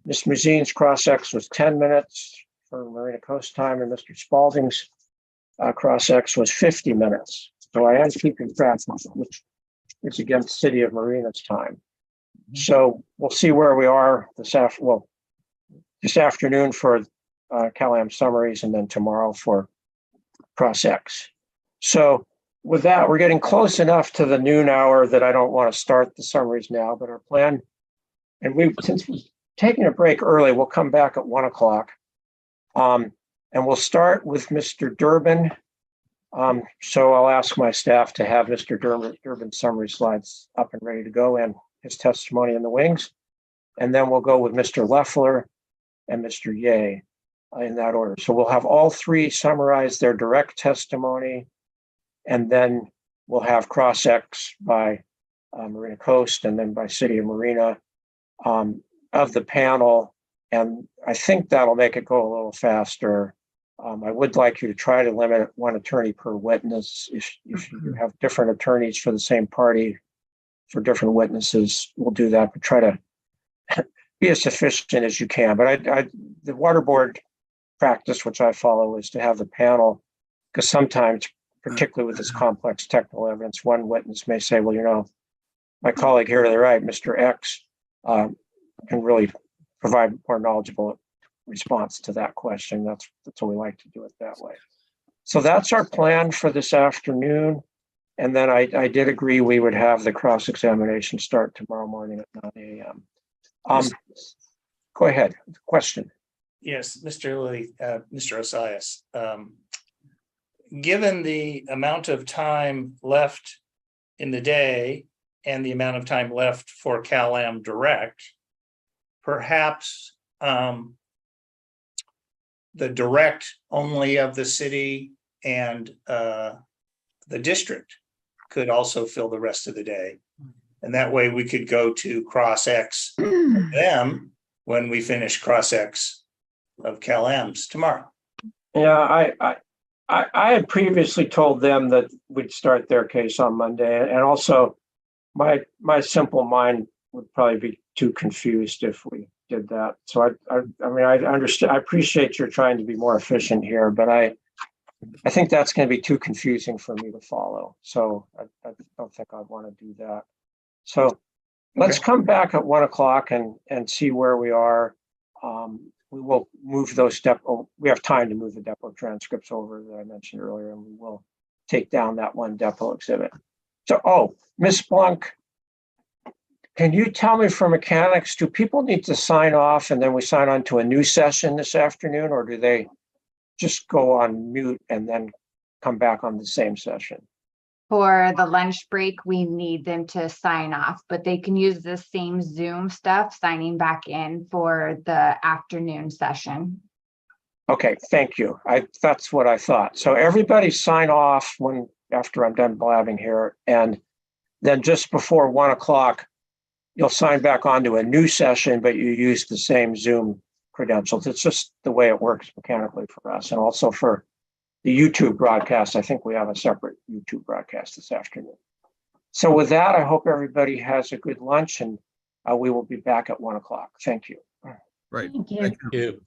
Ms. Messine's cross-X was 10 minutes for Marina Coast time, and Mr. Spalding's cross-X was 50 minutes. So I am keeping track, which is against City of Marina's time. So we'll see where we are this afternoon for CalAm summaries, and then tomorrow for cross-X. So with that, we're getting close enough to the noon hour that I don't want to start the summaries now, but our plan, and since we're taking a break early, we'll come back at 1 o'clock. And we'll start with Mr. Durbin. So I'll ask my staff to have Mr. Durbin's summary slides up and ready to go, and his testimony in the wings. And then we'll go with Mr. Leffler and Mr. Ye in that order. So we'll have all three summarize their direct testimony, and then we'll have cross-X by Marina Coast and then by City of Marina of the panel. And I think that'll make it go a little faster. I would like you to try to limit one attorney per witness. If you have different attorneys for the same party for different witnesses, we'll do that, but try to be as efficient as you can. But the water board practice, which I follow, is to have the panel, because sometimes, particularly with this complex technical evidence, one witness may say, well, my colleague here to the right, Mr. X, can really provide more knowledgeable response to that question. That's what we like to do it that way. So that's our plan for this afternoon. And then I did agree we would have the cross-examination start tomorrow morning at 9 a.m. Go ahead, question. Yes, Mr. Lilly, Mr. Osias, given the amount of time left in the day and the amount of time left for CalAm Direct, perhaps the direct only of the city and the district could also fill the rest of the day. And that way we could go to cross-X them when we finish cross-X of CalAm's tomorrow. Yeah, I had previously told them that we'd start their case on Monday, and also my simple mind would probably be too confused if we did that. So I understand. I appreciate you're trying to be more efficient here, but I think that's going to be too confusing for me to follow. So I don't think I'd want to do that. So let's come back at 1 o'clock and see where we are. We will move those we have time to move the depot transcripts over that I mentioned earlier, and we will take down that one depot exhibit. So, Ms. Blanc, can you tell me for mechanics, do people need to sign off and then we sign on to a new session this afternoon, or do they just go on mute and then come back on the same session? For the lunch break, we need them to sign off, but they can use the same Zoom stuff, signing back in for the afternoon session. Okay, thank you. That's what I thought. So everybody sign off after I'm done blabbing here, and then just before 1 o'clock, you'll sign back onto a new session, but you use the same Zoom credentials. It's just the way it works mechanically for us, and also for the YouTube broadcast. I think we have a separate YouTube broadcast this afternoon. So with that, I hope everybody has a good lunch, and we will be back at 1 o'clock. Thank you. Right. Thank you. Thank you.